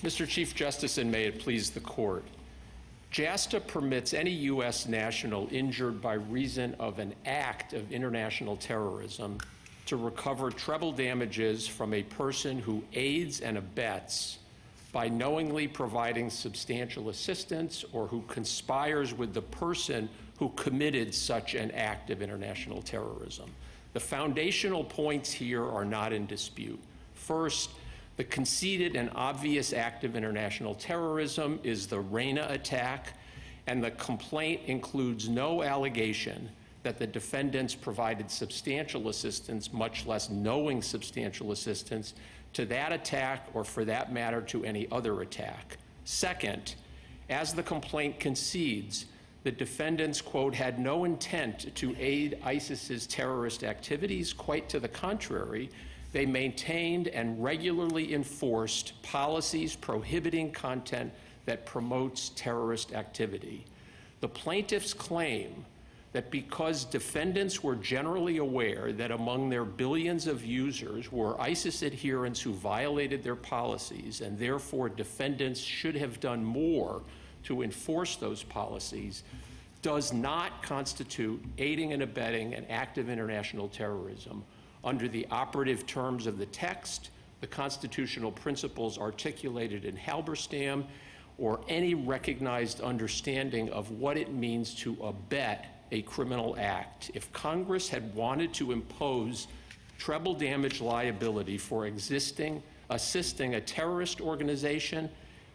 Mr. Chief Justice, and may it please the Court, JASTA permits any U.S. national injured by reason of an act of international terrorism to recover treble damages from a person who aids and abets by knowingly providing substantial assistance or who conspires with the person who committed such an act of international terrorism. The foundational points here are not in dispute. First, the conceded and obvious act of international terrorism is the Reyna attack, and the complaint includes no allegation that the defendants provided substantial assistance, much less knowing substantial assistance, to that attack or, for that matter, to any other attack. Second, as the complaint concedes, the defendants, quote, had no intent to aid ISIS's terrorist activities. Quite to the contrary, they maintained and regularly enforced policies prohibiting content that promotes terrorist activity. The plaintiffs claim that because defendants were generally aware that among their billions of users were ISIS adherents who violated their policies, and therefore defendants should have done more to enforce those policies, does not constitute aiding and abetting an act of international terrorism under the operative terms of the text, the constitutional principles articulated in Halberstam, or any recognized understanding of what it means to abet a criminal act. If Congress had wanted to impose treble damage liability for assisting a terrorist organization,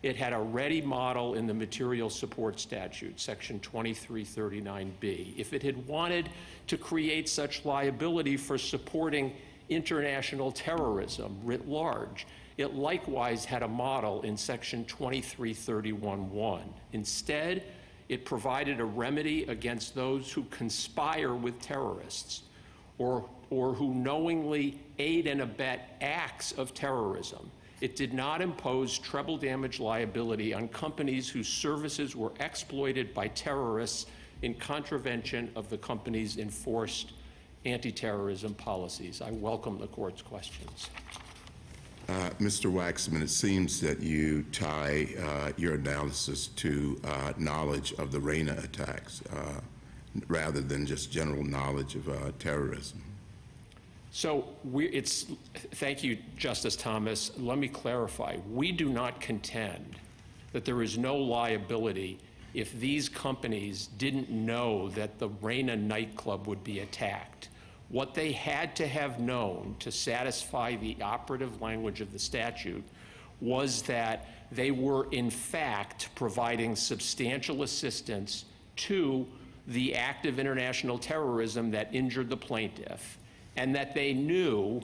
it had a ready model in the Material Support Statute, Section 2339B. If it had wanted to create such liability for supporting international terrorism writ large, it likewise had a model in Section 2331.1. Instead, it provided a remedy against those who conspire with terrorists or who knowingly aid and abet acts of terrorism. It did not impose treble damage liability on companies whose services were exploited by terrorists in contravention of the company's enforced anti-terrorism policies. I welcome the Court's questions. Mr. Waxman, it seems that you tie your analysis to knowledge of the Reyna attacks rather than just general knowledge of terrorism. So thank you, Justice Thomas. Let me clarify. We do not contend that there is no liability if these companies didn't know that the Reyna nightclub would be attacked. What they had to have known to satisfy the operative language of the statute was that they were, in fact, providing substantial assistance to the act of international terrorism that injured the plaintiff, and that they knew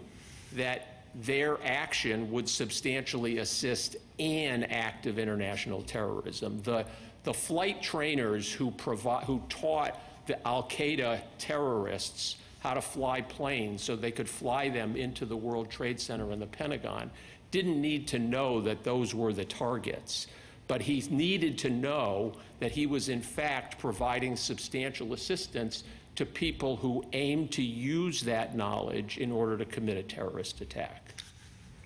that their action would substantially assist an act of international terrorism. The flight trainers who taught the Al-Qaeda terrorists how to fly planes so they could fly them into the World Trade Center and the Pentagon didn't need to know that those were the targets. But he needed to know that he was, in fact, providing substantial assistance to people who aim to use that knowledge in order to commit a terrorist attack.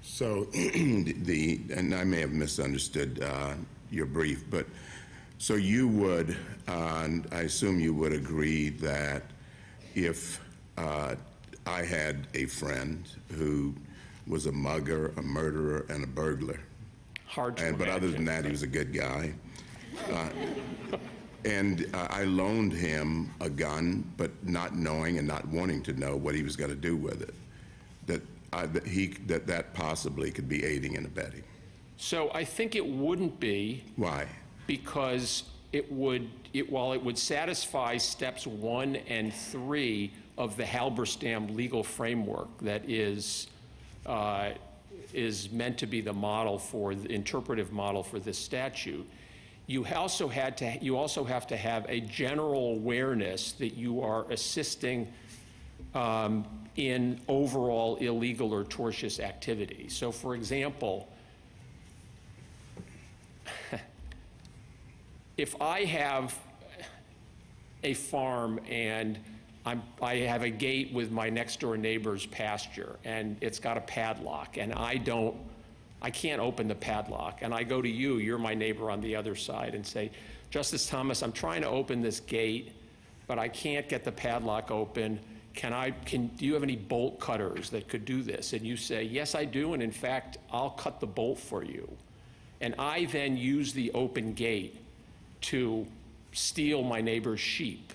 So, and I may have misunderstood your brief, but so you would, I assume you would agree that if I had a friend who was a mugger, a murderer, and a burglar, but other than that, he was a good guy. And I loaned him a gun, but not knowing and not wanting to know what he was going to do with it, that possibly could be aiding and abetting. So I think it wouldn't be. Why? Because while it would satisfy steps 1 and 3 of the Halberstam legal framework that is meant to be the model for the interpretive model for this statute, you also have to have a general awareness that you are assisting in overall illegal or tortious activity. So, for example, if I have a farm and I have a gate with my next door neighbor's pasture and it's got a padlock, and I don't I can't open the padlock. And I go to you, you're my neighbor on the other side, and say, Justice Thomas, I'm trying to open this gate, but I can't get the padlock open. Do you have any bolt cutters that could do this? And you say, yes, I do, and in fact, I'll cut the bolt for you. And I then use the open gate to steal my neighbor's sheep.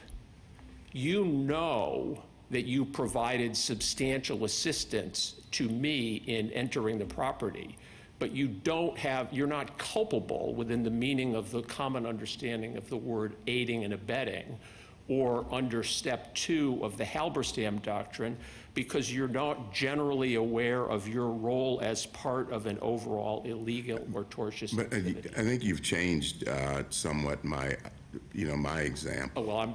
You know that you provided substantial assistance to me in entering the property, but you're not culpable within the meaning of the common understanding of the word aiding and abetting, or under step 2 of the Halberstam doctrine, because you're not generally aware of your role as part of an overall illegal or tortious activity. I think you've changed somewhat my example. Oh, well,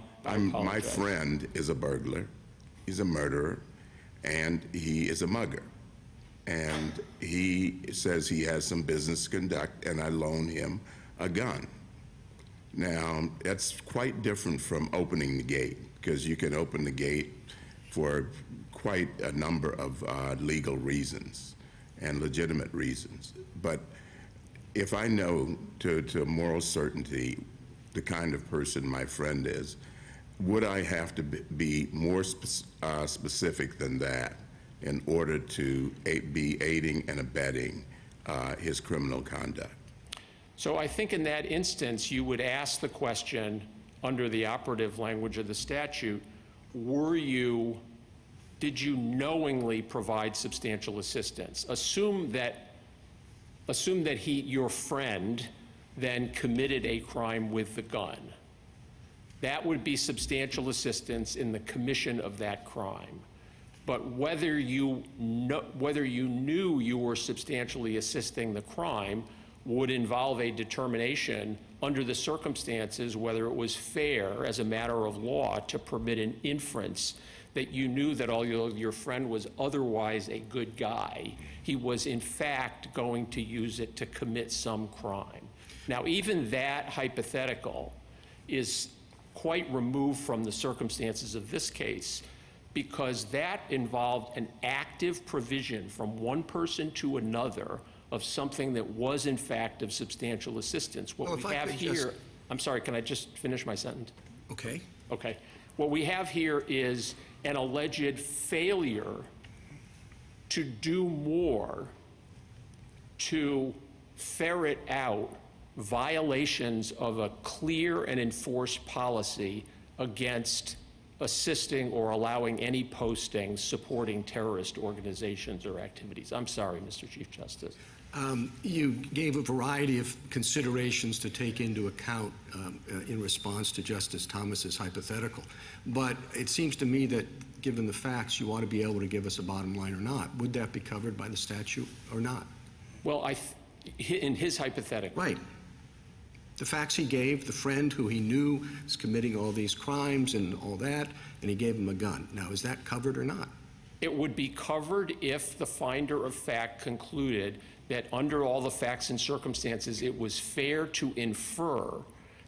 My friend is a burglar, he's a murderer, and he is a mugger. And he says he has some business to conduct, and I loan him a gun. Now, that's quite different from opening the gate, because you can open the gate for quite a number of legal reasons and legitimate reasons. But if I know to moral certainty the kind of person my friend is, would I have to be more specific than that in order to be aiding and abetting his criminal conduct? So I think in that instance, you would ask the question under the operative language of the statute, did you knowingly provide substantial assistance? Assume that your friend then committed a crime with the gun. That would be substantial assistance in the commission of that crime. But whether you knew you were substantially assisting the crime would involve a determination under the circumstances whether it was fair as a matter of law to permit an inference that you knew that although your friend was otherwise a good guy, he was in fact going to use it to commit some crime. Now, even that hypothetical is quite removed from the circumstances of this case, because that involved an active provision from one person to another of something that was in fact of substantial assistance. What we have here, I'm sorry, can I just finish my sentence? Okay. Okay. What we have here is an alleged failure to do more to ferret out violations of a clear and enforced policy against assisting or allowing any postings supporting terrorist organizations or activities. I'm sorry, Mr. Chief Justice. You gave a variety of considerations to take into account in response to Justice Thomas's hypothetical. But it seems to me that, given the facts, you ought to be able to give us a bottom line or not. Would that be covered by the statute or not? Well, in his hypothetical. Right. The facts he gave, the friend who he knew is committing all these crimes and all that, and he gave him a gun. Now, is that covered or not? It would be covered if the finder of fact concluded that under all the facts and circumstances, it was fair to infer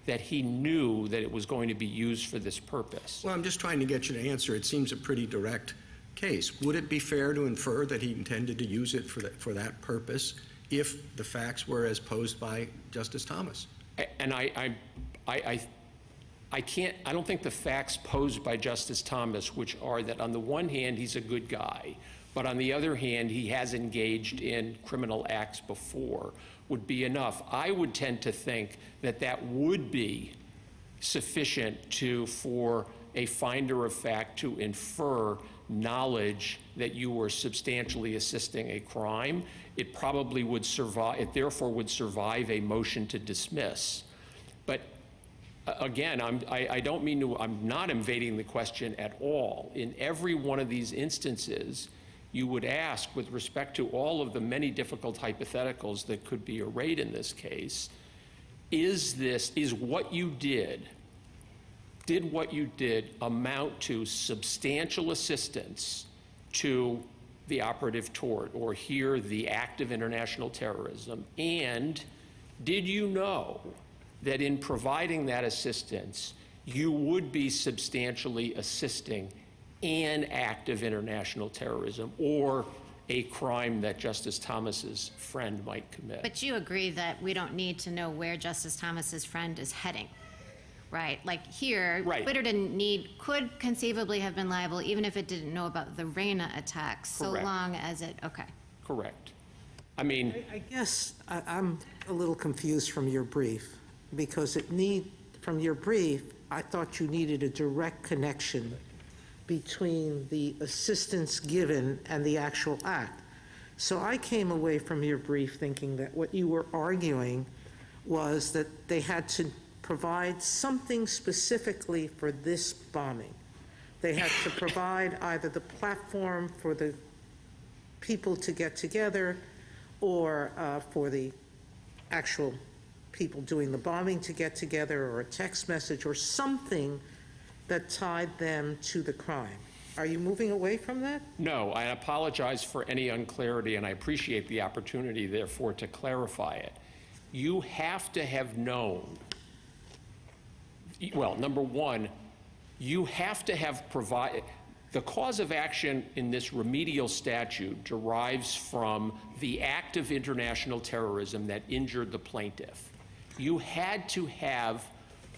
that he knew that it was going to be used for this purpose. Well, I'm just trying to get you to answer. It seems a pretty direct case. Would it be fair to infer that he intended to use it for that purpose if the facts were as posed by Justice Thomas? And I don't think the facts posed by Justice Thomas, which are that on the one hand, he's a good guy, but on the other hand, he has engaged in criminal acts before, would be enough. I would tend to think that that would be sufficient for a finder of fact to infer knowledge that you were substantially assisting a crime. It probably would survive, it therefore would survive a motion to dismiss. But again, I don't mean to, I'm not invading the question at all. In every one of these instances, you would ask, with respect to all of the many difficult hypotheticals that could be arrayed in this case, is what you did what you did amount to substantial assistance to the operative tort, or here the act of international terrorism? And did you know that in providing that assistance, you would be substantially assisting an act of international terrorism, or a crime that Justice Thomas's friend might commit. But you agree that we don't need to know where Justice Thomas's friend is heading, right? Like here, Right. Twitter could conceivably have been liable even if it didn't know about the Reina attacks, so Correct. long as it, okay. Correct. I mean, I guess I'm a little confused from your brief, because from your brief, I thought you needed a direct connection between the assistance given and the actual act. So I came away from your brief thinking that what you were arguing was that they had to provide something specifically for this bombing. They had to provide either the platform for the people to get together, or for the actual people doing the bombing to get together, or a text message, or something that tied them to the crime. Are you moving away from that? no, I apologize for any unclarity, and I appreciate the opportunity, therefore, to clarify it. You have to have known, well, number one, you have to have provided, the cause of action in this remedial statute derives from the act of international terrorism that injured the plaintiff. You had to have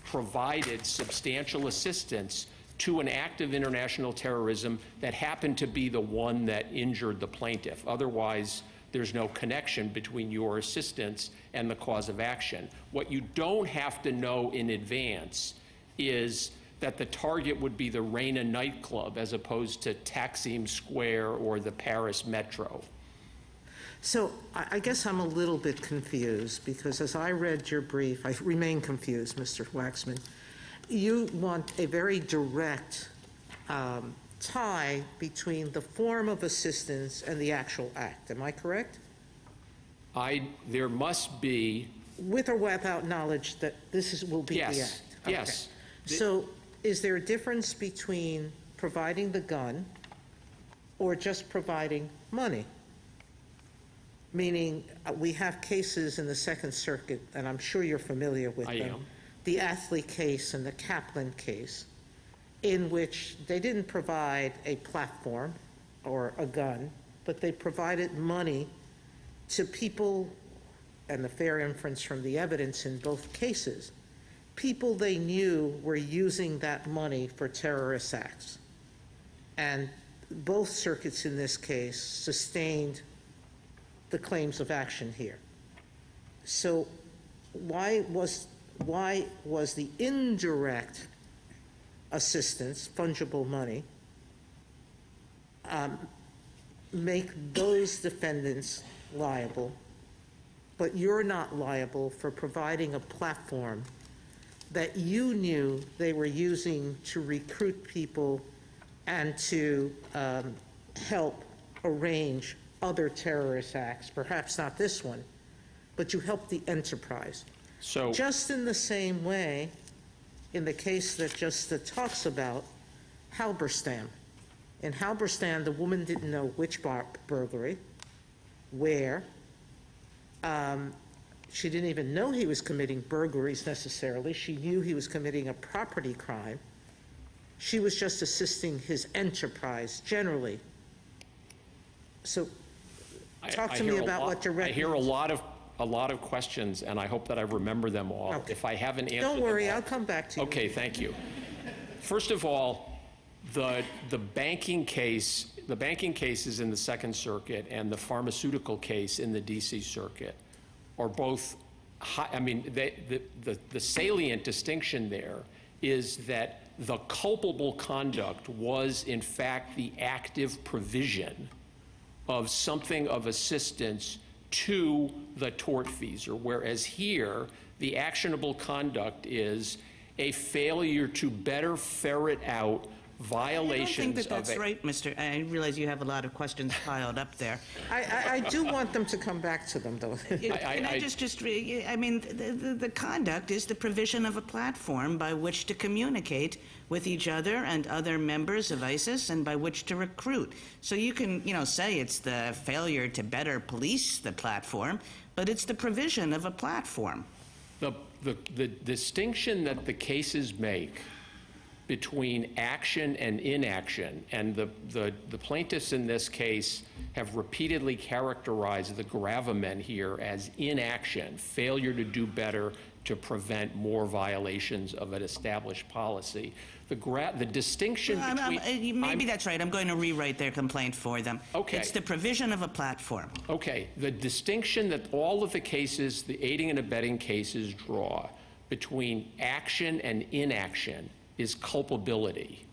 provided substantial assistance to an act of international terrorism that happened to be the one that injured the plaintiff. Otherwise, there's no connection between your assistance and the cause of action. What you don't have to know in advance is that the target would be the Reina nightclub as opposed to Taksim Square or the Paris Metro. So I guess I'm a little bit confused, because as I read your brief, I remain confused, Mr. Waxman. You want a very direct tie between the form of assistance and the actual act. Am I correct? There must be, With or without knowledge that will be the act? yes, Okay. yes. So is there a difference between providing the gun or just providing money? Meaning, we have cases in the Second Circuit, and I'm sure you're familiar with I them. am. The Athley case and the Kaplan case, in which they didn't provide a platform or a gun, but they provided money to people, and the fair inference from the evidence in both cases, people they knew were using that money for terrorist acts. And both circuits in this case sustained the claims of action here. So why was the indirect assistance, fungible money, make those defendants liable, but you're not liable for providing a platform that you knew they were using to recruit people and to help arrange other terrorist acts, perhaps not this one, but you helped the enterprise? So, Just in the same way, in the case that just talks about Halberstam. In Halberstam, the woman didn't know which burglary, where. She didn't even know he was committing burglaries necessarily. She knew he was committing a property crime. She was just assisting his enterprise generally. So talk to me about what you're I hear a lot of questions, and I hope that I remember them all. Okay. If I haven't answered them all. Don't worry, I'll come back to you. Okay, thank you. First of all, the banking cases in the Second Circuit and the pharmaceutical case in the DC Circuit are both, the salient distinction there is that the culpable conduct was in fact the active provision of something of assistance to the tortfeasor, whereas here, the actionable conduct is a failure to better ferret out violations I don't think that's right, Mr. I realize you have a lot of questions piled up there. I do want them to come back to them, though. Can I the conduct is the provision of a platform by which to communicate with each other and other members of ISIS, and by which to recruit. So you can, say it's the failure to better police the platform, but it's the provision of a platform. The distinction that the cases make between action and inaction. And the plaintiffs in this case have repeatedly characterized the gravamen here as inaction, failure to do better to prevent more violations of an established policy. The distinction between... Maybe that's right. I'm going to rewrite their complaint for them. Okay. It's the provision of a platform. Okay, the distinction that all of the cases, the aiding and abetting cases, draw between action and inaction is culpability.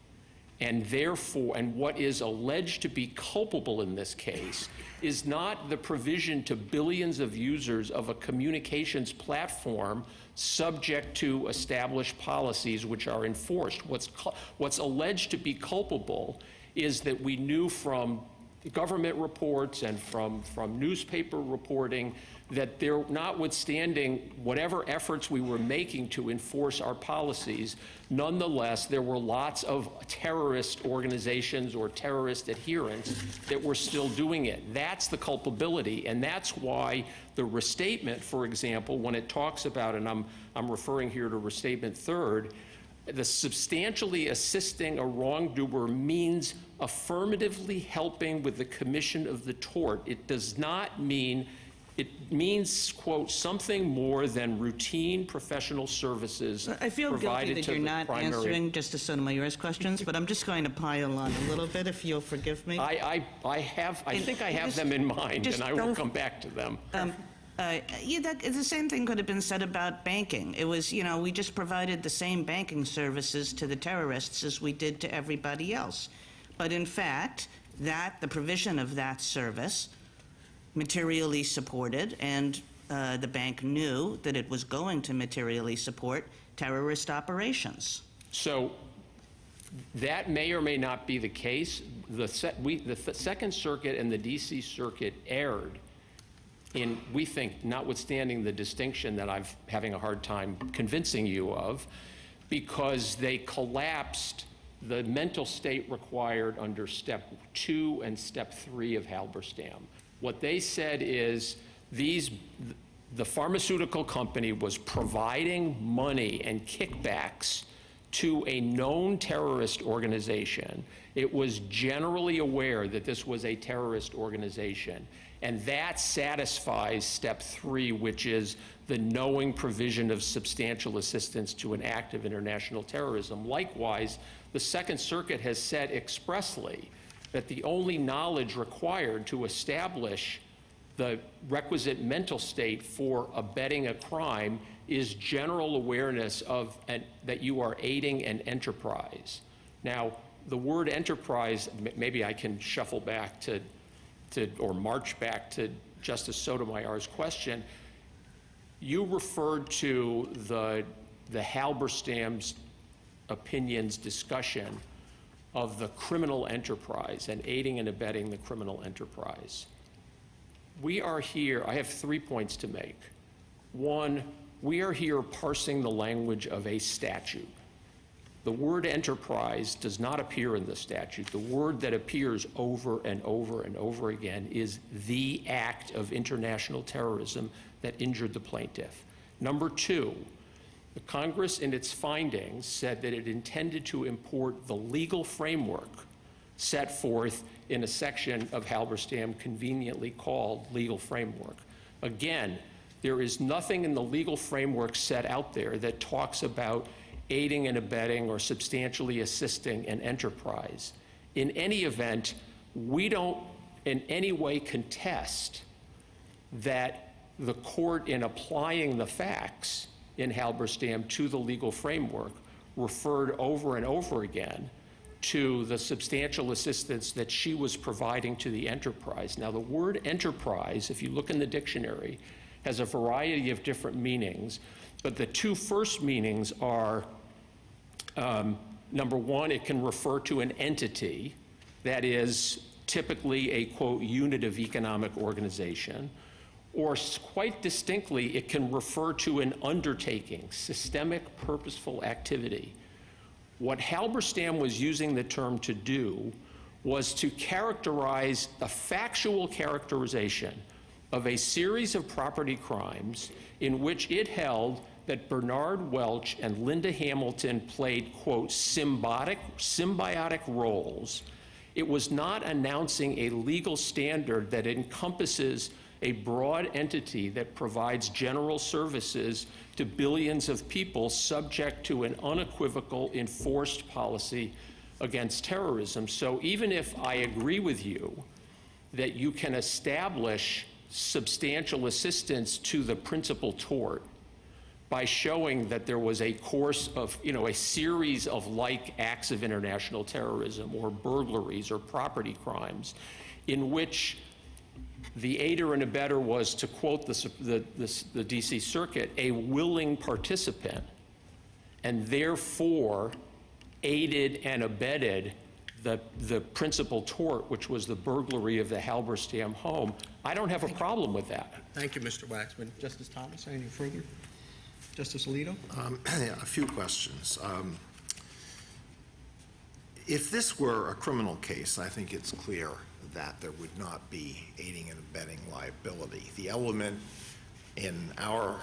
And therefore, and what is alleged to be culpable in this case is not the provision to billions of users of a communications platform subject to established policies which are enforced. What's alleged to be culpable is that we knew from government reports and from newspaper reporting that there, notwithstanding whatever efforts we were making to enforce our policies, nonetheless, there were lots of terrorist organizations or terrorist adherents that were still doing it. That's the culpability, and that's why the restatement, for example, when it talks about, and I'm referring here to restatement third, the substantially assisting a wrongdoer means affirmatively helping with the commission of the tort. It does not mean, it means, quote, something more than routine professional services I feel guilty provided that to you're the not primary. answering Justice Sotomayor's questions, but I'm just going to pile on a little bit, if you'll forgive me. I think I have them in mind, and I will come back to them. The same thing could have been said about banking. It was, we just provided the same banking services to the terrorists as we did to everybody else. But in fact, the provision of that service materially supported, and the bank knew that it was going to materially support terrorist operations. So that may or may not be the case. The Second Circuit and the D.C. Circuit erred in, we think, notwithstanding the distinction that I'm having a hard time convincing you of, because they collapsed the mental state required under Step 2 and Step 3 of Halberstam. What they said is the pharmaceutical company was providing money and kickbacks to a known terrorist organization. It was generally aware that this was a terrorist organization. And that satisfies Step 3, which is the knowing provision of substantial assistance to an act of international terrorism. Likewise, the Second Circuit has said expressly that the only knowledge required to establish the requisite mental state for abetting a crime is general awareness of that you are aiding an enterprise. Now, the word enterprise, maybe I can shuffle back to or march back to Justice Sotomayor's question. You referred to the Halberstam's opinions discussion of the criminal enterprise and aiding and abetting the criminal enterprise. We are here, I have 3 points to make. One, we are here parsing the language of a statute. The word enterprise does not appear in the statute. The word that appears over and over and over again is the act of international terrorism that injured the plaintiff. Number two, the Congress in its findings said that it intended to import the legal framework set forth in a section of Halberstam conveniently called legal framework. Again, there is nothing in the legal framework set out there that talks about aiding and abetting or substantially assisting an enterprise. In any event, we don't in any way contest that the court, in applying the facts in Halberstam to the legal framework, referred over and over again to the substantial assistance that she was providing to the enterprise. Now, the word enterprise, if you look in the dictionary, has a variety of different meanings, but the two first meanings are, number one, it can refer to an entity that is typically a, quote, unit of economic organization, or quite distinctly, it can refer to an undertaking, systemic, purposeful activity. What Halberstam was using the term to do was to characterize a factual characterization of a series of property crimes in which it held that Bernard Welch and Linda Hamilton played, quote, symbiotic roles. It was not announcing a legal standard that encompasses a broad entity that provides general services to billions of people subject to an unequivocal enforced policy against terrorism. So even if I agree with you that you can establish substantial assistance to the principal tort by showing that there was a course of, a series of like acts of international terrorism or burglaries or property crimes in which the aider and abettor was, to quote the DC Circuit, a willing participant, and therefore aided and abetted the principal tort, which was the burglary of the Halberstam home. I don't have a problem with that. Thank you, Mr. Waxman. Justice Thomas, anything further? Justice Alito? A few questions. If this were a criminal case, I think it's clear that there would not be aiding and abetting liability. The element in our,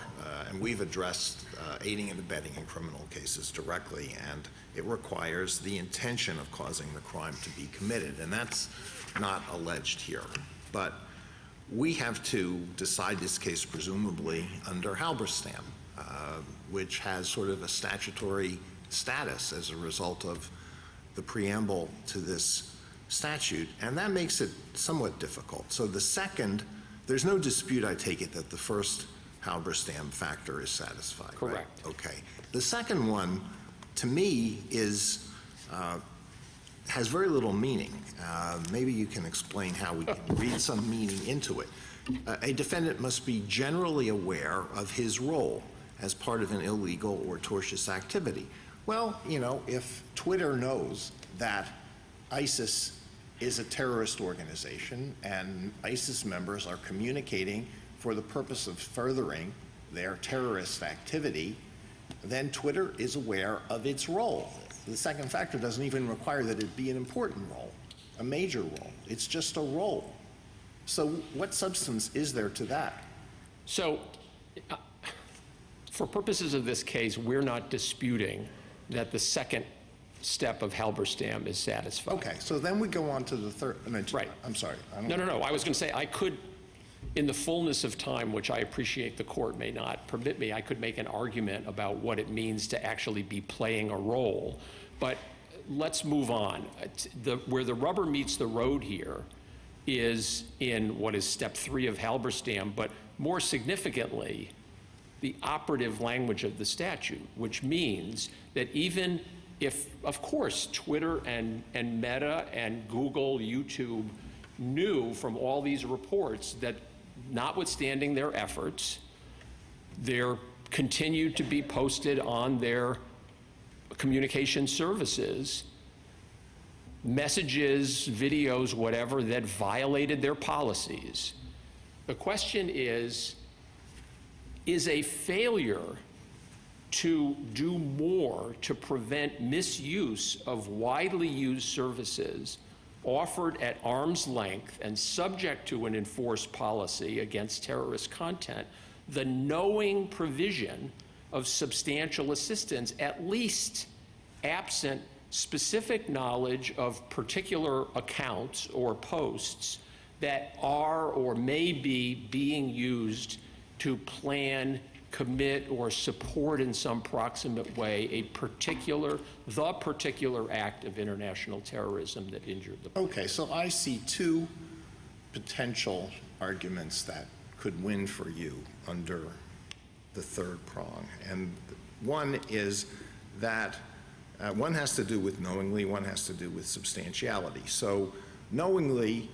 and we've addressed aiding and abetting in criminal cases directly, and it requires the intention of causing the crime to be committed, and that's not alleged here. But we have to decide this case presumably under Halberstam, which has sort of a statutory status as a result of the preamble to this statute, and that makes it somewhat difficult. So the second, there's no dispute, I take it, that the first Halberstam factor is satisfied. Correct. Right? Okay. The second one, to me, is has very little meaning. Maybe you can explain how we can read some meaning into it. A defendant must be generally aware of his role as part of an illegal or tortious activity. Well, if Twitter knows that ISIS is a terrorist organization and ISIS members are communicating for the purpose of furthering their terrorist activity, then Twitter is aware of its role. The second factor doesn't even require that it be an important role, a major role. It's just a role. So what substance is there to that? So for purposes of this case, we're not disputing that the second step of Halberstam is satisfied. Okay, so then we go on to the third. Right. I'm sorry. No. I was going to say I could, in the fullness of time, which I appreciate the court may not permit me, I could make an argument about what it means to actually be playing a role. But let's move on. Where the rubber meets the road here is in what is step 3 of Halberstam, but more significantly, the operative language of the statute, which means that even if, of course, Twitter and Meta and Google, YouTube knew from all these reports that notwithstanding their efforts, there continued to be posted on their communication services messages, videos, whatever, that violated their policies. The question is a failure to do more to prevent misuse of widely used services offered at arm's length and subject to an enforced policy against terrorist content, the knowing provision of substantial assistance, at least absent specific knowledge of particular accounts or posts that are or may be being used to plan, commit, or support in some proximate way the particular act of international terrorism that injured the person. Okay, so I see two potential arguments that could win for you under the third prong. And one is that one has to do with knowingly, one has to do with substantiality. So knowingly,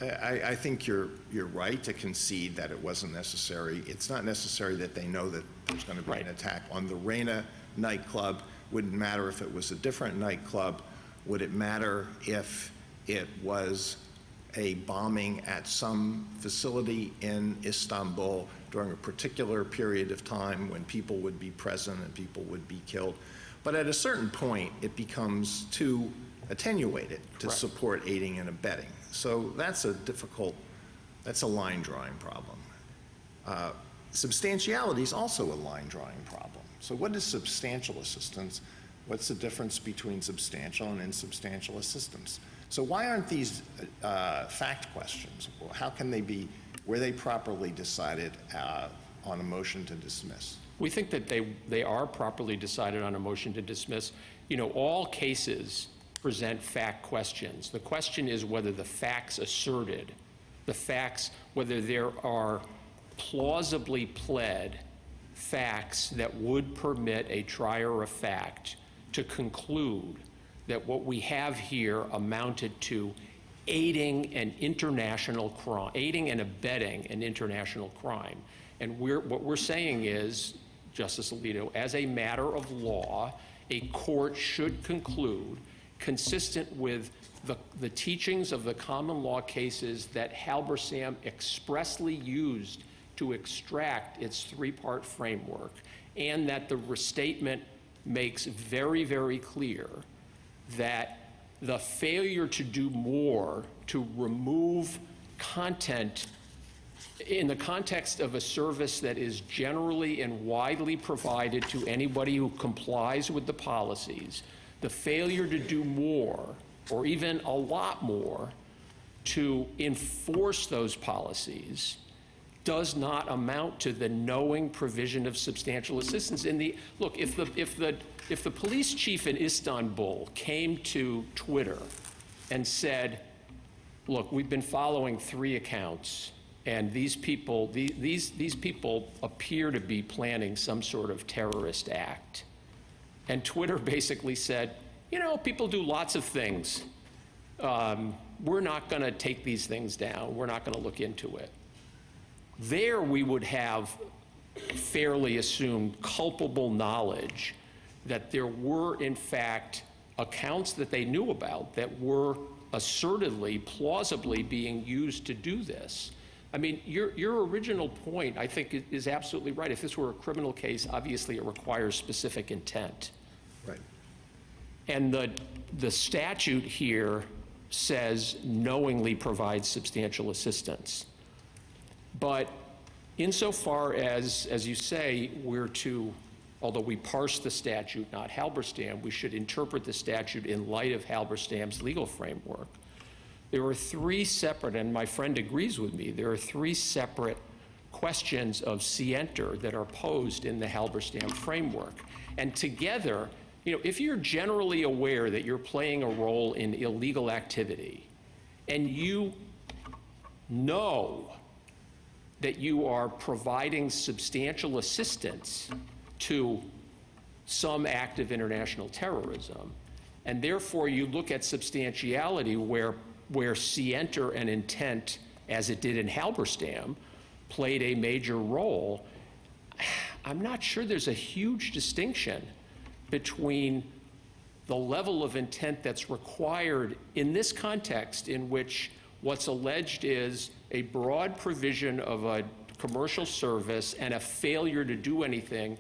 I think you're right to concede that it wasn't necessary. It's not necessary that they know that there's going to be an attack on the Reina nightclub. Wouldn't matter if it was a different nightclub. Would it matter if it was a bombing at some facility in Istanbul during a particular period of time when people would be present and people would be killed? But at a certain point, it becomes too attenuated to support aiding and abetting. So that's a line drawing problem. substantiality is also a line drawing problem. So what is substantial assistance? What's the difference between substantial and insubstantial assistance? So why aren't these fact questions? How can they be, were they properly decided on a motion to dismiss? We think that they are properly decided on a motion to dismiss. You know, all cases present fact questions. The question is whether the facts asserted, the facts, whether there are plausibly pled facts that would permit a trier of fact to conclude that what we have here amounted to aiding an international crime, aiding and abetting an international crime. And what we're saying is, Justice Alito, as a matter of law, a court should conclude, consistent with the teachings of the common law cases that Halberstam expressly used to extract its three-part framework, and that the restatement makes very, very clear that the failure to do more to remove content in the context of a service that is generally and widely provided to anybody who complies with the policies, the failure to do more, or even a lot more, to enforce those policies does not amount to the knowing provision of substantial assistance. Look, if the police chief in Istanbul came to Twitter and said, look, we've been following 3 accounts, and these people appear to be planning some sort of terrorist act. And Twitter basically said, you know, people do lots of things. We're not going to take these things down. We're not going to look into it. There we would have fairly assumed culpable knowledge that there were, in fact, accounts that they knew about that were assertedly, plausibly being used to do this. I mean, your original point, I think, is absolutely right. If this were a criminal case, obviously it requires specific intent. Right. And the statute here says knowingly provides substantial assistance. But insofar as you say, we're to, although we parse the statute, not Halberstam, we should interpret the statute in light of Halberstam's legal framework. There are 3 separate, and my friend agrees with me, there are 3 separate questions of scienter that are posed in the Halberstam framework. And together, you know, if you're generally aware that you're playing a role in illegal activity, and you know that you are providing substantial assistance to some act of international terrorism, and therefore you look at substantiality where scienter and intent, as it did in Halberstam, played a major role, I'm not sure there's a huge distinction between the level of intent that's required in this context, in which what's alleged is a broad provision of a commercial service and a failure to do anything.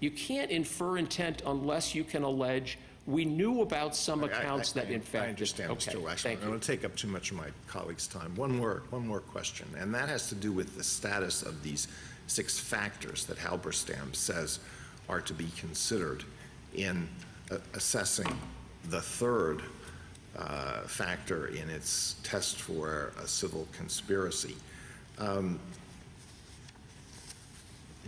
You can't infer intent unless you can allege we knew about some accounts that in fact... I understand, okay, Mr. Waxman. thank I don't want to take up too much of my colleague's time. One more question, and that has to do with the status of these 6 factors that Halberstam says are to be considered in assessing the 3rd factor in its test for a civil conspiracy.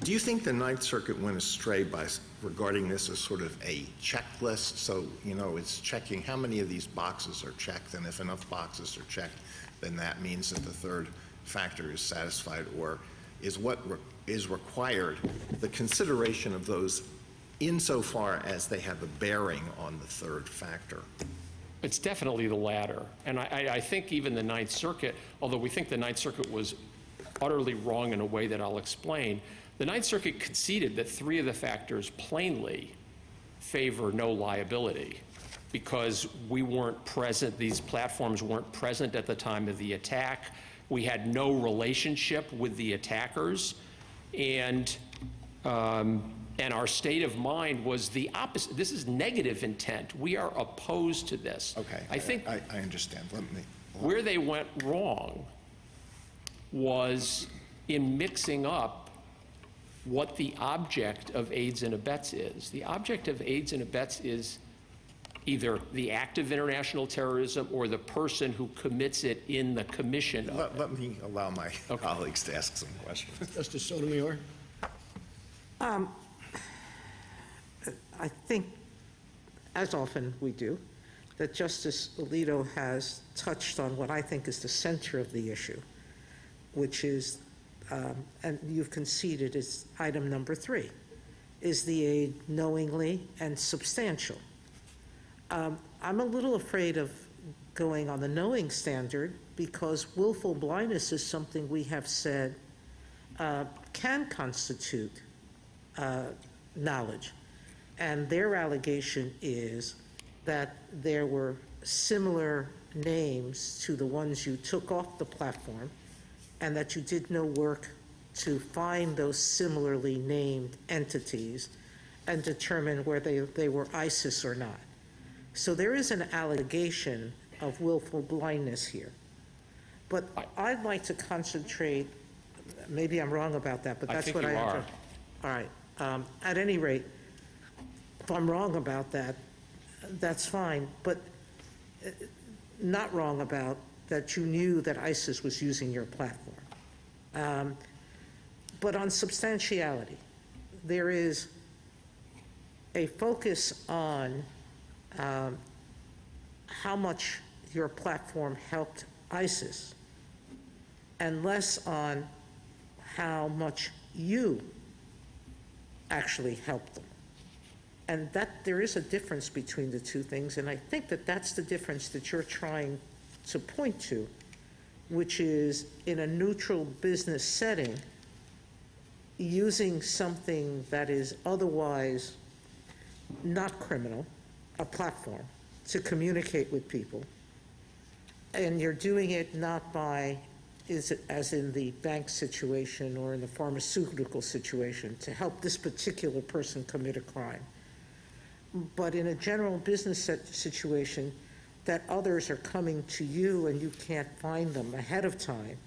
Do you think the Ninth Circuit went astray by regarding this as sort of a checklist? So, you know, it's checking how many of these boxes are checked, and if enough boxes are checked, then that means that the 3rd factor is satisfied, or is what is required the consideration of those insofar as they have a bearing on the 3rd factor? It's definitely the latter. And I think even the Ninth Circuit, although we think the Ninth Circuit was utterly wrong in a way that I'll explain, the Ninth Circuit conceded that 3 of the factors plainly favor no liability because we weren't present, these platforms weren't present at the time of the attack. We had no relationship with the attackers, and our state of mind was the opposite. This is negative intent. We are opposed to this. Okay, I think I understand. where they went wrong was in mixing up what the object of aids and abets is. The object of aids and abets is either the act of international terrorism or the person who commits it in the commission of it. Let me allow my colleagues to ask some questions. Justice Sotomayor? I think, as often we do, that Justice Alito has touched on what I think is the center of the issue, which is, and you've conceded, is item number 3. Is the aid knowingly and substantial? I'm a little afraid of going on the knowing standard because willful blindness is something we have said can constitute knowledge. And their allegation is that there were similar names to the ones you took off the platform and that you did no work to find those similarly named entities and determine whether they were ISIS or not. So there is an allegation of willful blindness here. But I'd like to concentrate, maybe I'm wrong about that, but that's what I think you are. All right. At any rate, if I'm wrong about that, that's fine, but not wrong about that you knew that ISIS was using your platform. But on substantiality, there is a focus on how much your platform helped ISIS and less on how much you actually helped them. And that there is a difference between the two things, and I think that that's the difference that you're trying to point to, which is in a neutral business setting, using something that is otherwise not criminal, a platform, to communicate with people, and you're doing it not by, as in the bank situation or in the pharmaceutical situation, to help this particular person commit a crime, but in a general business situation that others are coming to you and you can't find them ahead of time,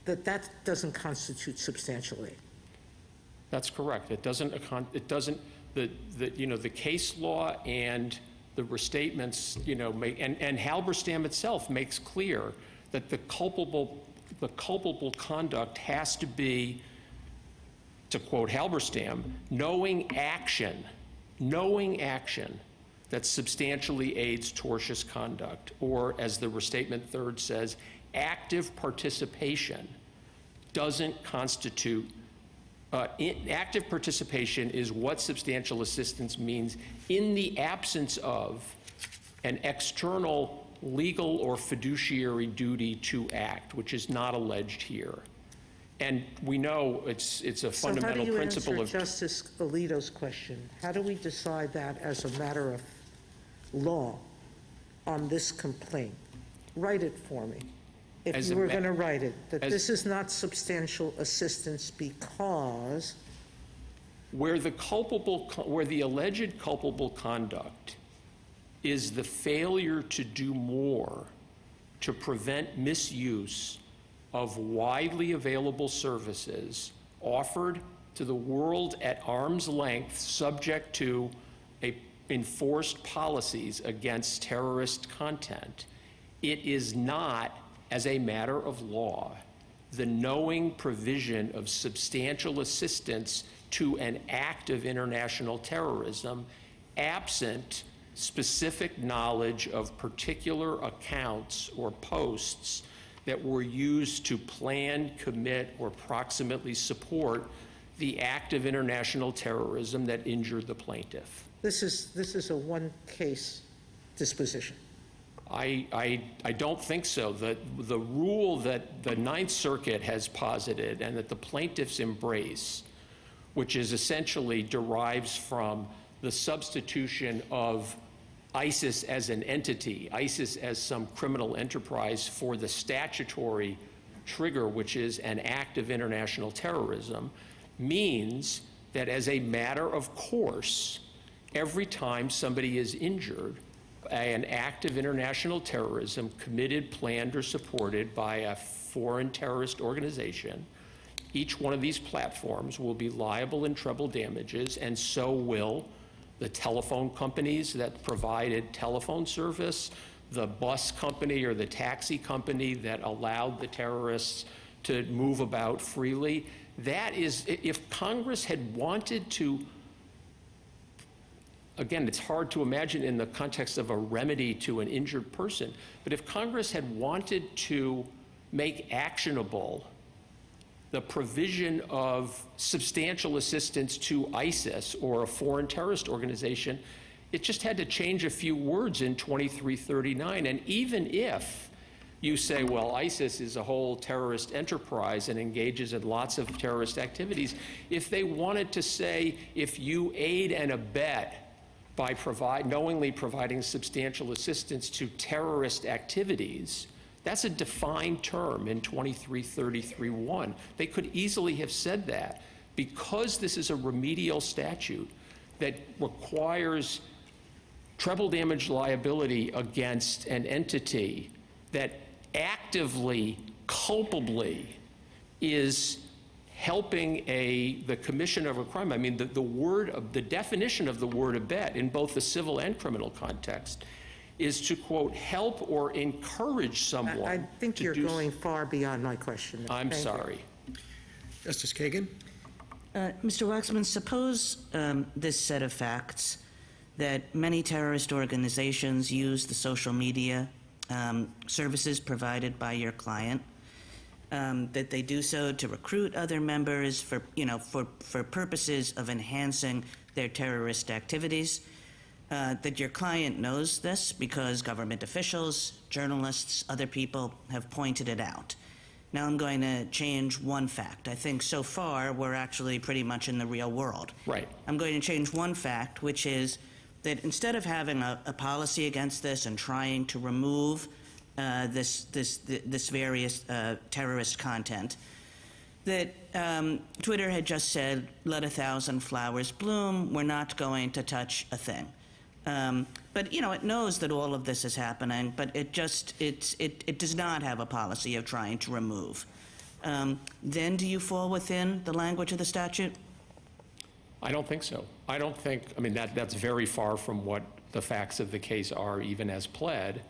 that doesn't constitute substantial aid. That's correct. It doesn't, the case law and the restatements, and Halberstam itself makes clear that the culpable conduct has to be, to quote Halberstam, knowing action that substantially aids tortious conduct, or as the restatement third says, active participation doesn't constitute, active participation is what substantial assistance means in the absence of an external legal or fiduciary duty to act, which is not alleged here. And we know it's a fundamental principle of— So how do you answer Justice Alito's question? How do we decide that as a matter of law on this complaint? Write it for me. If you were going to write it, that this is not substantial assistance because— where the alleged culpable conduct is the failure to do more to prevent misuse of widely available services offered to the world at arm's length, subject to enforced policies against terrorist content. It is not, as a matter of law, the knowing provision of substantial assistance to an act of international terrorism, absent specific knowledge of particular accounts or posts that were used to plan, commit, or proximately support the act of international terrorism that injured the plaintiff. this is a one-case disposition. I don't think so. The rule that the Ninth Circuit has posited and that the plaintiffs embrace, which is essentially derives from the substitution of ISIS as an entity, ISIS as some criminal enterprise for the statutory trigger, which is an act of international terrorism, means that as a matter of course, every time somebody is injured, an act of international terrorism committed, planned, or supported by a foreign terrorist organization, each one of these platforms will be liable in treble damages, and so will the telephone companies that provided telephone service, the bus company or the taxi company that allowed the terrorists to move about freely. That is, if Congress had wanted to, again, it's hard to imagine in the context of a remedy to an injured person, but if Congress had wanted to make actionable the provision of substantial assistance to ISIS or a foreign terrorist organization, it just had to change a few words in 2339. And even if you say, well, ISIS is a whole terrorist enterprise and engages in lots of terrorist activities, if they wanted to say, if you aid and abet by knowingly providing substantial assistance to terrorist activities, that's a defined term in 2333(1). They could easily have said that. Because this is a remedial statute that requires treble damage liability against an entity that actively, culpably is helping the commission of a crime. I mean, the definition of the word abet in both the civil and criminal context is to, quote, help or encourage someone. I think you're going far beyond my question. I'm Thank you. sorry. Justice Kagan? Mr. Waxman, suppose this set of facts that many terrorist organizations use the social media services provided by your client, that they do so to recruit other members for purposes of enhancing their terrorist activities, that your client knows this because government officials, journalists, other people have pointed it out. Now I'm going to change one fact. I think so far we're actually pretty much in the real world. Right. I'm going to change one fact, which is that instead of having a policy against this and trying to remove this various terrorist content, that Twitter had just said, let 1,000 flowers bloom, we're not going to touch a thing. But it knows that all of this is happening, but it does not have a policy of trying to remove. Then do you fall within the language of the statute? I don't think so. I mean, that's very far from what the facts of the case are, even as pled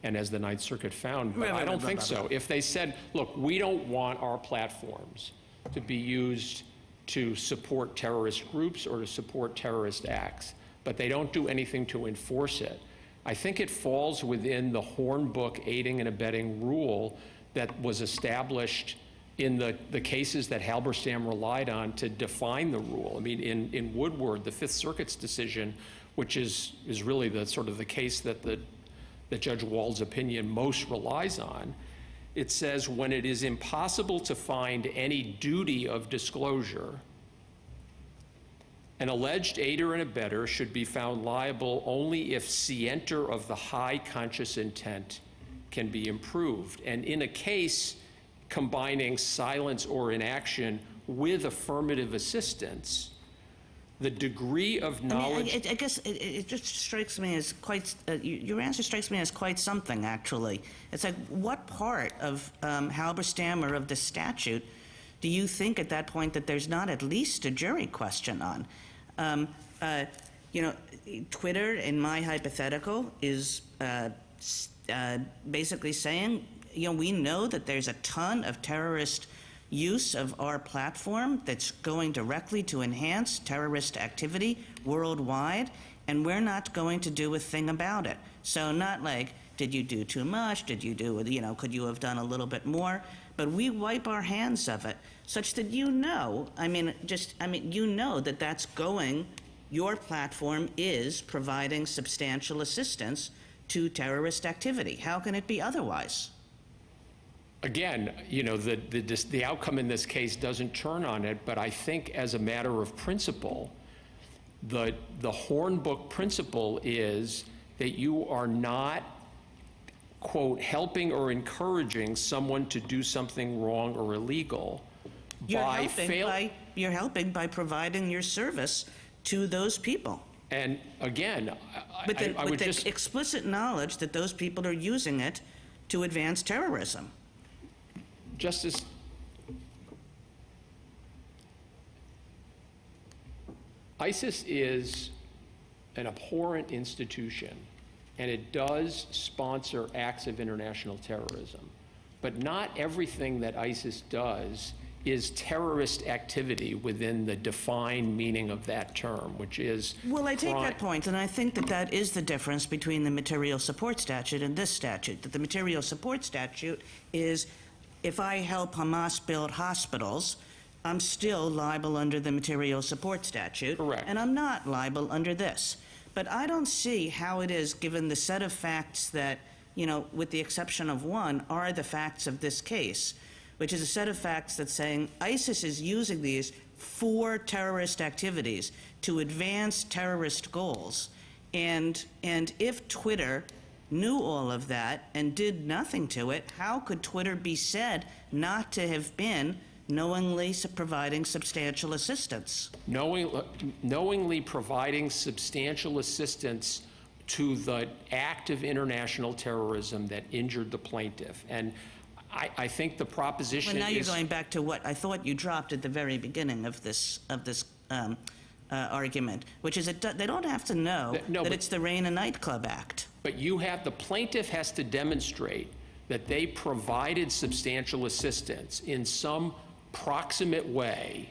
and as the Ninth Circuit found, but I don't think so. If they said, look, we don't want our platforms to be used to support terrorist groups or to support terrorist acts, but they don't do anything to enforce it, I think it falls within the Hornbook aiding and abetting rule that was established in the cases that Halberstam relied on to define the rule. I mean, in Woodward, the Fifth Circuit's decision, which is really the sort of the case that Judge Wald's opinion most relies on, it says when it is impossible to find any duty of disclosure, an alleged aider and abetter should be found liable only if scienter of the high conscious intent can be improved. And in a case combining silence or inaction with affirmative assistance, the degree of knowledge... I guess it just strikes me as quite... your answer strikes me as quite something, actually. It's like, what part of Halberstam or of the statute do you think at that point that there's not at least a jury question on? Twitter, in my hypothetical, is basically saying, we know that there's a ton of terrorist use of our platform that's going directly to enhance terrorist activity worldwide, and we're not going to do a thing about it. So not like, did you do too much? Did you do, could you have done a little bit more? But we wipe our hands of it, such that that that's going, your platform is providing substantial assistance to terrorist activity. How can it be otherwise? Again, the outcome in this case doesn't turn on it, but I think as a matter of principle, the Hornbook principle is that you are not, quote, helping or encouraging someone to do something wrong or illegal You're helping by providing your service to those people. And again, With the just... explicit knowledge that those people are using it to advance terrorism. Justice, ISIS is an abhorrent institution, and it does sponsor acts of international terrorism. But not everything that ISIS does is terrorist activity within the defined meaning of that term, which is Well, I take crime. that point, and I think that that is the difference between the material support statute and this statute, that the material support statute is if I help Hamas build hospitals, I'm still liable under the material support statute. Correct. And I'm not liable under this. But I don't see how it is, given the set of facts that, you know, with the exception of one, are the facts of this case, which is a set of facts that's saying ISIS is using these for terrorist activities to advance terrorist goals. And if Twitter knew all of that and did nothing to it, how could Twitter be said not to have been knowingly providing substantial assistance? Knowingly providing substantial assistance to the act of international terrorism that injured the plaintiff. And I think the proposition Well, now you're is... going back to what I thought you dropped at the very beginning of this argument, which is they don't have to know No, that but- it's the Rain and Nightclub Act. But the plaintiff has to demonstrate that they provided substantial assistance in some proximate way,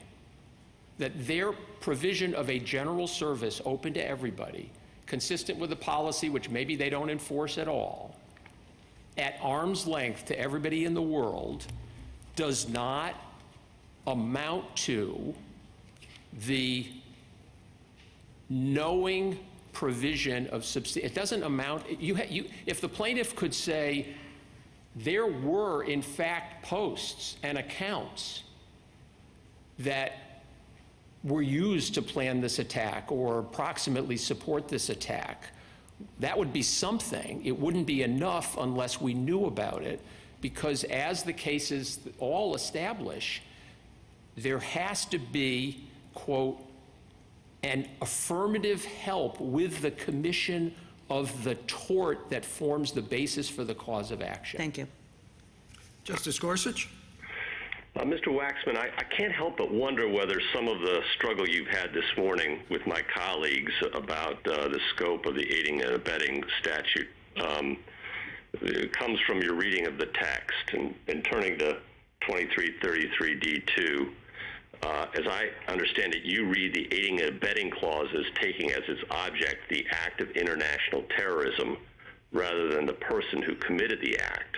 that their provision of a general service open to everybody, consistent with the policy which maybe they don't enforce at all, at arm's length to everybody in the world, does not amount to the knowing provision of it doesn't amount. If the plaintiff could say there were in fact posts and accounts that were used to plan this attack or approximately support this attack, that would be something. It wouldn't be enough unless we knew about it, because as the cases all establish, there has to be, quote, an affirmative help with the commission of the tort that forms the basis for the cause of action. Thank you. Justice Gorsuch? Mr. Waxman, I can't help but wonder whether some of the struggle you've had this morning with my colleagues about the scope of the aiding and abetting statute comes from your reading of the text and turning to 2333D2. As I understand it, you read the aiding and abetting clause as taking as its object the act of international terrorism rather than the person who committed the act.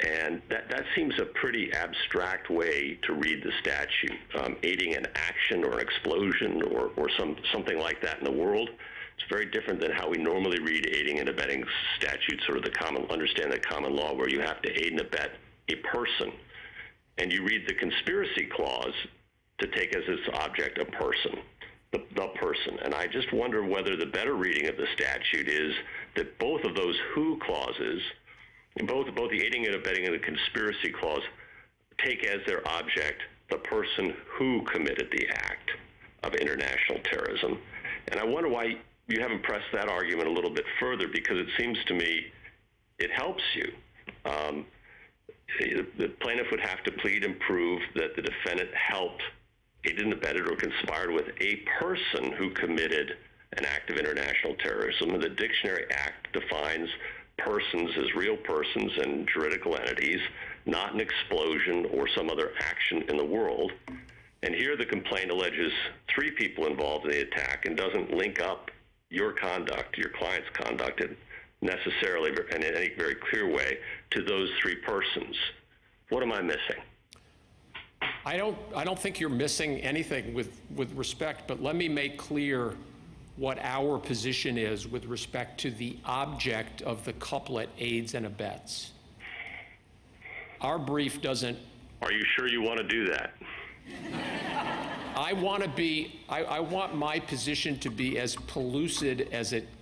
And that seems a pretty abstract way to read the statute. Aiding an action or an explosion or something like that in the world, it's very different than how we normally read aiding and abetting statutes, sort of the understand the common law, where you have to aid and abet a person. And you read the conspiracy clause to take as its object a person, the person. And I just wonder whether the better reading of the statute is that both of those who clauses, both the aiding and abetting and the conspiracy clause, take as their object the person who committed the act of international terrorism. And I wonder why you haven't pressed that argument a little bit further, because it seems to me it helps you. The plaintiff would have to plead and prove that the defendant helped, aided and abetted, or conspired with a person who committed an act of international terrorism. And the Dictionary Act defines persons as real persons and juridical entities, not an explosion or some other action in the world. And here the complaint alleges 3 people involved in the attack and doesn't link up your conduct, your client's conduct, necessarily in any very clear way to those 3 persons. What am I missing? I don't think you're missing anything with respect, but let me make clear what our position is with respect to the object of the couplet aids and abets. Our brief doesn't... Are you sure you want to do that? I want my position to be as pellucid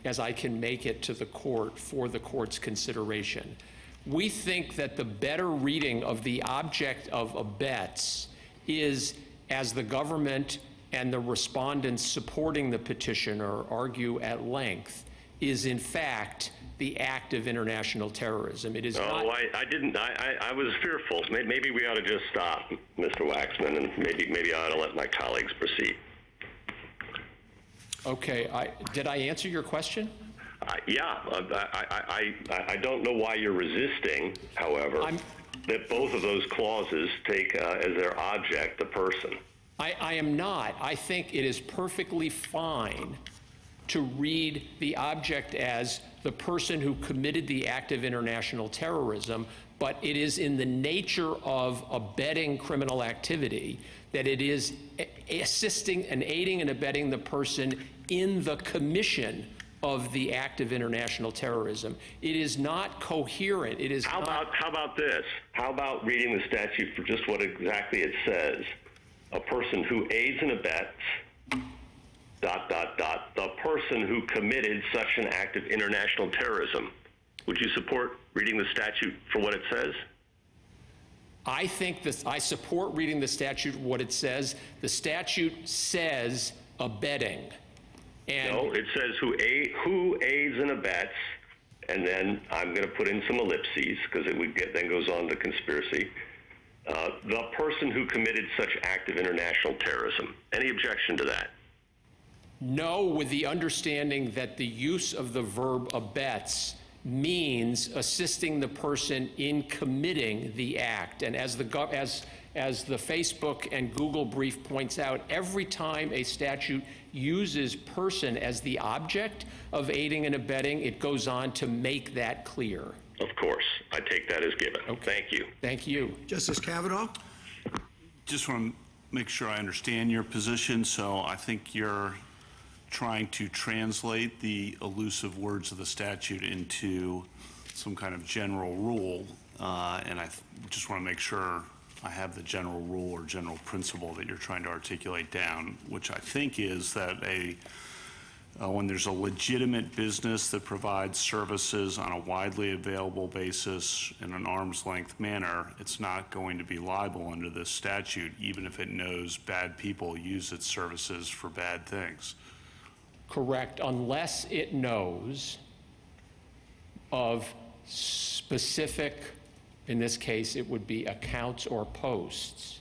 as I can make it to the court for the court's consideration. We think that the better reading of the object of abets is, as the government and the respondents supporting the petitioner argue at length, is in fact the act of international terrorism. It is not... Oh, I didn't. I was fearful. Maybe we ought to just stop, Mr. Waxman, and maybe I ought to let my colleagues proceed. Okay, did I answer your question? Yeah, I don't know why you're resisting, however, that both of those clauses take as their object the person. I am not. I think it is perfectly fine to read the object as the person who committed the act of international terrorism, but it is in the nature of abetting criminal activity that it is assisting and aiding and abetting the person in the commission of the act of international terrorism. It is not coherent. It is how about this? How about reading the statute for just what exactly it says? A person who aids and abets, ... the person who committed such an act of international terrorism. Would you support reading the statute for what it says? I think I support reading the statute what it says. The statute says abetting. And no, it says who aids and abets, and then I'm going to put in some ellipses because it would then goes on to conspiracy. The person who committed such act of international terrorism. Any objection to that? No, with the understanding that the use of the verb abets means assisting the person in committing the act. And as the Facebook and Google brief points out, every time a statute uses person as the object of aiding and abetting, it goes on to make that clear. Of course. I take that as given. Okay. Thank you. Thank you. Justice Kavanaugh? Just want to make sure I understand your position. So I think you're trying to translate the elusive words of the statute into some kind of general rule, and I just want to make sure I have the general rule or general principle that you're trying to articulate down, which I think is that when there's a legitimate business that provides services on a widely available basis in an arm's length manner, it's not going to be liable under this statute, even if it knows bad people use its services for bad things. Correct, unless it knows of specific, in this case, it would be accounts or posts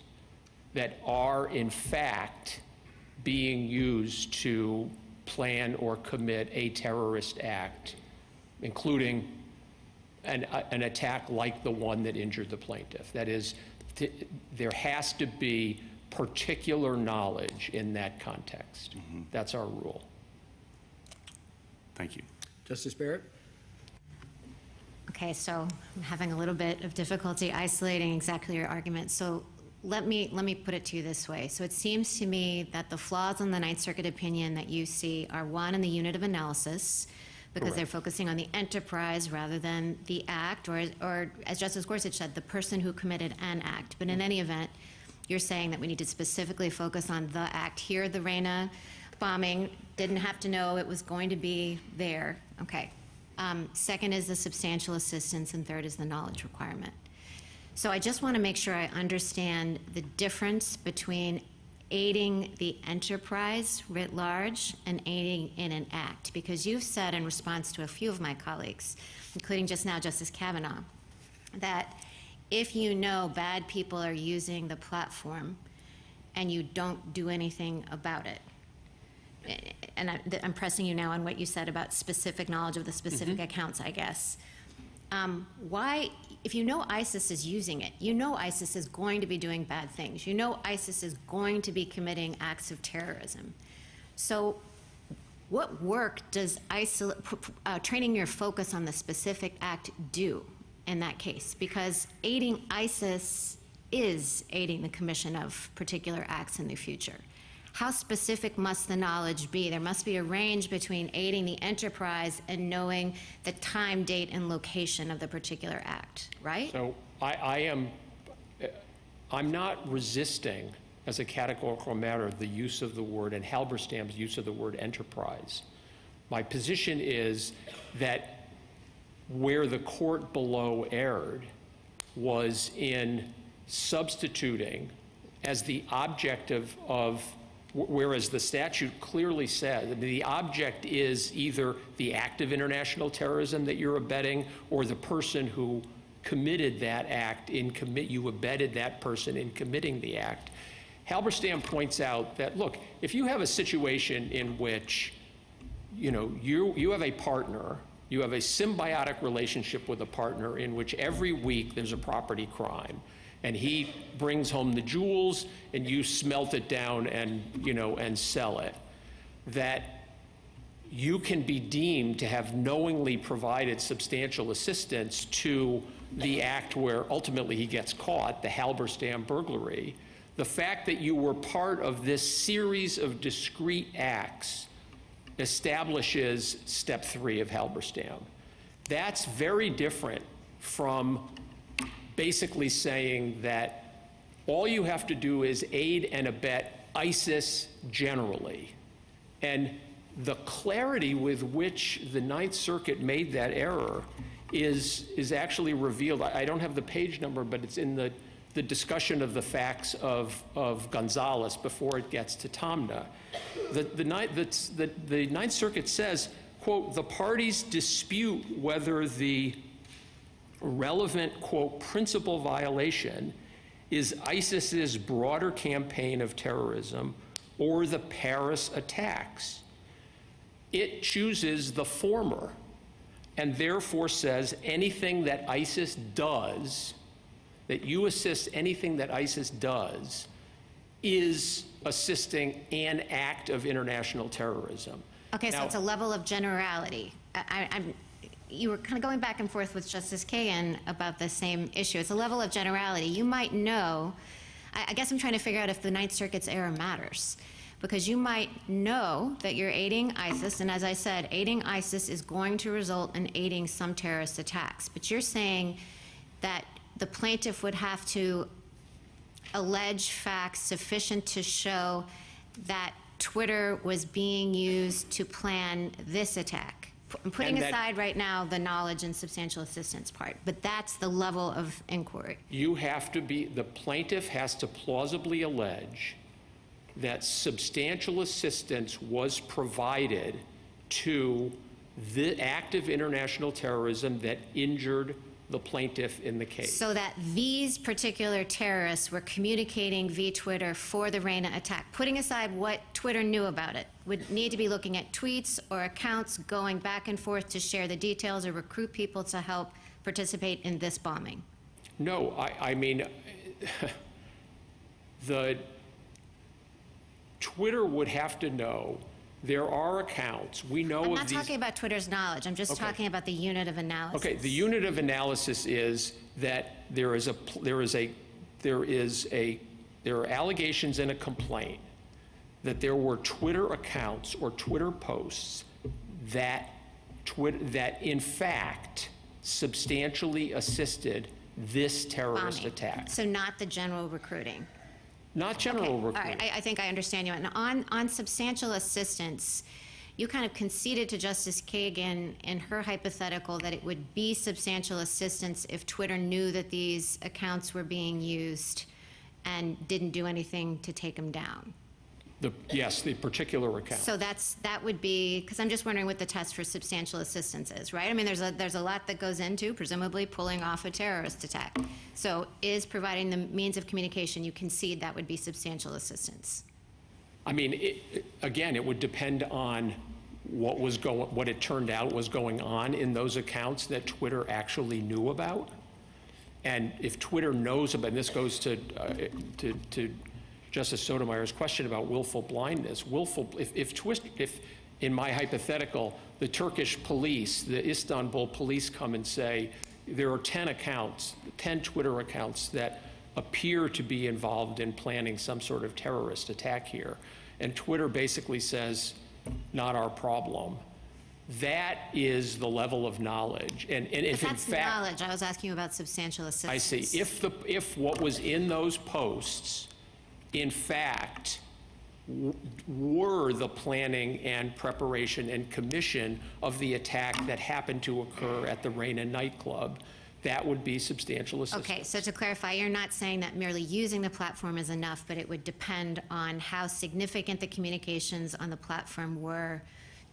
that are in fact being used to plan or commit a terrorist act, including an attack like the one that injured the plaintiff. That is, there has to be particular knowledge in that context. Mm-hmm. That's our rule. Thank you. Justice Barrett? Okay, so I'm having a little bit of difficulty isolating exactly your argument. So let me put it to you this way. So it seems to me that the flaws in the Ninth Circuit opinion that you see are, one, in the unit of analysis, because Correct. They're focusing on the enterprise rather than the act, or as Justice Gorsuch said, the person who committed an act. But in any event, you're saying that we need to specifically focus on the act. Here, the Reyna bombing, didn't have to know it was going to be there. Okay. Second is the substantial assistance, and third is the knowledge requirement. So I just want to make sure I understand the difference between aiding the enterprise writ large and aiding in an act, because you've said in response to a few of my colleagues, including just now Justice Kavanaugh, that if you know bad people are using the platform and you don't do anything about it, and I'm pressing you now on what you said about specific knowledge of the specific accounts, I guess. Why, if you know ISIS is using it, you know ISIS is going to be doing bad things, you know ISIS is going to be committing acts of terrorism. So what work does training your focus on the specific act do in that case? Because aiding ISIS is aiding the commission of particular acts in the future. How specific must the knowledge be? There must be a range between aiding the enterprise and knowing the time, date, and location of the particular act, right? So I'm not resisting, as a categorical matter, the use of the word, and Halberstam's use of the word enterprise. My position is that where the court below erred was in substituting as the object of whereas the statute clearly said the object is either the act of international terrorism that you're abetting or the person who committed that act you abetted that person in committing the act. Halberstam points out that, look, if you have a situation in which, you have a partner, you have a symbiotic relationship with a partner in which every week there's a property crime, and he brings home the jewels and you smelt it down and, and sell it, that you can be deemed to have knowingly provided substantial assistance to the act where ultimately he gets caught, the Halberstam burglary. The fact that you were part of this series of discrete acts establishes step 3 of Halberstam. That's very different from basically saying that all you have to do is aid and abet ISIS generally. And the clarity with which the Ninth Circuit made that error is actually revealed. I don't have the page number, but it's in the discussion of the facts of Gonzalez before it gets to Taamneh. The Ninth Circuit says, quote, the parties dispute whether the relevant, quote, principal violation is ISIS's broader campaign of terrorism or the Paris attacks. It chooses the former and therefore says anything that ISIS does, that you assist anything that ISIS does, is assisting an act of international terrorism. Okay, so Now, it's a level of generality. You were kind of going back and forth with Justice Kagan about the same issue. It's a level of generality. You might know, I guess I'm trying to figure out if the Ninth Circuit's error matters. Because you might know that you're aiding ISIS, and as I said, aiding ISIS is going to result in aiding some terrorist attacks. But you're saying that the plaintiff would have to allege facts sufficient to show that Twitter was being used to plan this attack. I'm putting aside right now the knowledge and substantial assistance part, but that's the level of inquiry. the plaintiff has to plausibly allege that substantial assistance was provided to the act of international terrorism that injured the plaintiff in the case. So that these particular terrorists were communicating via Twitter for the Reina attack. Putting aside what Twitter knew about it, would need to be looking at tweets or accounts going back and forth to share the details or recruit people to help participate in this bombing. No, I mean, Twitter would have to know there are accounts. We know I'm of not these. Are talking about Twitter's knowledge. I'm just talking about the unit of analysis. Okay, the unit of analysis is that there are allegations in a complaint that there were Twitter accounts or Twitter posts that in fact substantially assisted this terrorist Bombing. attack. So not the general recruiting. Not general recruiting. All right, I think I understand you. And on substantial assistance, you kind of conceded to Justice Kagan in her hypothetical that it would be substantial assistance if Twitter knew that these accounts were being used and didn't do anything to take them down. Yes, the particular account. So that would be, because I'm just wondering what the test for substantial assistance is, right? I mean, there's a lot that goes into presumably pulling off a terrorist attack. So is providing the means of communication, you concede that would be substantial assistance? I mean, again, it would depend on what it turned out was going on in those accounts that Twitter actually knew about. And if Twitter knows about, and this goes to Justice Sotomayor's question about willful blindness. If in my hypothetical, the Turkish police, the Istanbul police come and say, there are 10 accounts, 10 Twitter accounts that appear to be involved in planning some sort of terrorist attack here, and Twitter basically says, not our problem. That is the level of knowledge. And if But that's in fact, knowledge. I was asking you about substantial assistance. I see. If what was in those posts in fact were the planning and preparation and commission of the attack that happened to occur at the Reina nightclub, that would be substantial assistance. Okay, so to clarify, you're not saying that merely using the platform is enough, but it would depend on how significant the communications on the platform were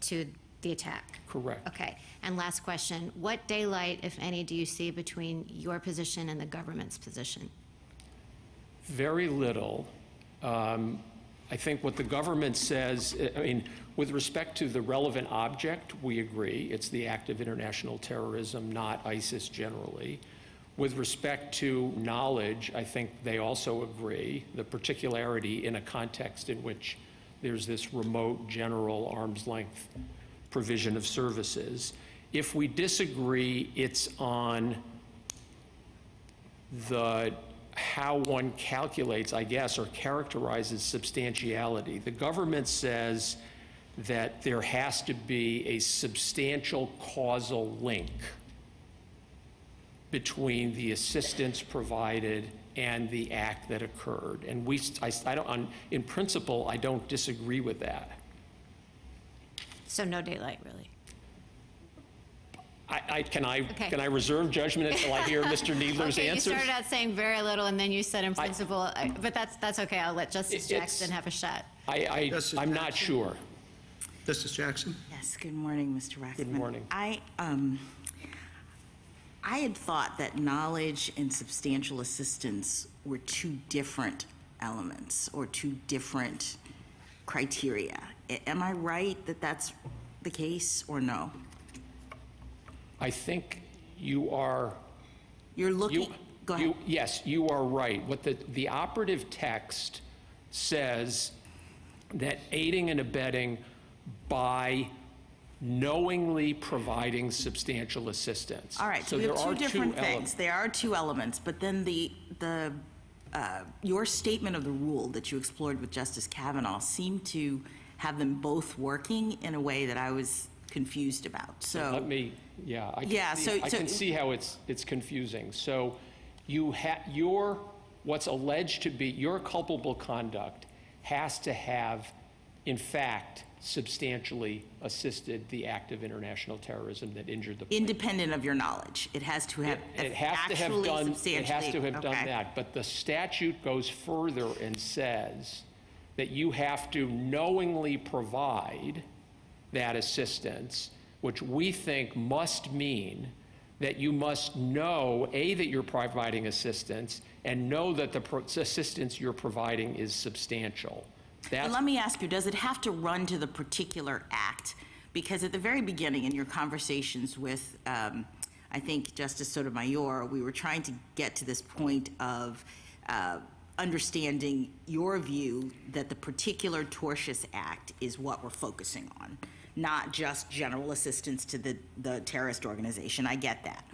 to the attack? Correct. Okay, and last question, what daylight, if any, do you see between your position and the government's position? Very little, I think what the government says, I mean, with respect to the relevant object, we agree. It's the act of international terrorism, not ISIS generally. With respect to knowledge, I think they also agree. The particularity in a context in which there's this remote general arm's length provision of services. If we disagree, it's on how one calculates, I guess, or characterizes substantiality. The government says that there has to be a substantial causal link between the assistance provided and the act that occurred. And in principle, I don't disagree with that. So no daylight, really. Can I reserve judgment until I hear Mr. Needler's Okay, answers? you started out saying very little, and then you said in principle, but that's okay. I'll let Justice Jackson have a shot. I'm not sure. Justice Jackson? Yes, good morning, Mr. Rackman. Good morning. I had thought that knowledge and substantial assistance were two different elements or two different criteria. Am I right that that's the case or no? I think you are. You're looking, go ahead. Yes, you are right. What the operative text says that aiding and abetting by knowingly providing substantial assistance. All right, so we have two different things. There are two elements, but then your statement of the rule that you explored with Justice Kavanaugh seemed to have them both working in a way that I was confused about. So let me, I can see how it's confusing. So what's alleged to be your culpable conduct has to have, in fact, substantially assisted the act of international terrorism that injured the plaintiff. Independent of your knowledge, it has to have actually substantially. It has to have done that, but the statute goes further and says that you have to knowingly provide that assistance, which we think must mean that you must know, A, that you're providing assistance, and know that the assistance you're providing is substantial. But let me ask you, does it have to run to the particular act? Because at the very beginning in your conversations with, I think, Justice Sotomayor, we were trying to get to this point of understanding your view that the particular tortious act is what we're focusing on, not just general assistance to the terrorist organization. I get that.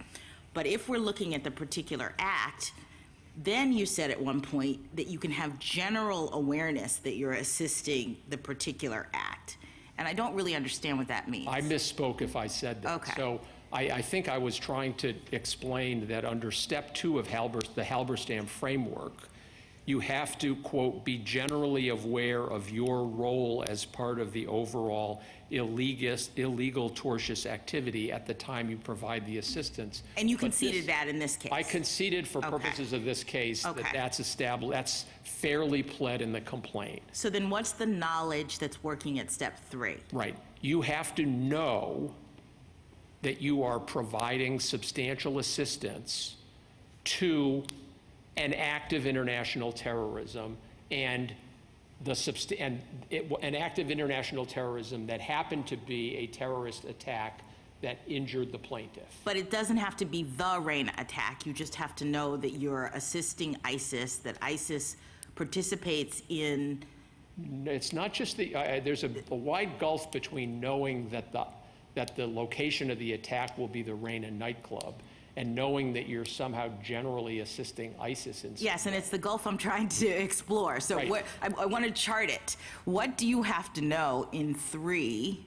But if we're looking at the particular act, then you said at one point that you can have general awareness that you're assisting the particular act. And I don't really understand what that means. I misspoke if I said that. Okay. So I think I was trying to explain that under step 2 of the Halberstam framework, you have to, quote, be generally aware of your role as part of the overall illegal tortious activity at the time you provide the assistance. And you conceded that in this case? I conceded for purposes of this case that that's established, that's fairly pled in the complaint. So then what's the knowledge that's working at step 3? Right. You have to know that you are providing substantial assistance to an act of international terrorism and an act of international terrorism that happened to be a terrorist attack that injured the plaintiff. But it doesn't have to be the Reyna attack. You just have to know that you're assisting ISIS, that ISIS participates in. It's not just there's a wide gulf between knowing that the location of the attack will be the Reyna nightclub and knowing that you're somehow generally assisting ISIS in some Yes, and it's the gulf I'm trying to explore. So Right. I want to chart it. What do you have to know in 3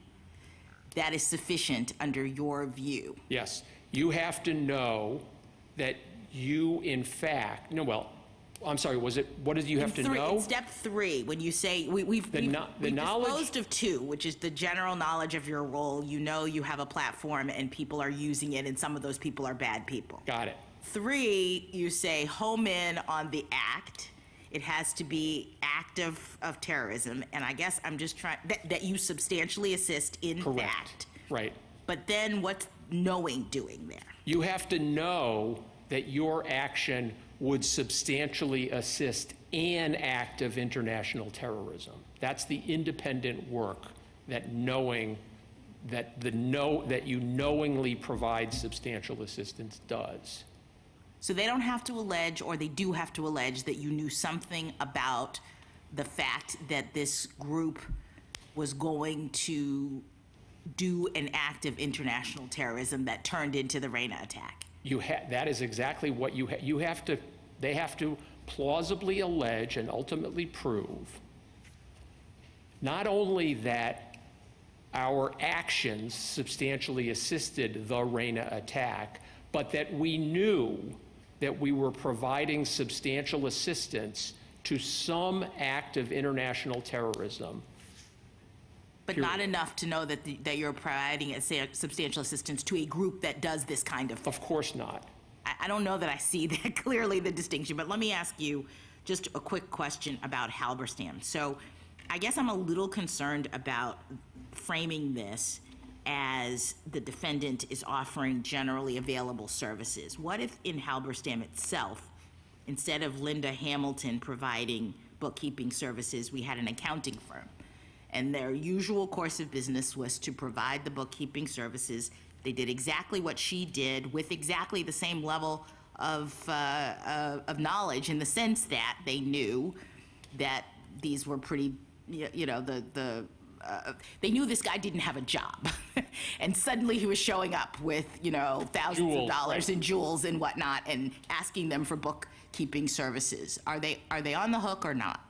that is sufficient under your view? Yes, you have to know that you, in fact, I'm sorry, what did you have to know? In step 3, when you say, we've disposed of 2, which is the general knowledge of your role. You know you have a platform and people are using it, and some of those people are bad people. Got it. 3, you say home in on the act. It has to be act of terrorism, and I guess I'm just trying, that you substantially assist in Correct. that. Right. But then what's knowing doing there? You have to know that your action would substantially assist an act of international terrorism. That's the independent work that that you knowingly provide substantial assistance does. So they don't have to allege, or they do have to allege, that you knew something about the fact that this group was going to do an act of international terrorism that turned into the Reyna attack. That is exactly what they have to plausibly allege and ultimately prove not only that our actions substantially assisted the Reyna attack, but that we knew that we were providing substantial assistance to some act of international terrorism. But not enough to know that you're providing substantial assistance to a group that does this kind of thing. Of course not. I don't know that I see that clearly, the distinction, but let me ask you just a quick question about Halberstam. So I guess I'm a little concerned about framing this as the defendant is offering generally available services. What if in Halberstam itself, instead of Linda Hamilton providing bookkeeping services, we had an accounting firm, and their usual course of business was to provide the bookkeeping services. They did exactly what she did with exactly the same level of knowledge, in the sense that they knew that these were pretty, they knew this guy didn't have a job. And suddenly he was showing up with, thousands of dollars in jewels and whatnot, and asking them for bookkeeping services. Are they on the hook or not?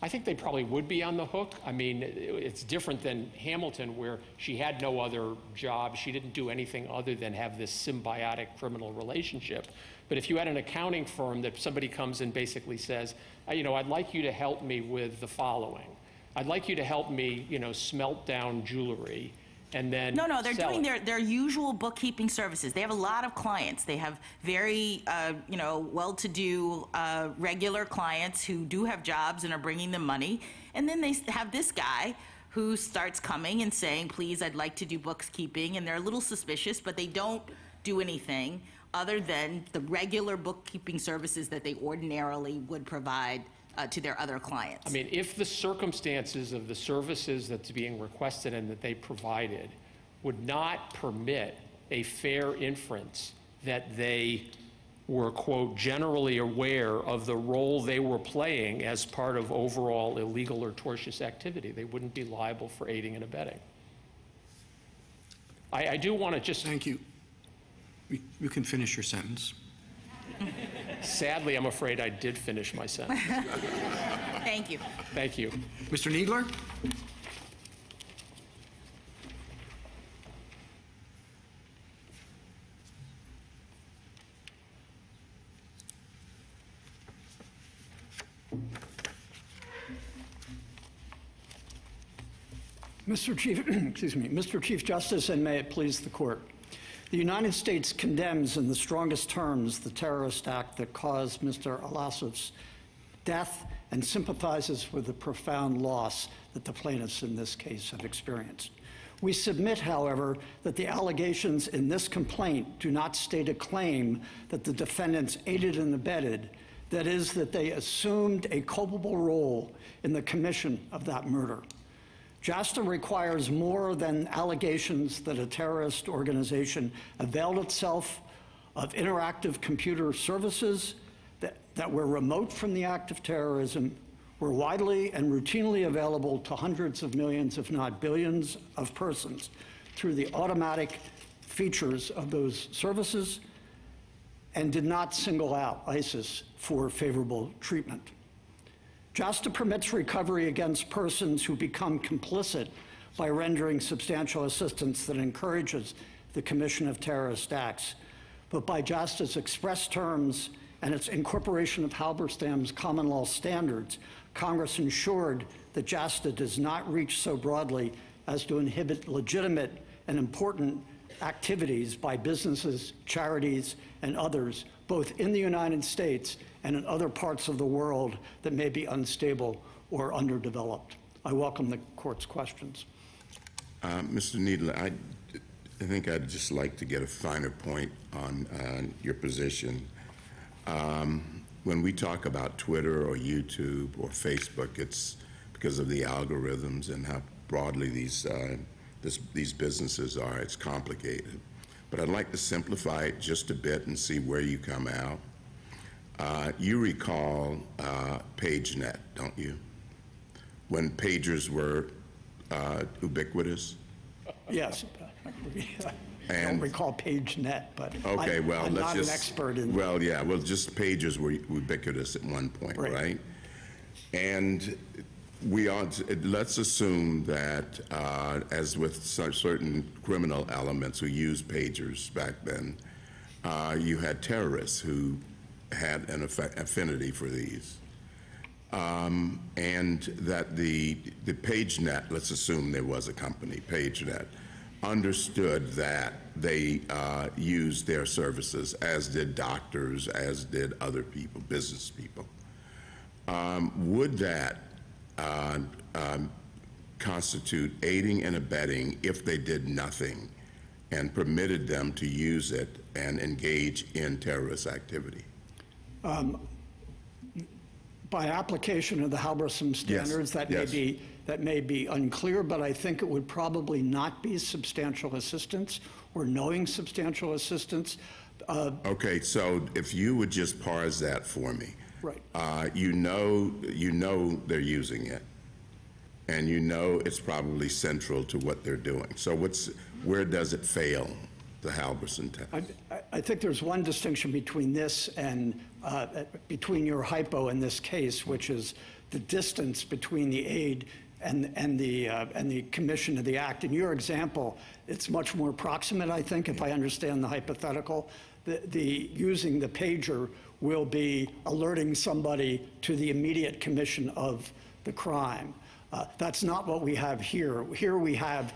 I think they probably would be on the hook. I mean, it's different than Hamilton, where she had no other job. She didn't do anything other than have this symbiotic criminal relationship. But if you had an accounting firm that somebody comes and basically says, I'd like you to help me with the following. I'd like you to help me, smelt down jewelry, and then No, they're sell doing it. their usual bookkeeping services. They have a lot of clients. They have very, well-to-do, regular clients who do have jobs and are bringing them money. And then they have this guy who starts coming and saying, please, I'd like to do bookkeeping. And they're a little suspicious, but they don't do anything other than the regular bookkeeping services that they ordinarily would provide to their other clients. I mean, if the circumstances of the services that's being requested and that they provided would not permit a fair inference that they were, quote, generally aware of the role they were playing as part of overall illegal or tortious activity, they wouldn't be liable for aiding and abetting. I do want to just... Thank you. You can finish your sentence. Sadly, I'm afraid I did finish my sentence. Thank you. Thank you. Mr. Needler? Mr. Chief Justice, and may it please the Court. The United States condemns in the strongest terms the terrorist act that caused Mr. Alasov's death and sympathizes with the profound loss that the plaintiffs in this case have experienced. We submit, however, that the allegations in this complaint do not state a claim that the defendants aided and abetted, that is, that they assumed a culpable role in the commission of that murder. JASTA requires more than allegations that a terrorist organization availed itself of interactive computer services that were remote from the act of terrorism, were widely and routinely available to hundreds of millions, if not billions, of persons through the automatic features of those services, and did not single out ISIS for favorable treatment. JASTA permits recovery against persons who become complicit by rendering substantial assistance that encourages the commission of terrorist acts. But by JASTA's express terms and its incorporation of Halberstam's common law standards, Congress ensured that JASTA does not reach so broadly as to inhibit legitimate and important activities by businesses, charities, and others, both in the United States and in other parts of the world that may be unstable or underdeveloped. I welcome the Court's questions. Mr. Needler, I think I'd just like to get a finer point on your position. when we talk about Twitter or YouTube or Facebook, it's because of the algorithms and how broadly these businesses are. It's complicated. But I'd like to simplify it just a bit and see where you come out. You recall PageNet, don't you? When pagers were ubiquitous? Yes. I don't recall PageNet, but Okay, well, I'm let's not just, an expert in. Well, yeah, well, just pagers were ubiquitous at one point, Right. right? And let's assume that, as with certain criminal elements who used pagers back then, you had terrorists who had an affinity for these. And that the PageNet, let's assume there was a company, PageNet, understood that they used their services, as did doctors, as did other people, business people. Would that constitute aiding and abetting if they did nothing and permitted them to use it and engage in terrorist activity? By application of the Halberstam standards, Yes. that may be unclear, but I think it would probably not be substantial assistance or knowing substantial assistance. Okay, so if you would just parse that for me. Right. You know they're using it, and you know it's probably central to what they're doing. So where does it fail, the Halberstam test? I think there's one distinction between this and between your hypo in this case, which is the distance between the aid and the commission of the act. In your example, it's much more proximate, I think, if I understand the hypothetical. Using the pager will be alerting somebody to the immediate commission of the crime. That's not what we have here. Here we have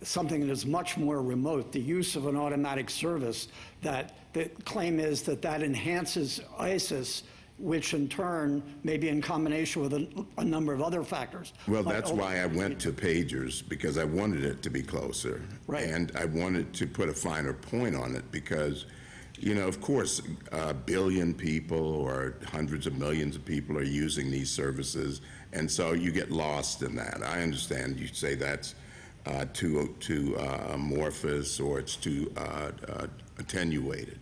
something that is much more remote, the use of an automatic service that the claim is that enhances ISIS, which in turn may be in combination with a number of other factors. Well, that's why I went to pagers, because I wanted it to be closer. Right. And I wanted to put a finer point on it because, you know, of course, a billion people or hundreds of millions of people are using these services, and so you get lost in that. I understand you say that's too amorphous or it's too attenuated.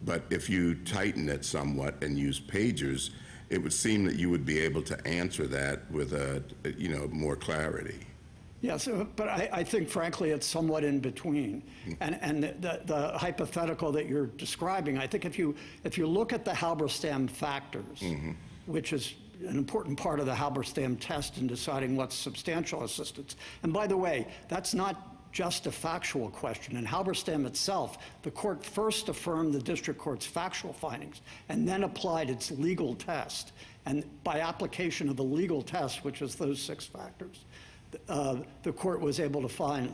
But if you tighten it somewhat and use pagers, it would seem that you would be able to answer that with more clarity. Yes, but I think, frankly, it's somewhat in between. And the hypothetical that you're describing, I think if you look at the Halberstam factors, which is an important part of the Halberstam test in deciding what's substantial assistance. And by the way, that's not just a factual question. In Halberstam itself, the court first affirmed the district court's factual findings and then applied its legal test. And by application of the legal test, which is those 6 factors, the court was able to find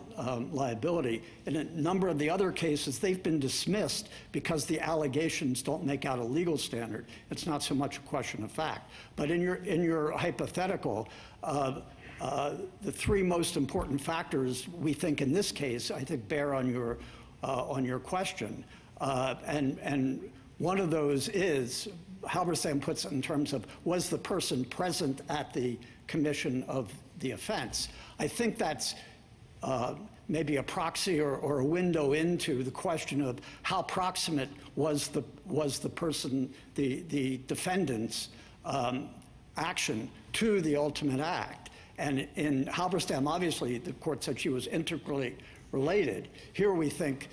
liability. In a number of the other cases, they've been dismissed because the allegations don't make out a legal standard. It's not so much a question of fact. But in your hypothetical, the 3 most important factors we think in this case, I think, bear on your question. And one of those is, Halberstam puts it in terms of, was the person present at the commission of the offense? I think that's maybe a proxy or a window into the question of how proximate was the person, the defendant's action to the ultimate act. And in Halberstam, obviously, the court said she was integrally related. Here we think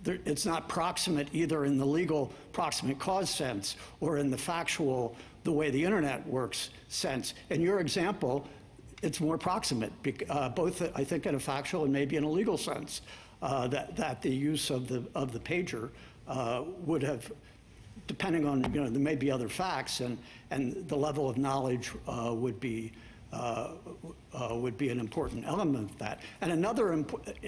it's not proximate either in the legal proximate cause sense or in the factual, the way the internet works sense. In your example, it's more proximate, both, I think, in a factual and maybe in a legal sense, that the use of the pager would have, depending on, there may be other facts, and the level of knowledge would be an important element of that. And another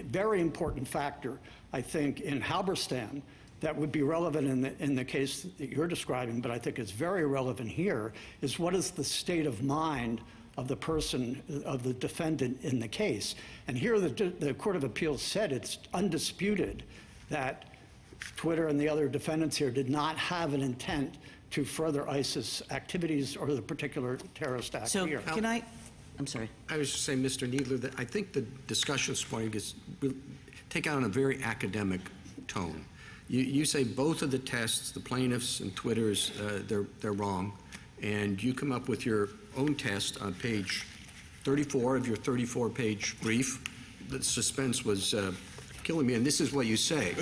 very important factor, I think, in Halberstam that would be relevant in the case that you're describing, but I think is very relevant here, is what is the state of mind of the person, of the defendant in the case. And here the Court of Appeals said it's undisputed that Twitter and the other defendants here did not have an intent to further ISIS activities or the particular terrorist act So here. can I, I'm sorry. I was just saying, Mr. Needler, that I think the discussion this morning is take on a very academic tone. You say both of the tests, the plaintiffs and Twitter's, they're wrong, and you come up with your own test on page 34 of your 34-page brief. The suspense was killing me, and this is what you say.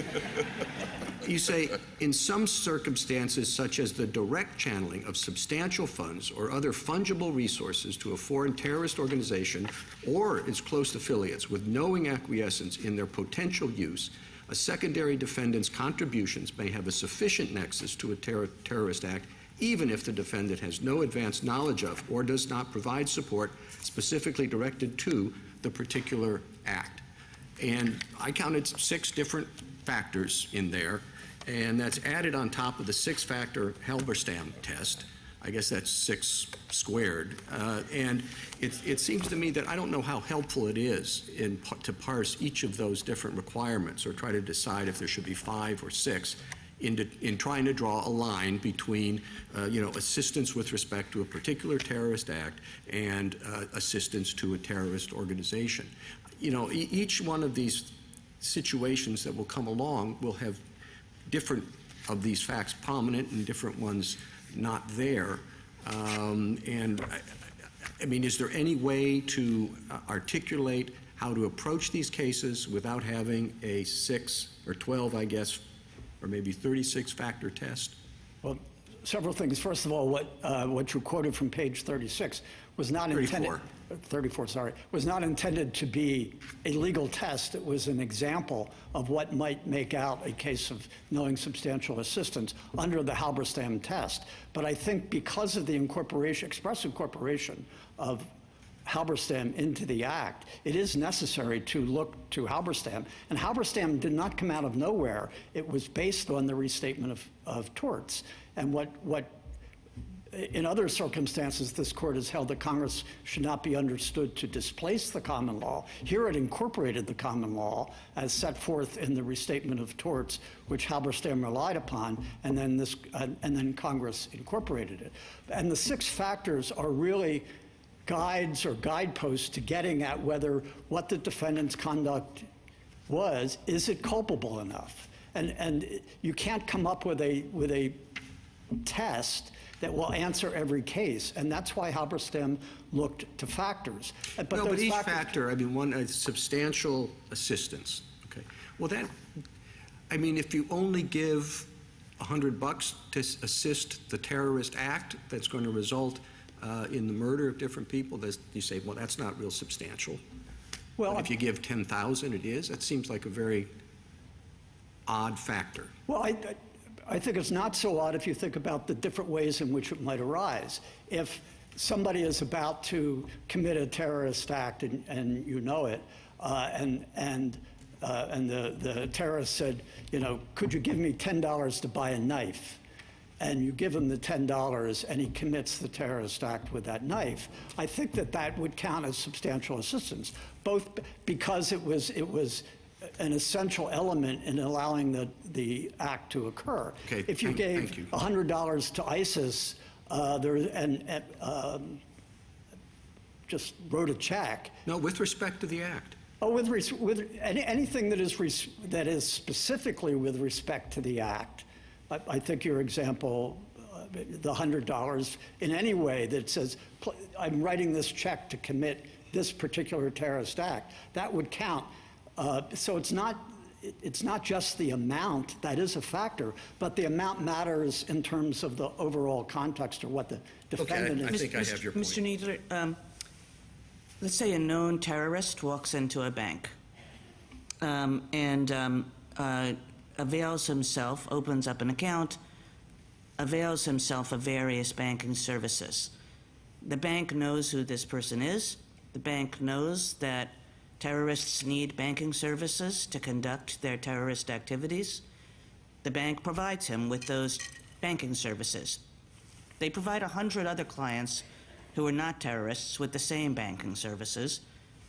You say, in some circumstances, such as the direct channeling of substantial funds or other fungible resources to a foreign terrorist organization or its close affiliates with knowing acquiescence in their potential use, a secondary defendant's contributions may have a sufficient nexus to a terrorist act, even if the defendant has no advanced knowledge of or does not provide support specifically directed to the particular act. And I counted 6 different factors in there, and that's added on top of the 6-factor Halberstam test. I guess that's 6 squared. And it seems to me that I don't know how helpful it is to parse each of those different requirements or try to decide if there should be 5 or 6 in trying to draw a line between, assistance with respect to a particular terrorist act and assistance to a terrorist organization. Each one of these situations that will come along will have different of these facts prominent and different ones not there. And I mean, is there any way to articulate how to approach these cases without having a 6 or 12, I guess, or maybe 36-factor test? Well, several things. First of all, what you quoted from page 36 was not intended. 34, sorry, was not intended to be a legal test. It was an example of what might make out a case of knowing substantial assistance under the Halberstam test. But I think because of the express incorporation of Halberstam into the act, it is necessary to look to Halberstam. And Halberstam did not come out of nowhere. It was based on the restatement of torts. And in other circumstances, this court has held that Congress should not be understood to displace the common law. Here it incorporated the common law as set forth in the restatement of torts, which Halberstam relied upon, and then Congress incorporated it. And the 6 factors are really guides or guideposts to getting at whether what the defendant's conduct was, is it culpable enough? And you can't come up with a test that will answer every case, and that's why Halberstam looked to factors. But each factor, I mean, substantial assistance. Okay. Well, if you only give $100 to assist the terrorist act that's going to result in the murder of different people, you say, well, that's not real substantial. Well, but if you give 10,000, it is. That seems like a very odd factor. Well, I think it's not so odd if you think about the different ways in which it might arise. If somebody is about to commit a terrorist act and you know it, and the terrorist said, could you give me $10 to buy a knife? And you give him the $10 and he commits the terrorist act with that knife, I think that would count as substantial assistance, both because it was an essential element in allowing the act to occur. Okay, if you gave $100 to ISIS just wrote a check. No, with respect to the act. Oh, with anything that is specifically with respect to the act. I think your example, the $100, in any way that says, I'm writing this check to commit this particular terrorist act, that would count. So it's not just the amount that is a factor, but the amount matters in terms of the overall context or what the defendant is. I think I have your point. Mr. Needler, let's say a known terrorist walks into a bank and avails himself, opens up an account, avails himself of various banking services. The bank knows who this person is. The bank knows that terrorists need banking services to conduct their terrorist activities. The bank provides him with those banking services. They provide 100 other clients who are not terrorists with the same banking services,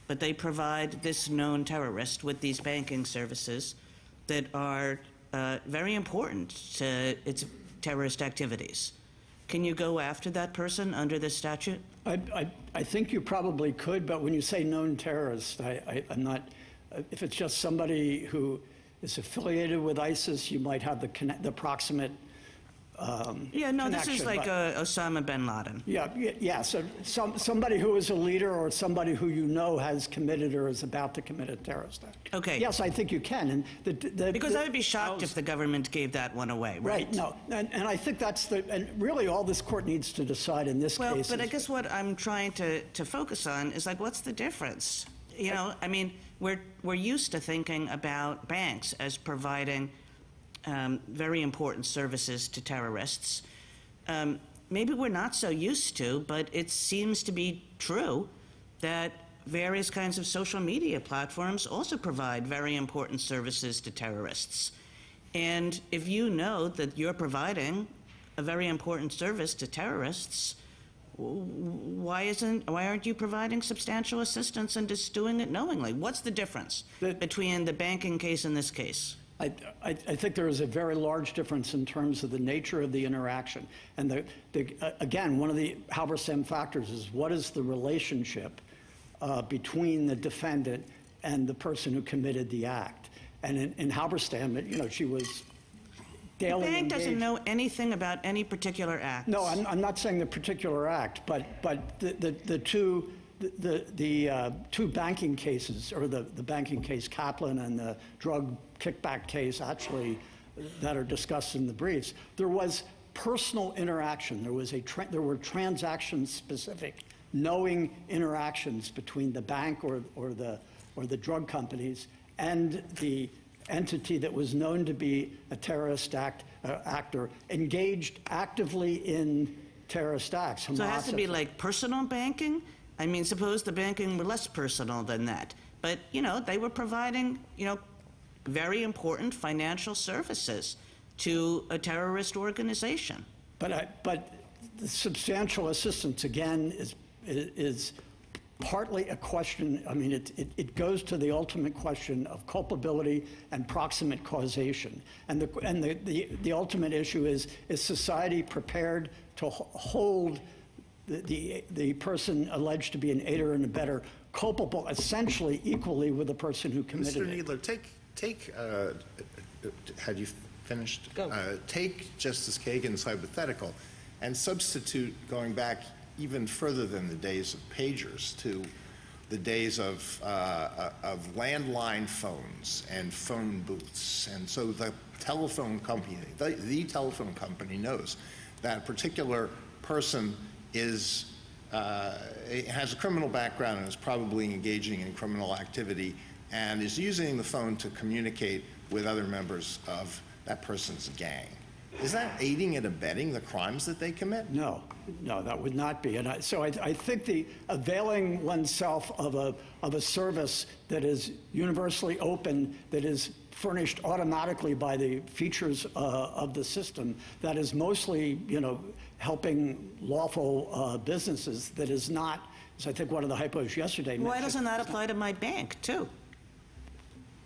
but they provide this known terrorist with these banking services that are very important to its terrorist activities. can you go after that person under this statute? I think you probably could, but when you say known terrorist, I'm not, if it's just somebody who is affiliated with ISIS, you might have the proximate Yeah, no, this is connection, like but- Osama bin Laden. Yeah, so somebody who is a leader or somebody who you know has committed or is about to commit a terrorist act. Okay. Yes, I think you can. And Because I would be shocked if the government gave that one away, right? Right, no, and I think that's and really all this court needs to decide in this Well, case but I is- guess what I'm trying to focus on is like, what's the difference? You know, I mean, we're used to thinking about banks as providing very important services to terrorists. Maybe we're not so used to, but it seems to be true that various kinds of social media platforms also provide very important services to terrorists. And if you know that you're providing a very important service to terrorists, why aren't you providing substantial assistance and just doing it knowingly? What's the difference between the banking case and this case? I think there is a very large difference in terms of the nature of the interaction. And again, one of the Halberstam factors is what is the relationship between the defendant and the person who committed the act. And in Halberstam, you know, she was daily The bank engaged. doesn't know anything about any particular act. No, I'm not saying the particular act, but the two banking cases, or the banking case Kaplan and the drug kickback case, actually, that are discussed in the briefs, there was personal interaction. There were transaction-specific, knowing interactions between the bank or the drug companies and the entity that was known to be a terrorist actor, engaged actively in terrorist acts. So it has to be like personal banking? I mean, suppose the banking were less personal than that. But, you know, they were providing, you know, very important financial services to a terrorist organization. But the substantial assistance, again, is partly a question. I mean, it goes to the ultimate question of culpability and proximate causation. And the ultimate issue is society prepared to hold the person alleged to be an aider and abettor culpable essentially equally with the person who committed Mr. it? Kneedler, had you finished? Go. Take Justice Kagan's hypothetical and substitute going back even further than the days of pagers to the days of landline phones and phone booths. And so the telephone company, the telephone company knows that a particular person has a criminal background and is probably engaging in criminal activity and is using the phone to communicate with other members of that person's gang. Is that aiding and abetting the crimes that they commit? No, that would not be. And so I think the availing oneself of a service that is universally open, that is furnished automatically by the features of the system, that is mostly, you know, helping lawful businesses, that is not, as I think one of the hypos yesterday mentioned. Why doesn't that apply to my bank, too?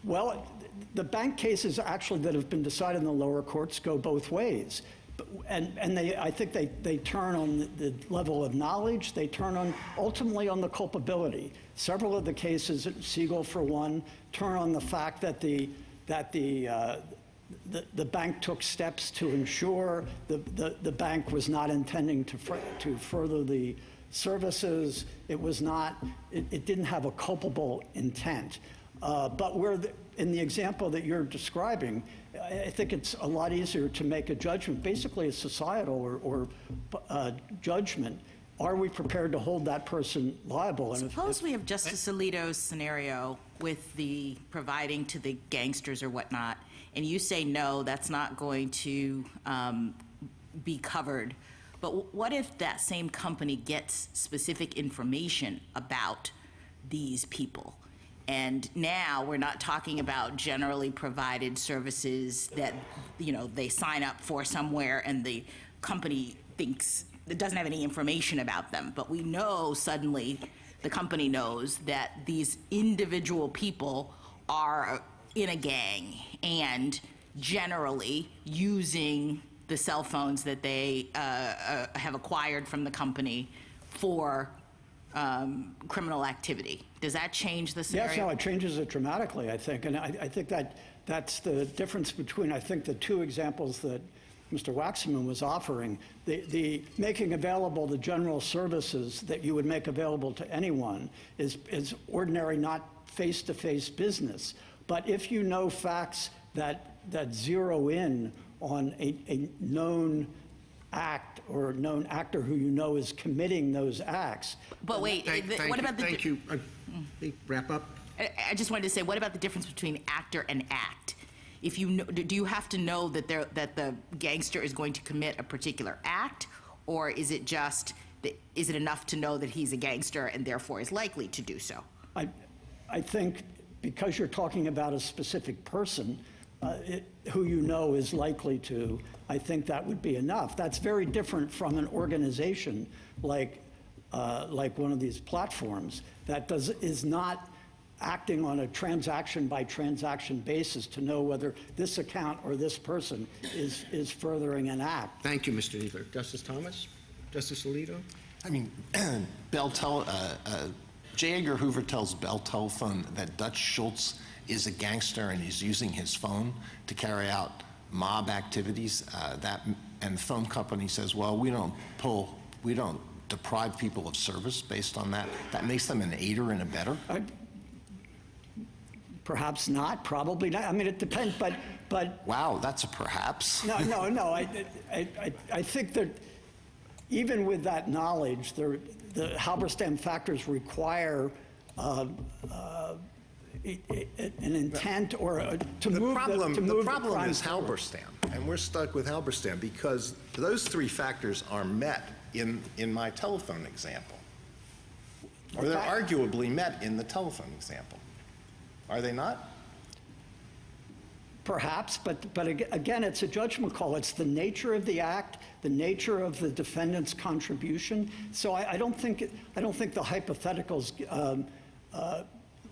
Well, the bank cases actually that have been decided in the lower courts go both ways. And I think they turn on the level of knowledge, they turn ultimately on the culpability. Several of the cases, Siegel for one, turn on the fact that the bank took steps to ensure the bank was not intending to further the services. It didn't have a culpable intent. But in the example that you're describing, I think it's a lot easier to make a judgment, basically a societal or judgment. Are we prepared to hold that person liable? And Suppose we have Justice Alito's scenario with the providing to the gangsters or whatnot, and you say, no, that's not going to be covered. But what if that same company gets specific information about these people? And now we're not talking about generally provided services that, you know, they sign up for somewhere and the company thinks it doesn't have any information about them. But we know suddenly the company knows that these individual people are in a gang and generally using the cell phones that they have acquired from the company for criminal activity. Does that change the scenario? Yes, no, it changes it dramatically, I think. And I think that's the difference between, I think, the two examples that Mr. Waxman was offering. The making available the general services that you would make available to anyone is ordinary, not face-to-face business. But if you know facts that zero in on a known act or a known actor who you know is committing those acts. But wait, what about the... Thank you. Wrap up. I just wanted to say, what about the difference between actor and act? If you know, do you have to know that the gangster is going to commit a particular act, or is it just is it enough to know that he's a gangster and therefore is likely to do so? I think because you're talking about a specific person who you know is likely to, I think that would be enough. That's very different from an organization like one of these platforms that is not acting on a transaction-by-transaction basis to know whether this account or this person is furthering an act. Thank you, Mr. Kneedler. Justice Thomas? Justice Alito? I mean, J. Edgar Hoover tells Bell Telephone that Dutch Schultz is a gangster and he's using his phone to carry out mob activities. And the phone company says, well, we don't deprive people of service based on that. That makes them an aider and abetter. Perhaps not, probably not. I mean, it depends, but wow, that's a perhaps. No. I think that even with that knowledge, the Halberstam factors require an intent or to move the problem is Halberstam, and we're stuck with Halberstam because those three factors are met in my telephone example, or they're arguably met in the telephone example. Are they not? Perhaps, but again, it's a judgment call. It's the nature of the act, the nature of the defendant's contribution. So I don't think the hypotheticals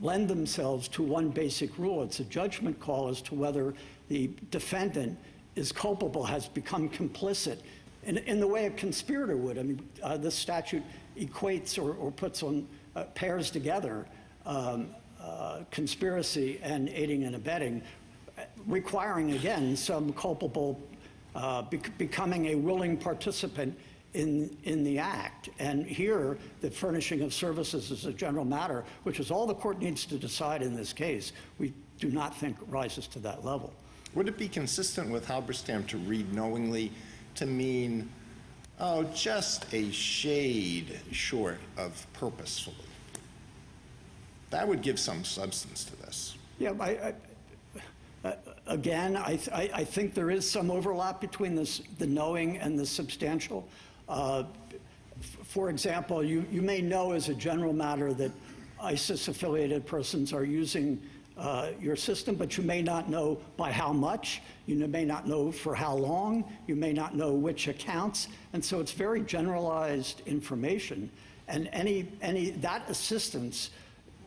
lend themselves to one basic rule. It's a judgment call as to whether the defendant is culpable, has become complicit in the way a conspirator would. I mean, this statute equates or puts on pairs together conspiracy and aiding and abetting, requiring, again, some culpable becoming a willing participant in the act. And here, the furnishing of services is a general matter, which is all the court needs to decide in this case. We do not think rises to that level. Would it be consistent with Halberstam to read knowingly to mean, oh, just a shade short of purposefully? That would give some substance to this. Yeah, again, I think there is some overlap between the knowing and the substantial. For example, you may know as a general matter that ISIS-affiliated persons are using your system, but you may not know by how much, you may not know for how long, you may not know which accounts, and so it's very generalized information. And that assistance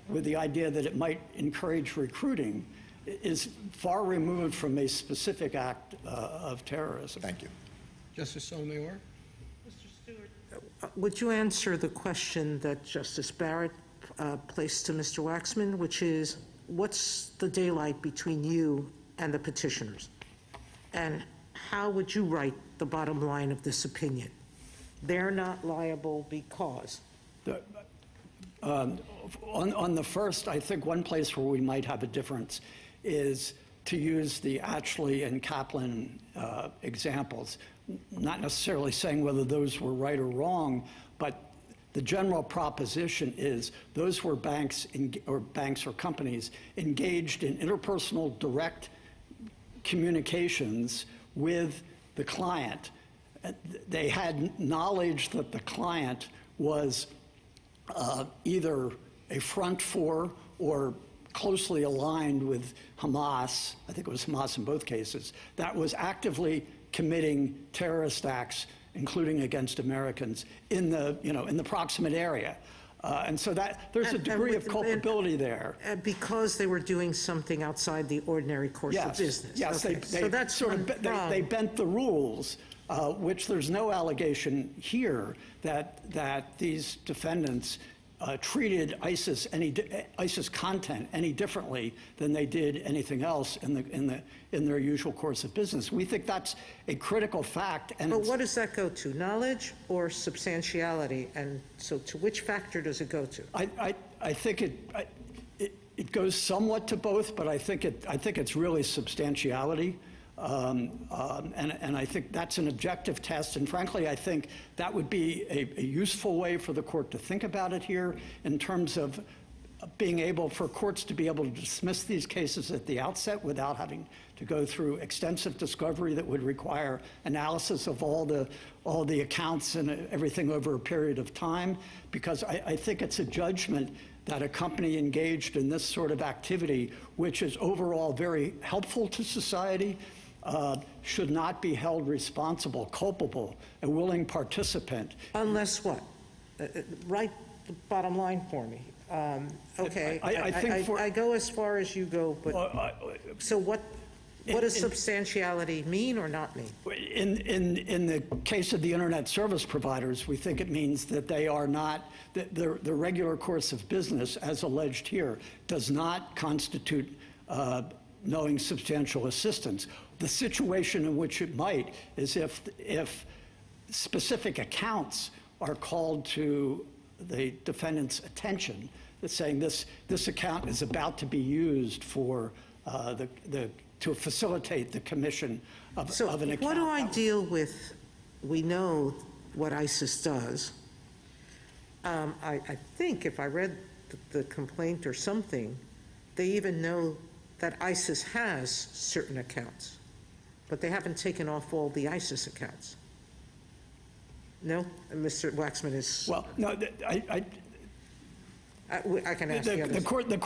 with the idea that it might encourage recruiting is far removed from a specific act of terrorism. Thank you. Justice Sotomayor? Would you answer the question that Justice Barrett placed to Mr. Waxman, which is, what's the daylight between you and the petitioners? And how would you write the bottom line of this opinion? They're not liable because? On the first, I think one place where we might have a difference is to use the Atchley and Kaplan examples, not necessarily saying whether those were right or wrong, but the general proposition is those were banks or companies engaged in interpersonal direct communications with the client. They had knowledge that the client was either a front for or closely aligned with Hamas, I think it was Hamas in both cases, that was actively committing terrorist acts, including against Americans, in the proximate area. And so there's a degree of culpability there. Because they were doing something outside the ordinary course of business. Yes, Okay, so that's they bent the rules, which there's no allegation here that these defendants treated ISIS content any differently than they did anything else in their usual course of business. We think that's a critical fact. And but what does that go to? Knowledge or substantiality? And so, to which factor does it go to? I think it goes somewhat to both, but I think it's really substantiality. And I think that's an objective test, and frankly, I think that would be a useful way for the court to think about it here in terms of being able for courts to be able to dismiss these cases at the outset without having to go through extensive discovery that would require analysis of all the accounts and everything over a period of time, because I think it's a judgment that a company engaged in this sort of activity, which is overall very helpful to society, should not be held responsible, culpable, a willing participant. Unless what? Write the bottom line for me. Okay, I go as far as you go, but so what does substantiality mean or not mean? In the case of the internet service providers, we think it means that they are not, the regular course of business, as alleged here, does not constitute knowing substantial assistance. The situation in which it might is if specific accounts are called to the defendant's attention, that's saying this account is about to be used for to facilitate the commission of an account. What do I deal with? We know what ISIS does. I think if I read the complaint or something, they even know that ISIS has certain accounts, but they haven't taken off all the ISIS accounts. No? Mr. Waxman is... Well, no, I can ask the others. The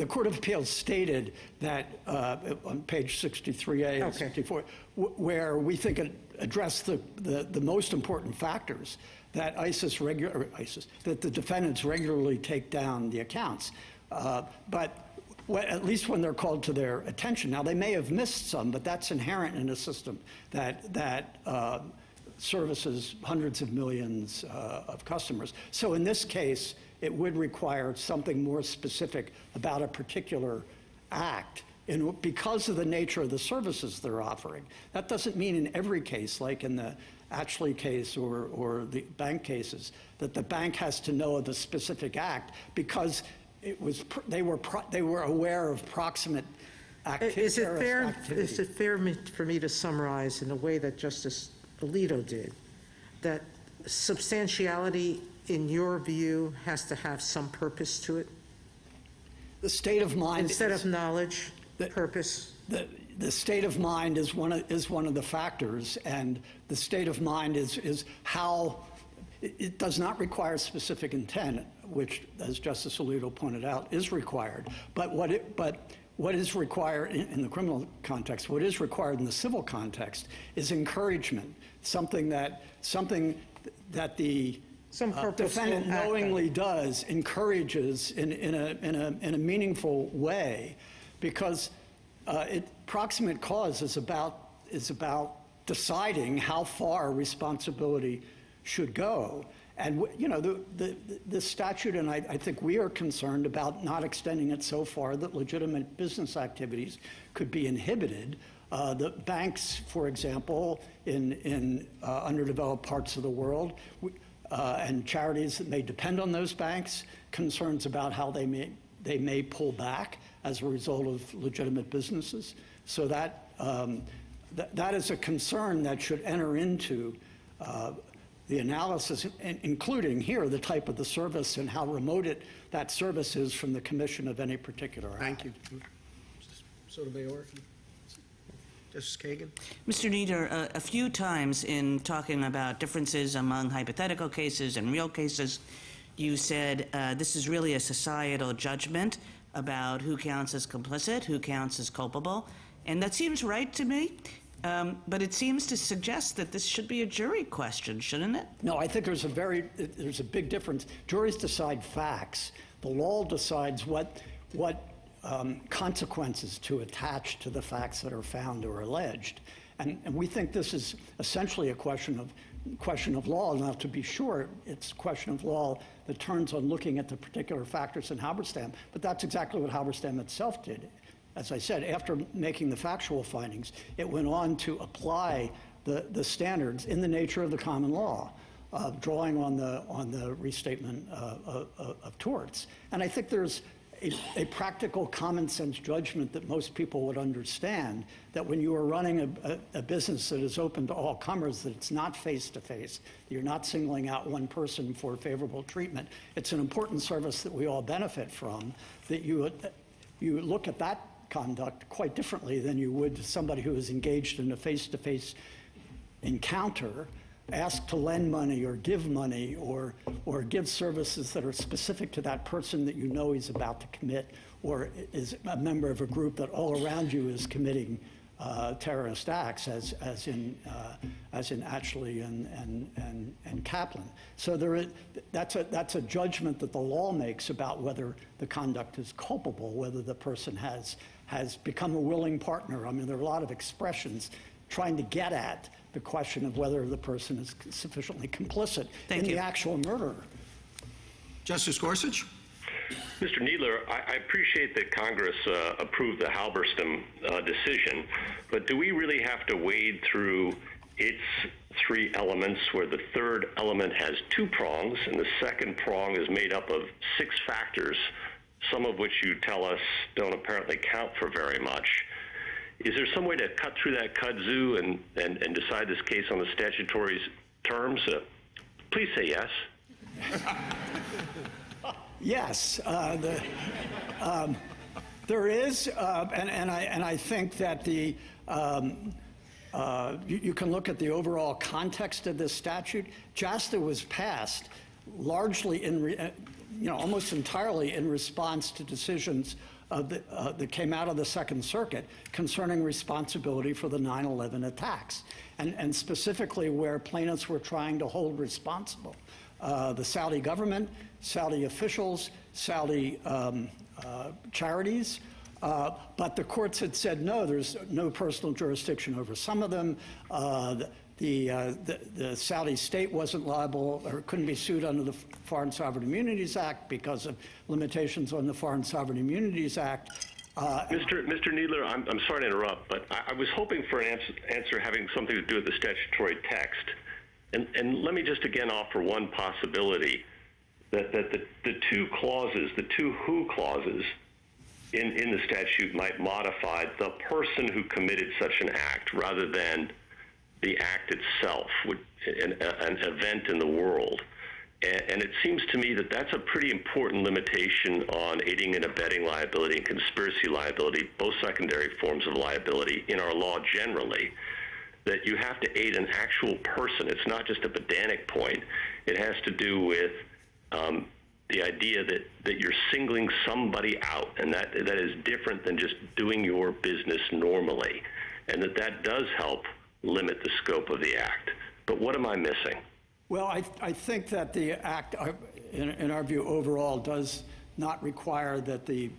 Court of Appeals stated that on page 63A and 64, where we think it addressed the most important factors that that the defendants regularly take down the accounts, but at least when they're called to their attention. Now, they may have missed some, but that's inherent in a system that services hundreds of millions of customers. So in this case, it would require something more specific about a particular act because of the nature of the services they're offering. That doesn't mean in every case, like in the Ashley case or the bank cases, that the bank has to know the specific act because they were aware of proximate activity. Is it fair for me to summarize in the way that Justice Alito did, that substantiality, in your view, has to have some purpose to it? The state of mind instead of knowledge, purpose. The state of mind is one of the factors, and the state of mind is how it does not require specific intent, which, as Justice Alito pointed out, is required. But what is required in the criminal context, what is required in the civil context, is encouragement, something that the defendant knowingly does, encourages in a meaningful way, because proximate cause is about deciding how far responsibility should go. And the statute, and I think we are concerned about not extending it so far that legitimate business activities could be inhibited. The banks, for example, in underdeveloped parts of the world, and charities that may depend on those banks, concerns about how they may pull back as a result of legitimate businesses. So that is a concern that should enter into the analysis, including here the type of the service and how remote that service is from the commission of any particular act. Thank you. Sotomayor. Justice Kagan. Mr. Nieder, a few times in talking about differences among hypothetical cases and real cases, you said this is really a societal judgment about who counts as complicit, who counts as culpable, and that seems right to me. But it seems to suggest that this should be a jury question, shouldn't it? No, I think there's a big difference. Juries decide facts. The law decides what consequences to attach to the facts that are found or alleged. And we think this is essentially a question of law. Now, to be sure, it's a question of law that turns on looking at the particular factors in Halberstam, but that's exactly what Halberstam itself did. As I said, after making the factual findings, it went on to apply the standards in the nature of the common law, drawing on the restatement of torts. And I think there's a practical common sense judgment that most people would understand, that when you are running a business that is open to all comers, that it's not face-to-face, you're not singling out one person for favorable treatment. It's an important service that we all benefit from, that you look at that conduct quite differently than you would somebody who is engaged in a face-to-face encounter, asked to lend money or give money or give services that are specific to that person that you know he's about to commit, or is a member of a group that all around you is committing terrorist acts, as in Atchley and Kaplan. So that's a judgment that the law makes about whether the conduct is culpable, whether the person has become a willing partner. I mean, there are a lot of expressions trying to get at the question of whether the person is sufficiently complicit in the actual murder. Justice Gorsuch? Mr. Kneedler, I appreciate that Congress approved the Halberstam decision, but do we really have to wade through its three elements, where the third element has two prongs and the second prong is made up of 6 factors, some of which you tell us don't apparently count for very much? Is there some way to cut through that kudzu and decide this case on the statutory terms? Please say yes. Yes, there is, and I think that you can look at the overall context of this statute. JASTA was passed largely almost entirely in response to decisions that came out of the Second Circuit concerning responsibility for the 9/11 attacks, and specifically where plaintiffs were trying to hold responsible the Saudi government, Saudi officials, Saudi charities, but the courts had said no, there's no personal jurisdiction over some of them. The Saudi state wasn't liable or couldn't be sued under the Foreign Sovereign Immunities Act because of limitations on the Foreign Sovereign Immunities Act. Mr. Kneedler, I'm sorry to interrupt, but I was hoping for an answer having something to do with the statutory text. And let me just again offer one possibility, that the two clauses, the two who clauses in the statute might modify the person who committed such an act rather than the act itself, an event in the world. And it seems to me that that's a pretty important limitation on aiding and abetting liability and conspiracy liability, both secondary forms of liability in our law generally, that you have to aid an actual person. It's not just a pedantic point. It has to do with the idea that you're singling somebody out, and that is different than just doing your business normally, and that does help limit the scope of the act. But what am I missing? Well, I think that the act, in our view, overall, does not require that the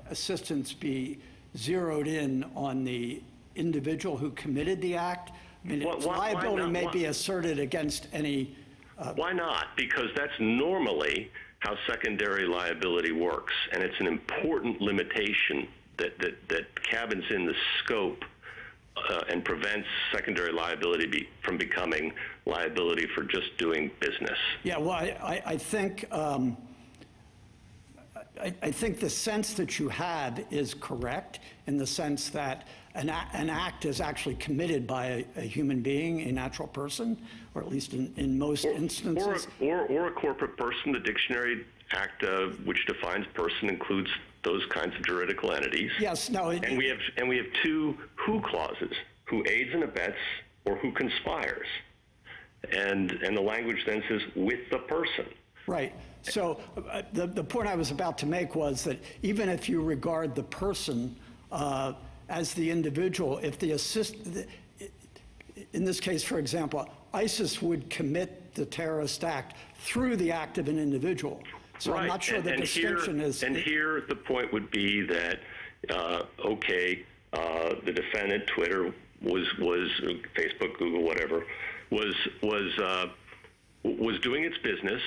assistance be zeroed in on the individual who committed the act. I mean, liability may be asserted against any... Why not? Because that's normally how secondary liability works, and it's an important limitation that cabins in the scope and prevents secondary liability from becoming liability for just doing business. Yeah, well, I think the sense that you had is correct, in the sense that an act is actually committed by a human being, a natural person, or at least in most instances. Or a corporate person. The Dictionary Act, which defines person, includes those kinds of juridical entities. Yes, no. And we have two who clauses: who aids and abets, or who conspires. And the language then says with the person. Right. So the point I was about to make was that even if you regard the person as the individual, if in this case, for example, ISIS would commit the terrorist act through the act of an individual. So right. I'm not sure the distinction is. And here the point would be that, the defendant, Twitter, was Facebook, Google, whatever, was doing its business,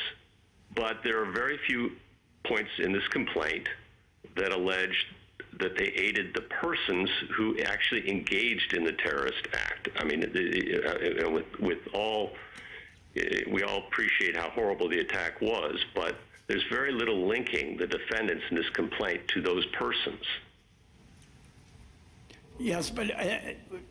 but there are very few points in this complaint that allege that they aided the persons who actually engaged in the terrorist act. I mean, with all, we all appreciate how horrible the attack was, but there's very little linking the defendants in this complaint to those persons. Yes, but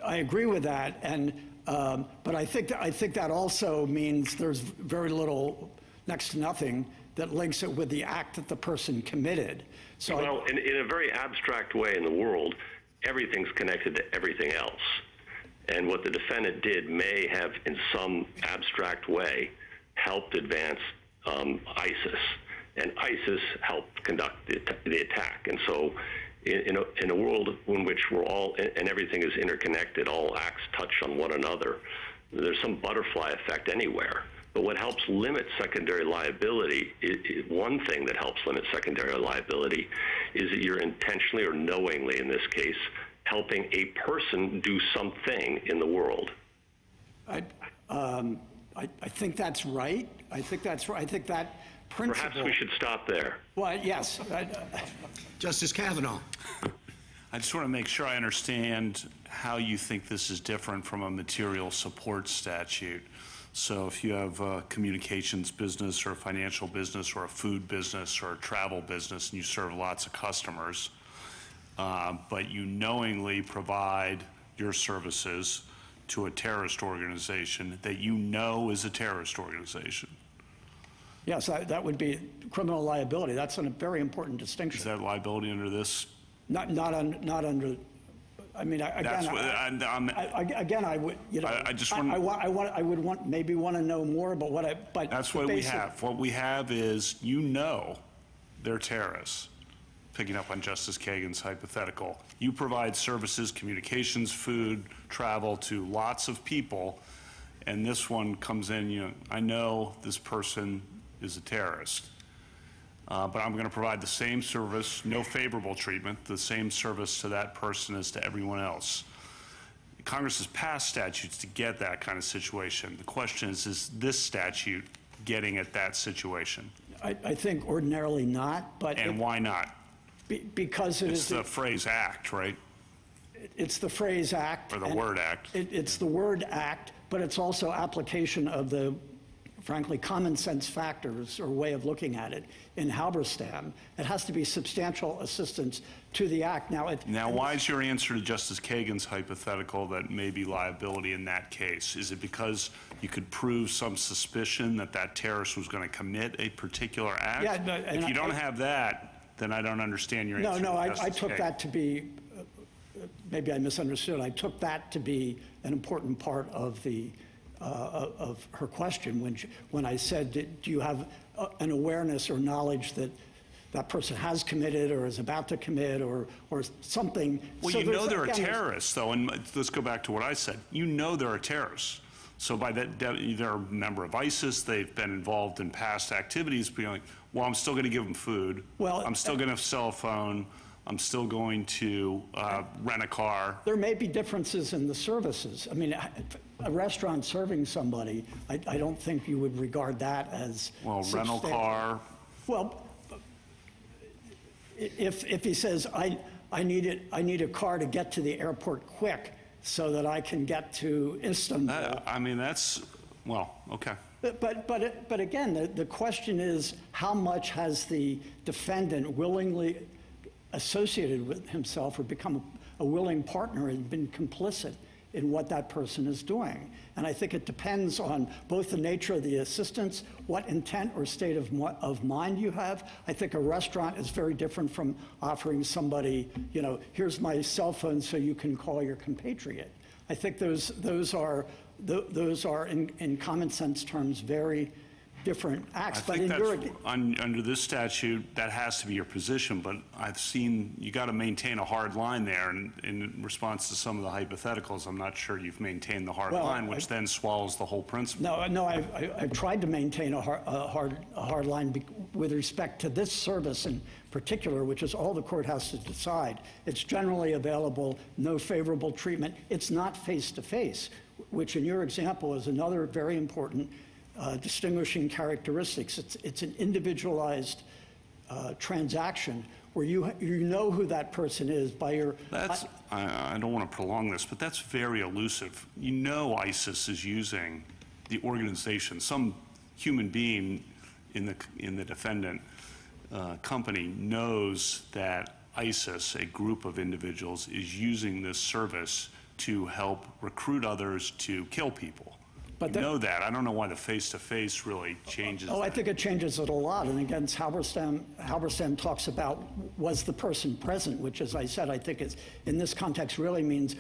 I agree with that, and but I think that also means there's very little, next to nothing, that links it with the act that the person committed. So well, in a very abstract way in the world, everything's connected to everything else, and what the defendant did may have, in some abstract way, helped advance ISIS, and ISIS helped conduct the attack, and so. In a world in which we're all, and everything is interconnected, all acts touch on one another, there's some butterfly effect anywhere. But what helps limit secondary liability, one thing that helps limit secondary liability is that you're intentionally or knowingly, in this case, helping a person do something in the world. I think that's right. I think that's right. I think that principle. Perhaps we should stop there. Well, yes. Justice Kavanaugh. I just want to make sure I understand how you think this is different from a material support statute. So if you have a communications business or a financial business or a food business or a travel business and you serve lots of customers, but you knowingly provide your services to a terrorist organization that you know is a terrorist organization. Yes, that would be criminal liability. That's a very important distinction. Is that liability under this? Not under. I mean, again, I would. You know, I just want. Maybe want to know more, but that's what we have. What we have is, you know, they're terrorists. Picking up on Justice Kagan's hypothetical, you provide services, communications, food, travel to lots of people, and this one comes in. You know, I know this person is a terrorist, but I'm going to provide the same service, no favorable treatment, the same service to that person as to everyone else. Congress has passed statutes to get that kind of situation. The question is this statute getting at that situation? I think ordinarily not, but. And why not? Because it's the phrase act, right? It's the phrase act. Or the word act. It's the word act, but it's also application of the, frankly, common sense factors or way of looking at it in Halberstam. It has to be substantial assistance to the act. Now, why is your answer to Justice Kagan's hypothetical that may be liability in that case? Is it because you could prove some suspicion that that terrorist was going to commit a particular act? Yeah, if you don't have that, then I don't understand your answer. No, I took that to be, maybe I misunderstood. I took that to be an important part of the of her question when I said, do you have an awareness or knowledge that that person has committed or is about to commit or something? Well, so you know they're a terrorist, though, and let's go back to what I said. You know they're a terrorist. So by that, they're a member of ISIS. They've been involved in past activities. But you're like, well, I'm still going to give them food. Well, I'm still going to sell a phone. I'm still going to rent a car. There may be differences in the services. I mean, a restaurant serving somebody, I don't think you would regard that as rental car. Well, if he says, I need a car to get to the airport quick so that I can get to Istanbul. I mean, that's, well, okay. But again, the question is, how much has the defendant willingly associated with himself or become a willing partner and been complicit in what that person is doing? And I think it depends on both the nature of the assistance, what intent or state of mind you have. I think a restaurant is very different from offering somebody, you know, here's my cell phone so you can call your compatriot. I think those are in common sense terms very, different acts. I But think in your, that's, under this statute, that has to be your position, but I've seen, you got to maintain a hard line there, and in response to some of the hypotheticals, I'm not sure you've maintained the hard Well, line, which then swallows the whole principle. no, I've tried to maintain a hard line with respect to this service in particular, which is all the court has to decide. It's generally available, no favorable treatment. It's not face-to-face, which in your example is another very important distinguishing characteristics. It's an individualized transaction where you know who that person is by your... That's, I don't want to prolong this, but that's very elusive. You know ISIS is using the organization. Some human being in the defendant company knows that ISIS, a group of individuals, is using this service to help recruit others to kill people. But you know that. I don't know why the face-to-face really changes Oh, I that. think it changes it a lot. And again, Halberstam talks about was the person present, which, as I said, I think is, in this context really means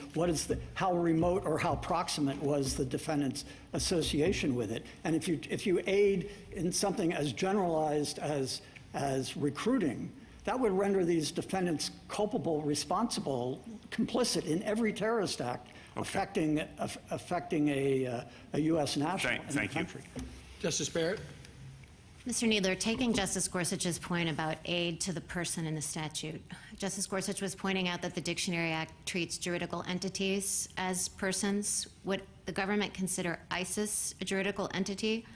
how remote or how proximate was the defendant's association with it. And if you aid in something as generalized as recruiting, that would render these defendants culpable, responsible, complicit in every terrorist act affecting a U.S. national in the country. Justice Barrett? Mr. Kneedler, taking Justice Gorsuch's point about aid to the person in the statute, Justice Gorsuch was pointing out that the Dictionary Act treats juridical entities as persons. Would the government consider ISIS a juridical entity?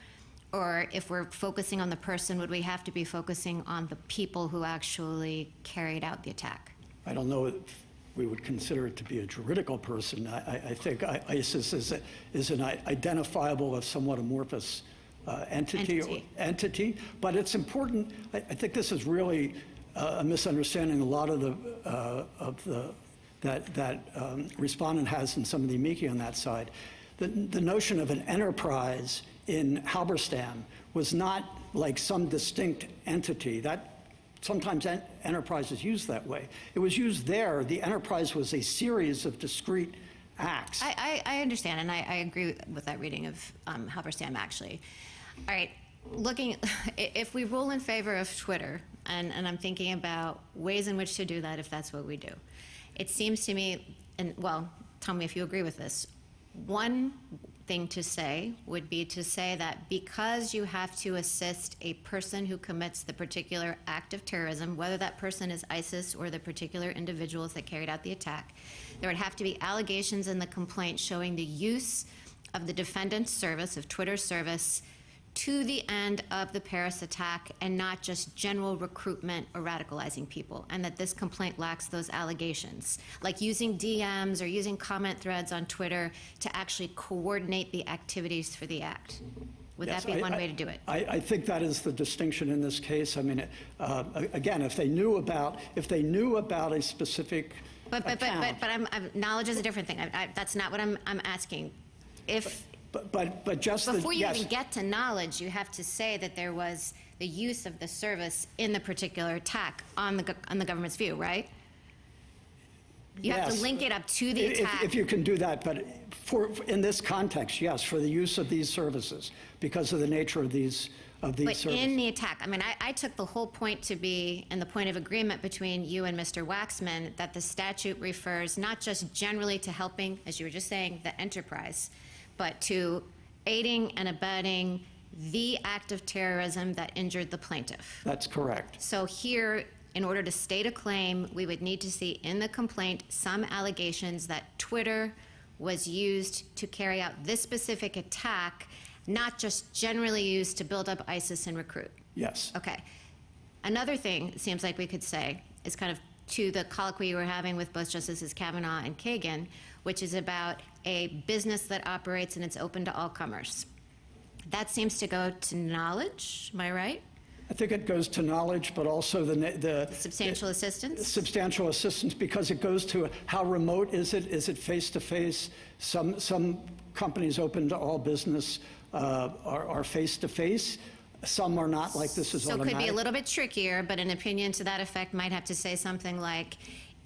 Or if we're focusing on the person, would we have to be focusing on the people who actually carried out the attack? I don't know if we would consider it to be a juridical person. I think ISIS is an identifiable, somewhat amorphous entity. But it's important. I think this is really a misunderstanding a lot of that respondent has in some of the amici on that side. The notion of an enterprise in Halberstam was not like some distinct entity. That sometimes enterprise is used that way. It was used there. The enterprise was a series of discrete acts. I understand, and I agree with that reading of Halberstam, actually. All right, if we rule in favor of Twitter, and I'm thinking about ways in which to do that if that's what we do, it seems to me, and well, tell me if you agree with this, one thing to say would be to say that because you have to assist a person who commits the particular act of terrorism, whether that person is ISIS or the particular individuals that carried out the attack, there would have to be allegations in the complaint showing the use of the defendant's service, of Twitter's service, to the end of the Paris attack and not just general recruitment or radicalizing people, and that this complaint lacks those allegations, like using DMs or using comment threads on Twitter to actually coordinate the activities for the act. Would that be one way to do it? I think that is the distinction in this case. I mean, again, if they knew about a specific account. But knowledge is a different thing. That's not what I'm asking. But just before you even get to knowledge, you have to say that there was the use of the service in the particular attack on the government's view, right? You have to link it up to the attack. If you can do that, but in this context, yes, for the use of these services, because of the nature of these services. But in the attack, I mean, I took the whole point to be, and the point of agreement between you and Mr. Waxman, that the statute refers not just generally to helping, as you were just saying, the enterprise, but to aiding and abetting the act of terrorism that injured the plaintiff. That's correct. So here, in order to state a claim, we would need to see in the complaint some allegations that Twitter was used to carry out this specific attack, not just generally used to build up ISIS and recruit. Yes. Okay. Another thing it seems like we could say is kind of to the colloquy you were having with both Justices Kavanaugh and Kagan, which is about a business that operates and it's open to all comers. That seems to go to knowledge, am I right? I think it goes to knowledge, but also the substantial assistance? Substantial assistance, because it goes to how remote is it? Is it face-to-face? Some companies open to all business are face-to-face. Some are not, like this is automatic. So it could be a little bit trickier, but an opinion to that effect might have to say something like,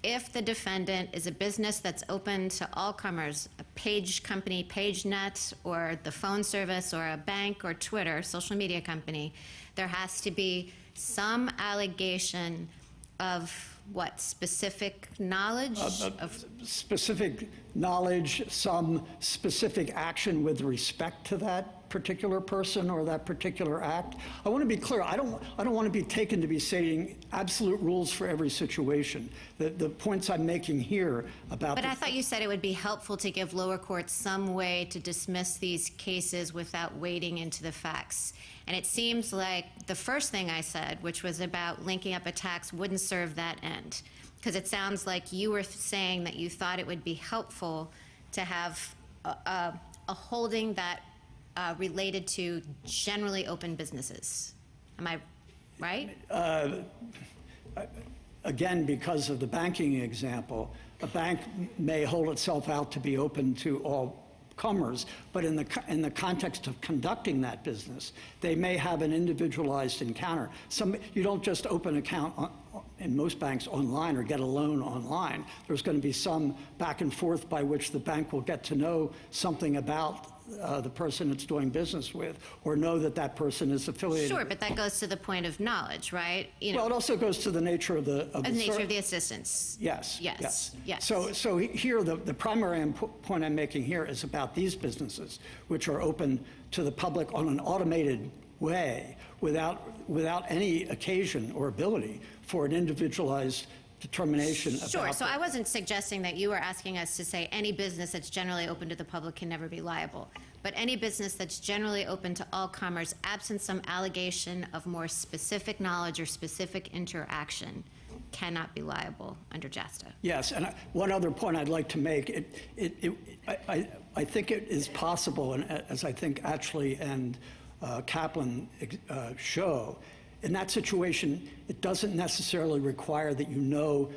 if the defendant is a business that's open to all comers, a page company, PageNet, or the phone service, or a bank, or Twitter, social media company, there has to be some allegation of what, specific knowledge? Specific knowledge, some specific action with respect to that particular person or that particular act. I want to be clear. I don't want to be taken to be saying absolute rules for every situation. The points I'm making here about. But I thought you said it would be helpful to give lower courts some way to dismiss these cases without wading into the facts. And it seems like the first thing I said, which was about linking up attacks, wouldn't serve that end. Because it sounds like you were saying that you thought it would be helpful to have a holding that related to generally open businesses. Am I right? Again, because of the banking example, a bank may hold itself out to be open to all comers, but in the context of conducting that business, they may have an individualized encounter. You don't just open an account in most banks online or get a loan online. There's going to be some back and forth by which the bank will get to know something about the person it's doing business with, or know that that person is affiliated. Sure, but that goes to the point of knowledge, right? You know, well, it also goes to the nature of the nature of the assistance. Yes. Yes. Yes. So here, the primary point I'm making here is about these businesses, which are open to the public on an automated way, without any occasion or ability for an individualized determination about. Sure, so I wasn't suggesting that you were asking us to say any business that's generally open to the public can never be liable. But any business that's generally open to all comers, absent some allegation of more specific knowledge or specific interaction, cannot be liable under JASTA. Yes, and one other point I'd like to make, I think it is possible, and as I think Atchley and Kaplan show, in that situation, it doesn't necessarily require that you know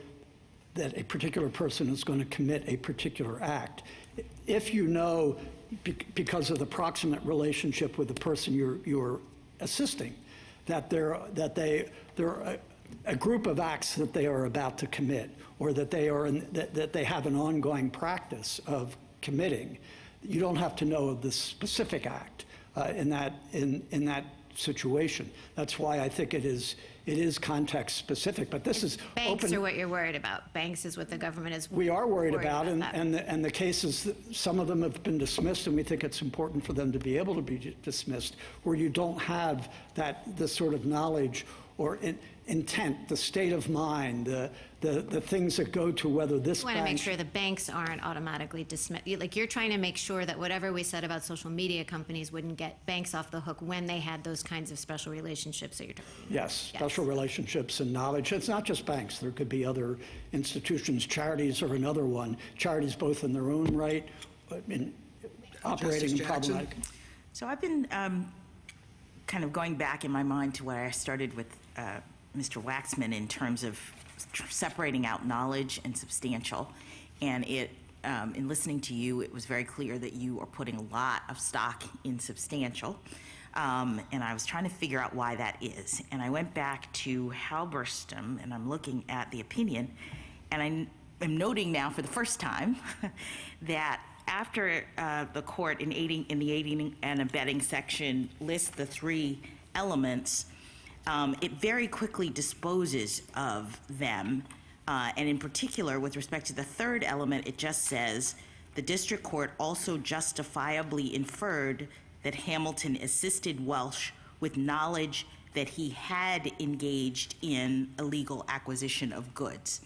that a particular person is going to commit a particular act. If you know, because of the proximate relationship with the person you're assisting, that they're a group of acts that they are about to commit, or that they have an ongoing practice of committing, you don't have to know the specific act in that situation. That's why I think it is context specific, but this is Banks open. are what you're worried about. Banks is what the government is We are worried about. and the cases, some of them have been dismissed, and we think it's important for them to be able to be dismissed, where you don't have this sort of knowledge or intent, the state of mind, the things that go to whether this I bank. want to make sure the banks aren't automatically dismissed. Like, you're trying to make sure that whatever we said about social media companies wouldn't get banks off the hook when they had those kinds of special relationships that you're talking about. Yes, special relationships and knowledge. It's not just banks. There could be other institutions. Charities are another one. Charities both in their own right, operating in problematic. So I've been kind of going back in my mind to where I started with Mr. Waxman in terms of separating out knowledge and substantial. And in listening to you, it was very clear that you are putting a lot of stock in substantial. And I was trying to figure out why that is. And I went back to Halberstam, and I'm looking at the opinion, and I'm noting now for the first time that after the court in the aiding and abetting section lists the three elements, it very quickly disposes of them. And in particular, with respect to the third element, it just says, the district court also justifiably inferred that Hamilton assisted Welsh with knowledge that he had engaged in illegal acquisition of goods.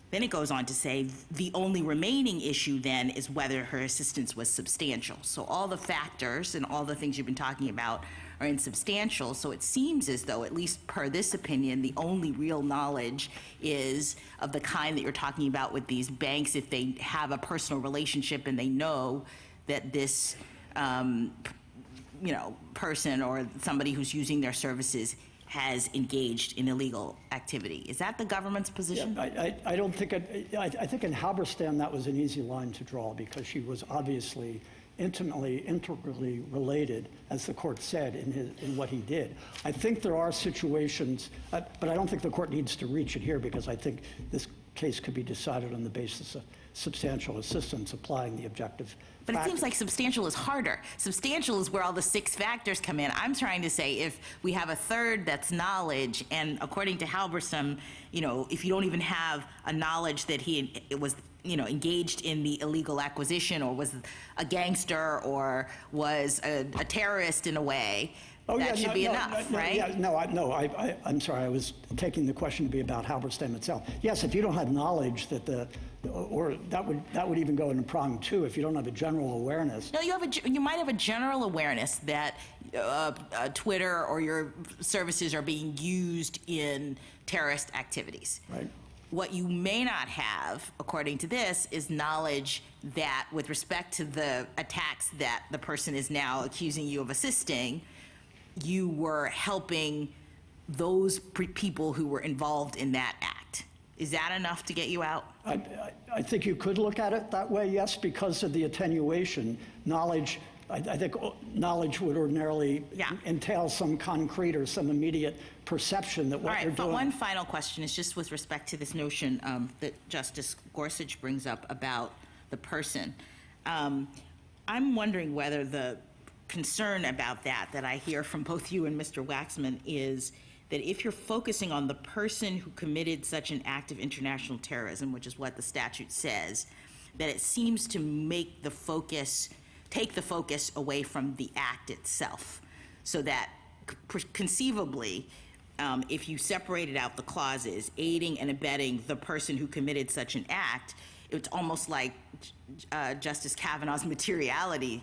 Then it goes on to say, the only remaining issue then is whether her assistance was substantial. So all the factors and all the things you've been talking about are insubstantial. So it seems as though, at least per this opinion, the only real knowledge is of the kind that you're talking about with these banks, if they have a personal relationship and they know that this person or somebody who's using their services has engaged in illegal activity. Is that the government's position? Yeah, I don't think I think in Halberstam that was an easy line to draw, because she was obviously integrally related, as the court said, in what he did. I think there are situations, but I don't think the court needs to reach it here, because I think this case could be decided on the basis of substantial assistance applying the objective But it factors. seems like substantial is harder. Substantial is where all the 6 factors come in. I'm trying to say if we have a third that's knowledge, and according to Halberstam, if you don't even have a knowledge that it was, engaged in the illegal acquisition or was a gangster or was a terrorist in a way, that should be enough, right? Yeah, I'm sorry, I was taking the question to be about Halberstam itself. Yes, if you don't have knowledge that that would even go into prong 2 if you don't have a general awareness. No, you might have a general awareness that Twitter or your services are being used in terrorist activities. Right. What you may not have, according to this, is knowledge that with respect to the attacks that the person is now accusing you of assisting, you were helping those people who were involved in that act. Is that enough to get you out? I think you could look at it that way, yes, because of the attenuation. Knowledge, I think knowledge would ordinarily entail some concrete or some immediate perception that what you're doing. But one final question is just with respect to this notion that Justice Gorsuch brings up about the person. I'm wondering whether the concern about that I hear from both you and Mr. Waxman is that if you're focusing on the person who committed such an act of international terrorism, which is what the statute says, that it seems to make take the focus away from the act itself, so that conceivably, if you separated out the clauses, aiding and abetting the person who committed such an act, it's almost like Justice Kavanaugh's materiality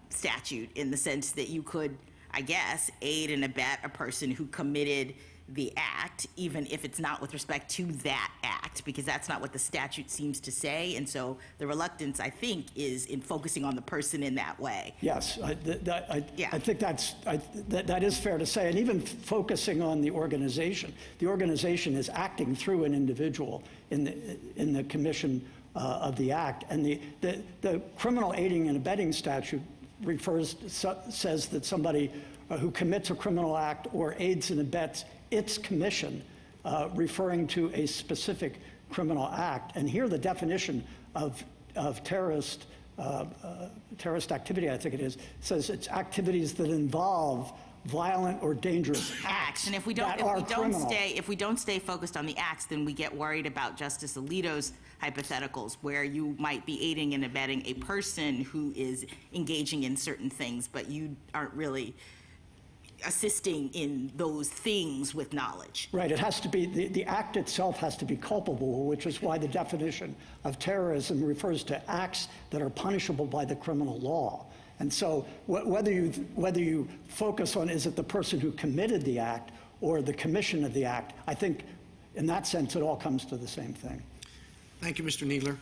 statute, in the sense that you could, I guess, aid and abet a person who committed the act, even if it's not with respect to that act, because that's not what the statute seems to say. And so the reluctance, I think, is in focusing on the person in that way. Yes, I think that is fair to say. And even focusing on the organization is acting through an individual in the commission of the act. And the criminal aiding and abetting statute says that somebody who commits a criminal act or aids and abets its commission, referring to a specific criminal act. And here the definition of terrorist activity, I think it is, says it's activities that involve violent or dangerous acts. And if we don't stay focused on the acts, then we get worried about Justice Alito's hypotheticals, where you might be aiding and abetting a person who is engaging in certain things, but you aren't really assisting in those things with knowledge. Right, it has to be, the act itself has to be culpable, which is why the definition of terrorism refers to acts that are punishable by the criminal law. And so whether you focus on, is it the person who committed the act or the commission of the act, I think in that sense it all comes to the same thing. Thank you, Mr. Kneedler.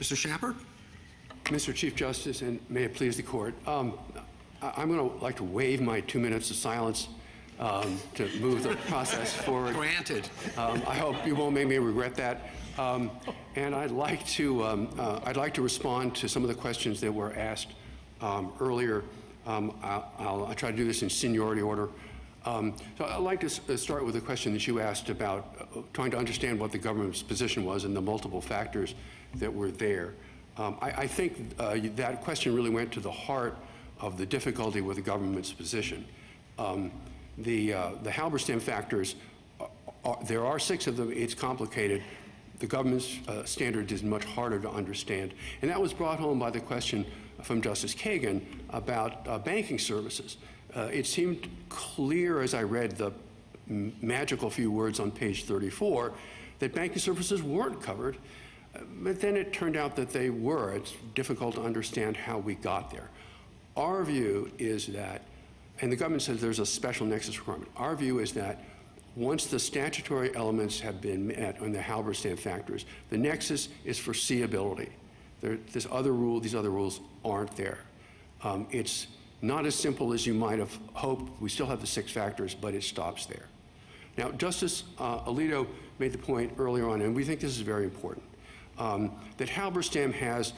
Mr. Schapper? Mr. Chief Justice, and may it please the court, I'm going to like to waive my 2 minutes of silence to move the process forward. Granted. I hope you won't make me regret that. And I'd like to respond to some of the questions that were asked earlier. I'll try to do this in seniority order. So I'd like to start with a question that you asked about trying to understand what the government's position was and the multiple factors that were there. I think that question really went to the heart of the difficulty with the government's position. The Halberstam factors, there are 6 of them. It's complicated. The government's standard is much harder to understand. And that was brought home by the question from Justice Kagan about banking services. It seemed clear as I read the magical few words on page 34 that banking services weren't covered. But then it turned out that they were. It's difficult to understand how we got there. Our view is that, and the government says there's a special nexus requirement. Our view is that once the statutory elements have been met on the Halberstam factors, the nexus is foreseeability. These other rules aren't there. It's not as simple as you might have hoped. We still have the 6 factors, but it stops there. Now, Justice Alito made the point earlier on, and we think this is very important. that Halberstam has,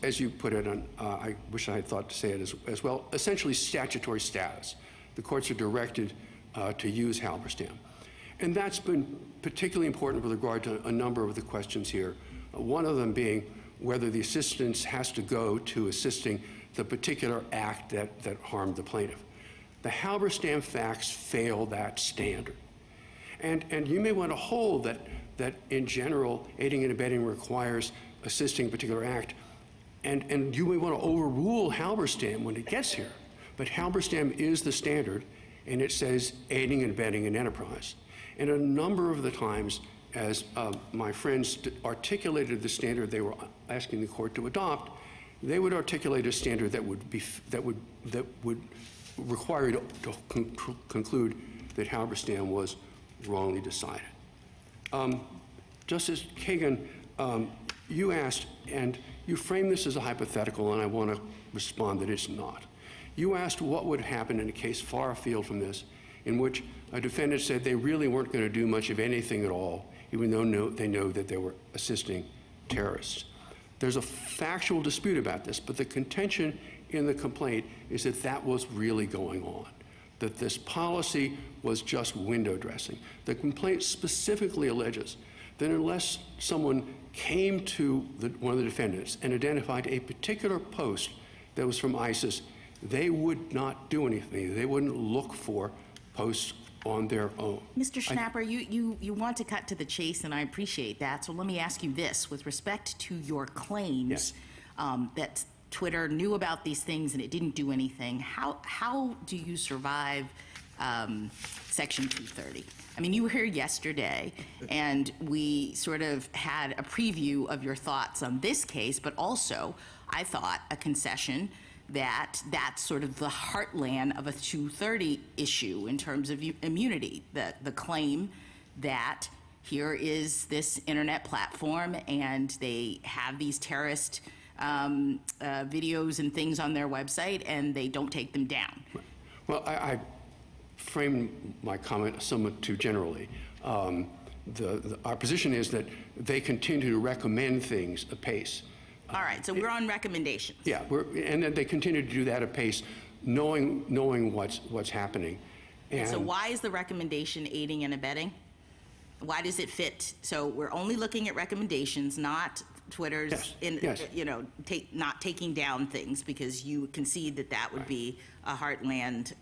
as you put it, I wish I had thought to say it as well, essentially statutory status. The courts are directed to use Halberstam. And that's been particularly important with regard to a number of the questions here, one of them being whether the assistance has to go to assisting the particular act that harmed the plaintiff. The Halberstam facts fail that standard. And you may want to hold that in general, aiding and abetting requires assisting a particular act, and you may want to overrule Halberstam when it gets here. But Halberstam is the standard, and it says aiding and abetting an enterprise. And a number of the times, as my friends articulated the standard they were asking the court to adopt, they would articulate a standard that would require you to conclude that Halberstam was wrongly decided. Justice Kagan, you asked, and you framed this as a hypothetical, and I want to respond that it's not. You asked what would happen in a case far afield from this, in which a defendant said they really weren't going to do much of anything at all, even though they know that they were assisting terrorists. There's a factual dispute about this, but the contention in the complaint is that that was really going on, that this policy was just window dressing. The complaint specifically alleges that unless someone came to one of the defendants and identified a particular post that was from ISIS, they would not do anything. They wouldn't look for posts on their own. Mr. Schnapper, you want to cut to the chase, and I appreciate that. So let me ask you this. With respect to your claims Yes. That Twitter knew about these things and it didn't do anything, how do you survive Section 230? I mean, you were here yesterday, and we sort of had a preview of your thoughts on this case, but also, I thought, a concession that that's sort of the heartland of a 230 issue in terms of immunity, the claim that here is this internet platform and they have these terrorist videos and things on their website and they don't take them down. Well, I framed my comment somewhat too generally. Our position is that they continue to recommend things apace. All right, so we're on recommendations. Yeah, and then they continue to do that apace, knowing what's happening. And so why is the recommendation aiding and abetting? Why does it fit? So we're only looking at recommendations, not Twitter's, Yes. not taking down things, because you concede that that would be a heartland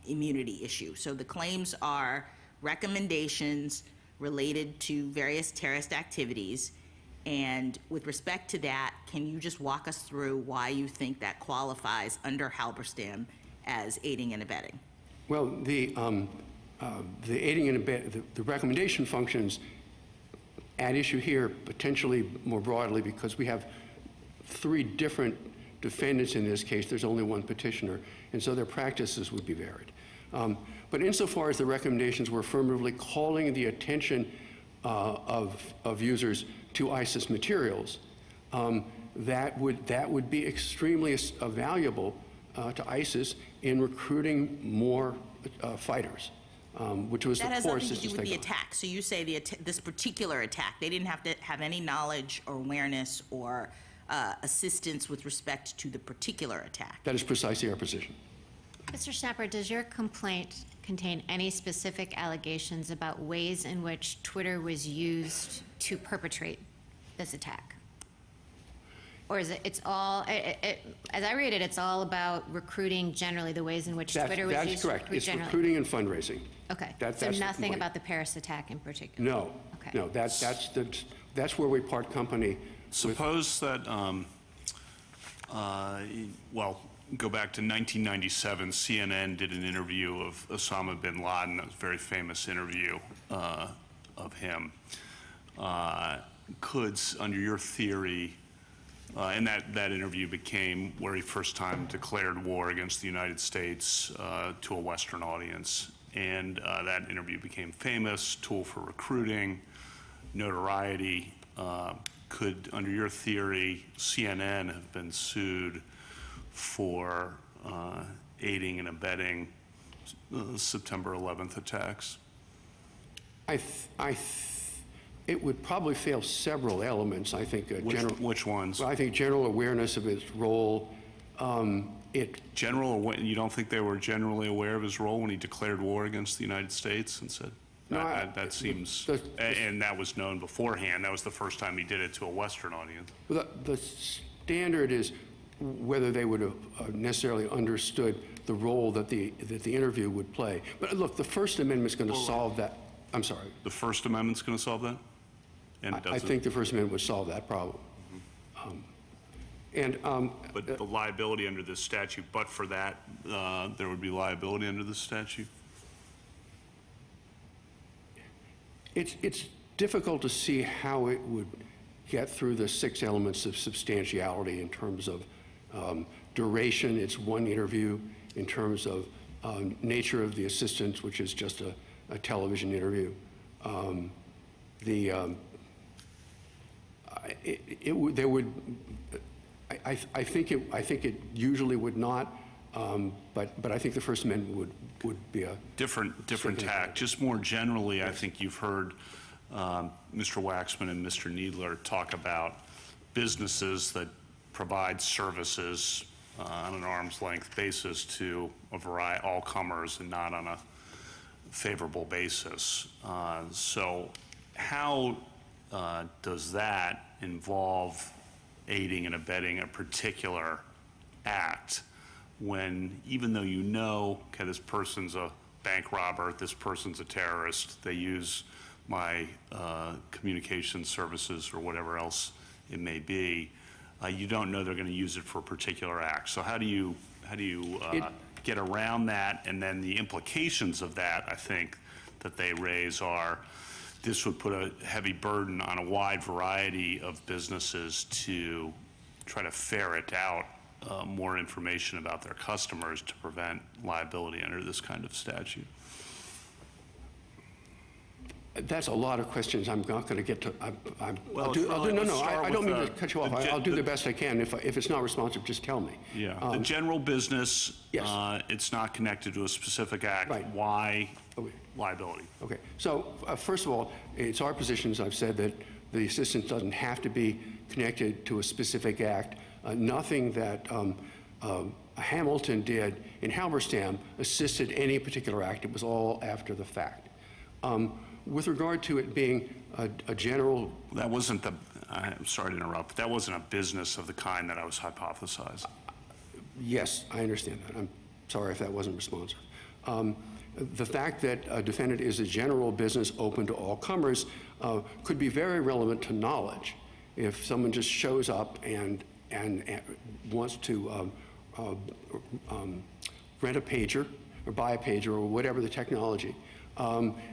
immunity issue. So the claims are recommendations related to various terrorist activities. And with respect to that, can you just walk us through why you think that qualifies under Halberstam as aiding and abetting? Well, the aiding and abetting, the recommendation functions at issue here potentially more broadly because we have 3 different defendants in this case. There's only one petitioner, and so their practices would be varied. But insofar as the recommendations were affirmatively calling the attention of users to ISIS materials, that would be extremely valuable to ISIS in recruiting more fighters, which was that the has course nothing to do with the attack. So you say this particular attack, they didn't have to have any knowledge or awareness or assistance with respect to the particular attack. That is precisely our position. Mr. Schnapper, does your complaint contain any specific allegations about ways in which Twitter was used to perpetrate this attack? Or is it's all, as I read it, it's all about recruiting generally, the ways in which Twitter was used That's correct. to recruit It's generally? recruiting and fundraising. Okay, That's so the nothing complaint. about the Paris attack in particular? No, Okay. no, that's where we part company. Suppose that, well, go back to 1997, CNN did an interview of Osama bin Laden, a very famous interview of him. Could, under your theory, and that interview became where he first time declared war against the United States to a Western audience, and that interview became famous, tool for recruiting, notoriety. Could, under your theory, CNN have been sued for aiding and abetting September 11th attacks? It would probably fail several elements, I think. Which ones? Well, I think general awareness of its role. You don't think they were generally aware of his role when he declared war against the United States and said, No, that seems, and that was known beforehand. That was the first time he did it to a Western audience. The standard is whether they would have necessarily understood the role that the interview would play. But look, the First Amendment's going to solve that. I'm sorry. The First Amendment's going to solve that? And I think the First Amendment would solve that problem. But the liability under this statute, but for that, there would be liability under this statute? It's difficult to see how it would get through the 6 elements of substantiality in terms of duration, it's one interview, in terms of nature of the assistance, which is just a television interview. I think it usually would not, but I think the First Amendment would be a different tack. Just more generally, I think you've heard Mr. Waxman and Mr. Needler talk about businesses that provide services on an arm's length basis to a variety, all comers, and not on a favorable basis. So how does that involve aiding and abetting a particular act when, even though you know, okay, this person's a bank robber, this person's a terrorist, they use my communication services or whatever else it may be, you don't know they're going to use it for a particular act. So how do you get around that? And then the implications of that, I think, that they raise are, this would put a heavy burden on a wide variety of businesses to try to ferret out more information about their customers to prevent liability under this kind of statute. That's a lot of questions I'm not going to get to. I don't mean to cut you off. I'll do the best I can. If it's not responsive, just tell me. Yeah. The general business, yes. It's not connected to a specific act. Right. Why Okay. liability? Okay. So first of all, it's our position, as I've said, that the assistance doesn't have to be connected to a specific act. Nothing that Hamilton did in Halberstam assisted any particular act. It was all after the fact. With regard to it being a general... That wasn't the, I'm sorry to interrupt, but that wasn't a business of the kind that I was hypothesizing. Yes, I understand that. I'm sorry if that wasn't responsive. The fact that a defendant is a general business open to all comers could be very relevant to knowledge. If someone just shows up and wants to rent a pager or buy a pager or whatever the technology,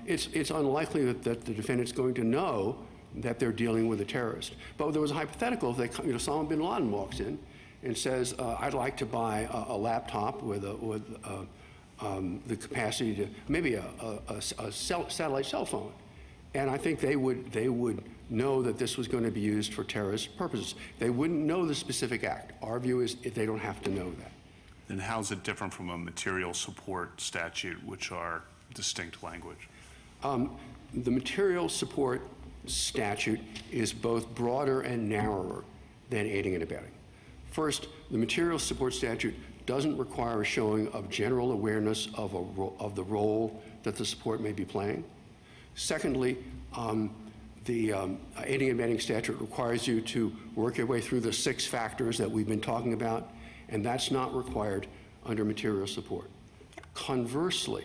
it's unlikely that the defendant's going to know that they're dealing with a terrorist. But there was a hypothetical, if Osama bin Laden walks in and says, I'd like to buy a laptop with the capacity to, maybe a satellite cell phone. And I think they would know that this was going to be used for terrorist purposes. They wouldn't know the specific act. Our view is they don't have to know that. Then how's it different from a material support statute, which are distinct language? The material support statute is both broader and narrower than aiding and abetting. First, the material support statute doesn't require a showing of general awareness of the role that the support may be playing. Secondly, the aiding and abetting statute requires you to work your way through the 6 factors that we've been talking about, and that's not required under material support. Conversely,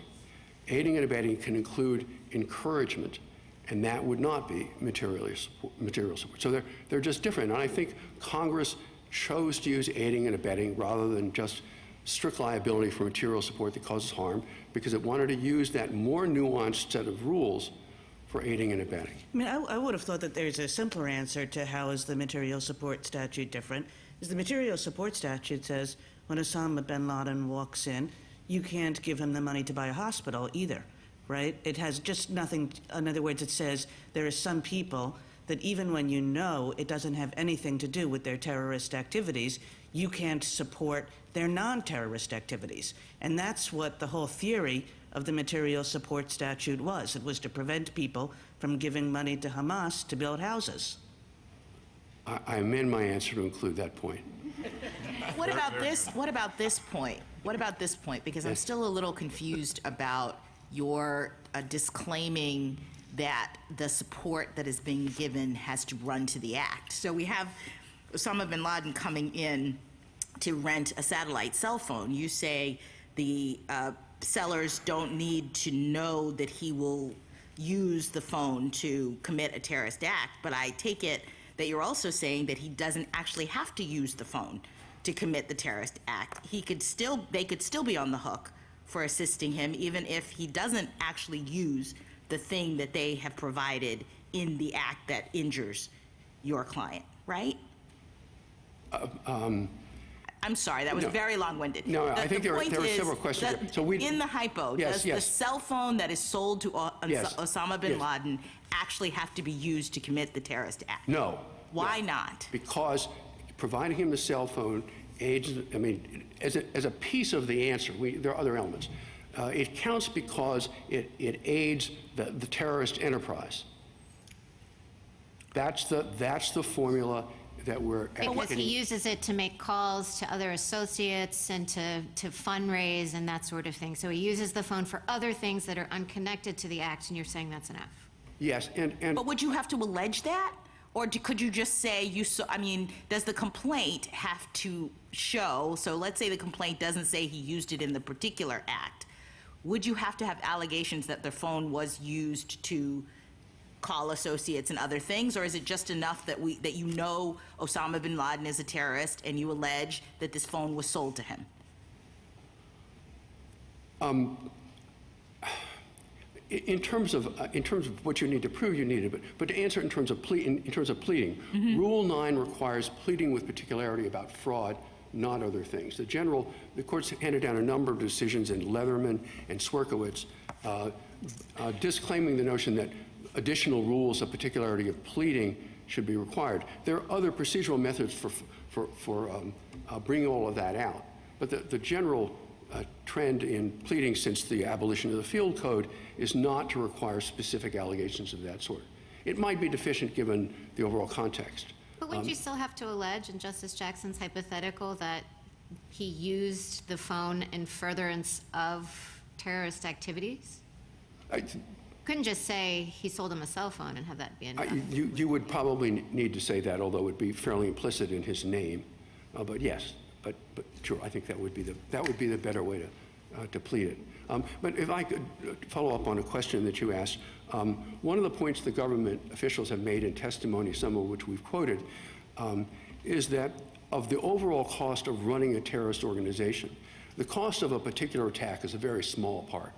aiding and abetting can include encouragement, and that would not be material support. So they're just different. And I think Congress chose to use aiding and abetting rather than just strict liability for material support that causes harm, because it wanted to use that more nuanced set of rules for aiding and abetting. I mean, I would have thought that there's a simpler answer to how is the material support statute different. Is the material support statute says when Osama bin Laden walks in, you can't give him the money to buy a hospital either, right? It has just nothing, in other words, it says there are some people that even when you know it doesn't have anything to do with their terrorist activities, you can't support their non-terrorist activities. And that's what the whole theory of the material support statute was. It was to prevent people from giving money to Hamas to build houses. I amend my answer to include that point. What about this? What about this point? What about this point? Because I'm still a little confused about your disclaiming that the support that is being given has to run to the act. So we have Osama bin Laden coming in to rent a satellite cell phone. You say the sellers don't need to know that he will use the phone to commit a terrorist act, but I take it that you're also saying that he doesn't actually have to use the phone to commit the terrorist act. They could still be on the hook for assisting him, even if he doesn't actually use the thing that they have provided in the act that injures your client, right? I'm sorry, that was very long-winded. No, I think there are several questions there. So in the hypo, does the cell phone that is sold to Osama bin Laden actually have to be used to commit the terrorist act? No. Why not? Because providing him the cell phone aids, I mean, as a piece of the answer, there are other elements. It counts because it aids the terrorist enterprise. That's the formula that we're because he uses it to make calls to other associates and to fundraise and that sort of thing. So he uses the phone for other things that are unconnected to the act, and you're saying that's enough. Yes, and but would you have to allege that? Or could you just say I mean, does the complaint have to show, so let's say the complaint doesn't say he used it in the particular act. Would you have to have allegations that the phone was used to call associates and other things, or is it just enough that you know Osama bin Laden is a terrorist and you allege that this phone was sold to him? In terms of what you need to prove, you need it. But to answer in terms of pleading, Rule 9 requires pleading with particularity about fraud, not other things. The courts handed down a number of decisions in Leatherman and Swierkiewicz disclaiming the notion that additional rules of particularity of pleading should be required. There are other procedural methods for bringing all of that out. But the general trend in pleading since the abolition of the field code is not to require specific allegations of that sort. It might be deficient given the overall context. But wouldn't you still have to allege in Justice Jackson's hypothetical that he used the phone in furtherance of terrorist activities? Couldn't just say he sold him a cell phone and have that be enough. You would probably need to say that, although it would be fairly implicit in his name. But yes, but sure, I think that would be the better way to plead it. But if I could follow up on a question that you asked, one of the points the government officials have made in testimony, some of which we've quoted, is that of the overall cost of running a terrorist organization, the cost of a particular attack is a very small part.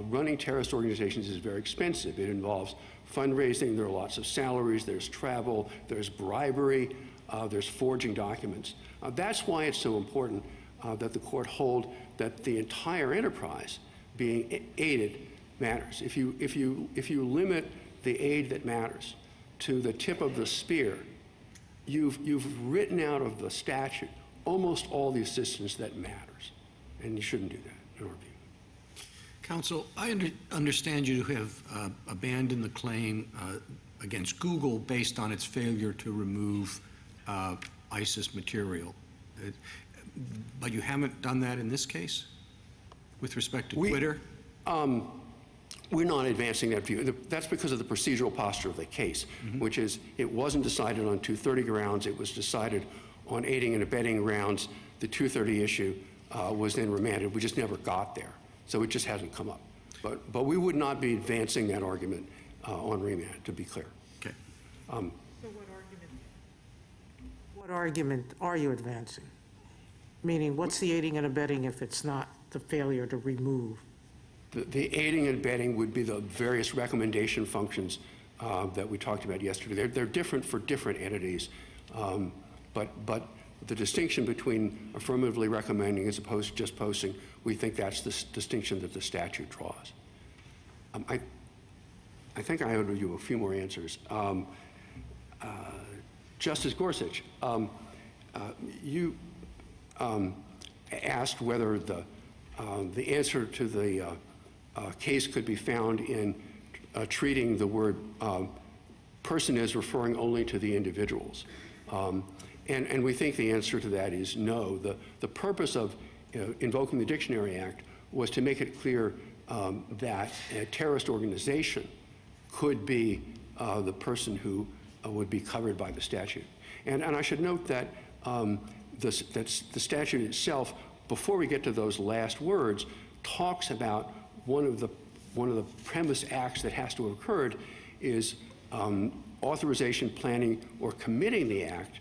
Running terrorist organizations is very expensive. It involves fundraising, there are lots of salaries, there's travel, there's bribery, there's forging documents. That's why it's so important that the court hold that the entire enterprise being aided matters. If you limit the aid that matters to the tip of the spear, you've written out of the statute almost all the assistance that matters, and you shouldn't do that, in our view. Counsel, I understand you to have abandoned the claim against Google based on its failure to remove ISIS material. But you haven't done that in this case with respect to Twitter? We're not advancing that view. That's because of the procedural posture of the case, which is it wasn't decided on 230 grounds. It was decided on aiding and abetting grounds. The 230 issue was then remanded. We just never got there. So it just hasn't come up. But we would not be advancing that argument on remand, to be clear. Okay. So what argument are you advancing? Meaning, what's the aiding and abetting if it's not the failure to remove? The aiding and abetting would be the various recommendation functions that we talked about yesterday. They're different for different entities, but the distinction between affirmatively recommending as opposed to just posting, we think that's the distinction that the statute draws. I think I owe you a few more answers. Justice Gorsuch, you asked whether the answer to the case could be found in treating the word person as referring only to the individuals. And we think the answer to that is no. The purpose of invoking the Dictionary Act was to make it clear that a terrorist organization could be the person who would be covered by the statute. And I should note that the statute itself, before we get to those last words, talks about one of the premise acts that has to have occurred is authorization, planning, or committing the act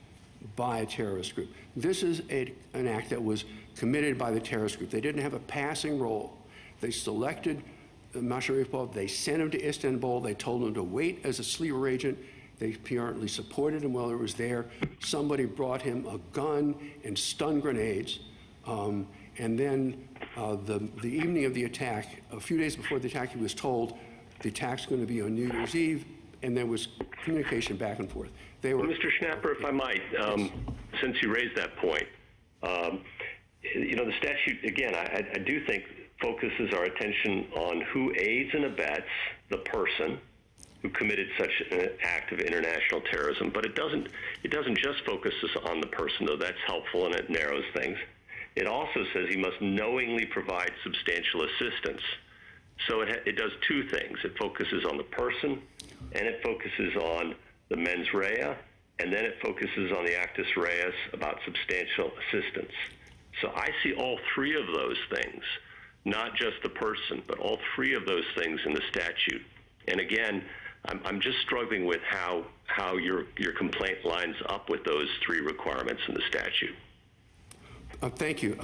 by a terrorist group. This is an act that was committed by the terrorist group. They didn't have a passing role. They selected Masharipov, they sent him to Istanbul, they told him to wait as a sleeper agent. They apparently supported him while he was there. Somebody brought him a gun and stun grenades. And then the evening of the attack, a few days before the attack, he was told the attack's going to be on New Year's Eve, and there was communication back and forth. They were, Mr. Schnapper, if I might, since you raised that point, the statute, again, I do think focuses our attention on who aids and abets the person who committed such an act of international terrorism, but it doesn't just focus on the person, though that's helpful and it narrows things. It also says he must knowingly provide substantial assistance. So it does two things. It focuses on the person, and it focuses on the mens rea, and then it focuses on the actus reus about substantial assistance. So I see all three of those things, not just the person, but all three of those things in the statute. And again, I'm just struggling with how your complaint lines up with those three requirements in the statute. Thank you.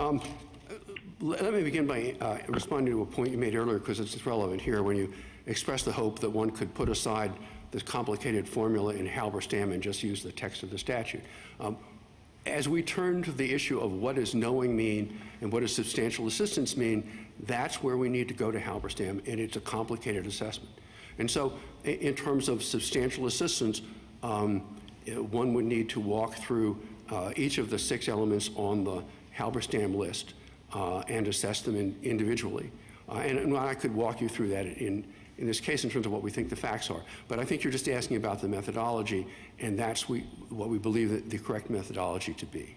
Let me begin by responding to a point you made earlier, because it's relevant here, when you expressed the hope that one could put aside this complicated formula in Halberstam and just use the text of the statute. As we turn to the issue of what does knowing mean and what does substantial assistance mean, that's where we need to go to Halberstam, and it's a complicated assessment. And so in terms of substantial assistance, one would need to walk through each of the 6 elements on the Halberstam list and assess them individually. And I could walk you through that in this case in terms of what we think the facts are. But I think you're just asking about the methodology, and that's what we believe the correct methodology to be.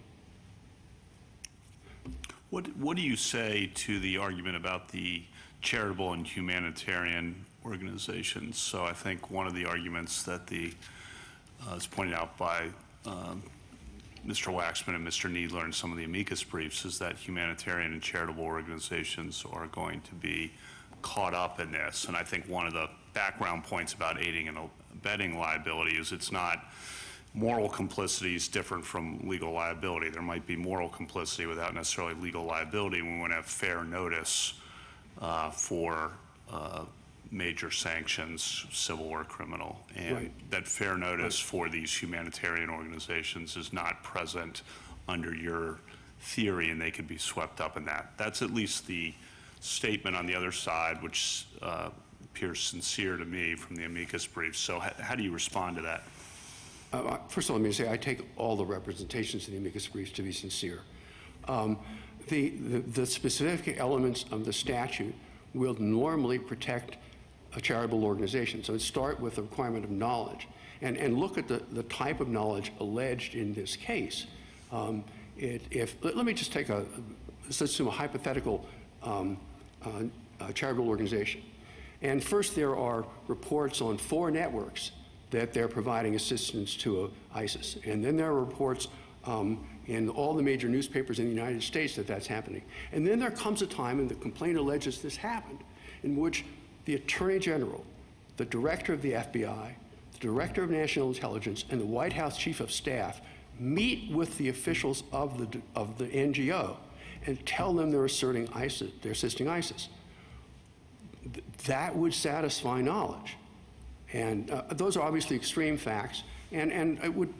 What do you say to the argument about the charitable and humanitarian organizations? So I think one of the arguments that is pointed out by Mr. Waxman and Mr. Needler in some of the amicus briefs is that humanitarian and charitable organizations are going to be caught up in this. And I think one of the background points about aiding and abetting liability is it's not moral complicity is different from legal liability. There might be moral complicity without necessarily legal liability. We want to have fair notice for major sanctions, civil or criminal, and right. That fair notice for these humanitarian organizations is not present under your theory, and they could be swept up in that. That's at least the statement on the other side, which appears sincere to me from the amicus brief. So how do you respond to that? First of all, let me say I take all the representations in the amicus briefs to be sincere. The specific elements of the statute will normally protect a charitable organization. So it starts with the requirement of knowledge. And look at the type of knowledge alleged in this case. Let me just take let's assume a hypothetical charitable organization. And first there are reports on 4 networks that they're providing assistance to ISIS. And then there are reports in all the major newspapers in the United States that that's happening. And then there comes a time, and the complaint alleges this happened, in which the Attorney General, the Director of the FBI, the Director of National Intelligence, and the White House Chief of Staff meet with the officials of the NGO and tell them they're asserting ISIS, they're assisting ISIS. That would satisfy knowledge. And those are obviously extreme facts, and it would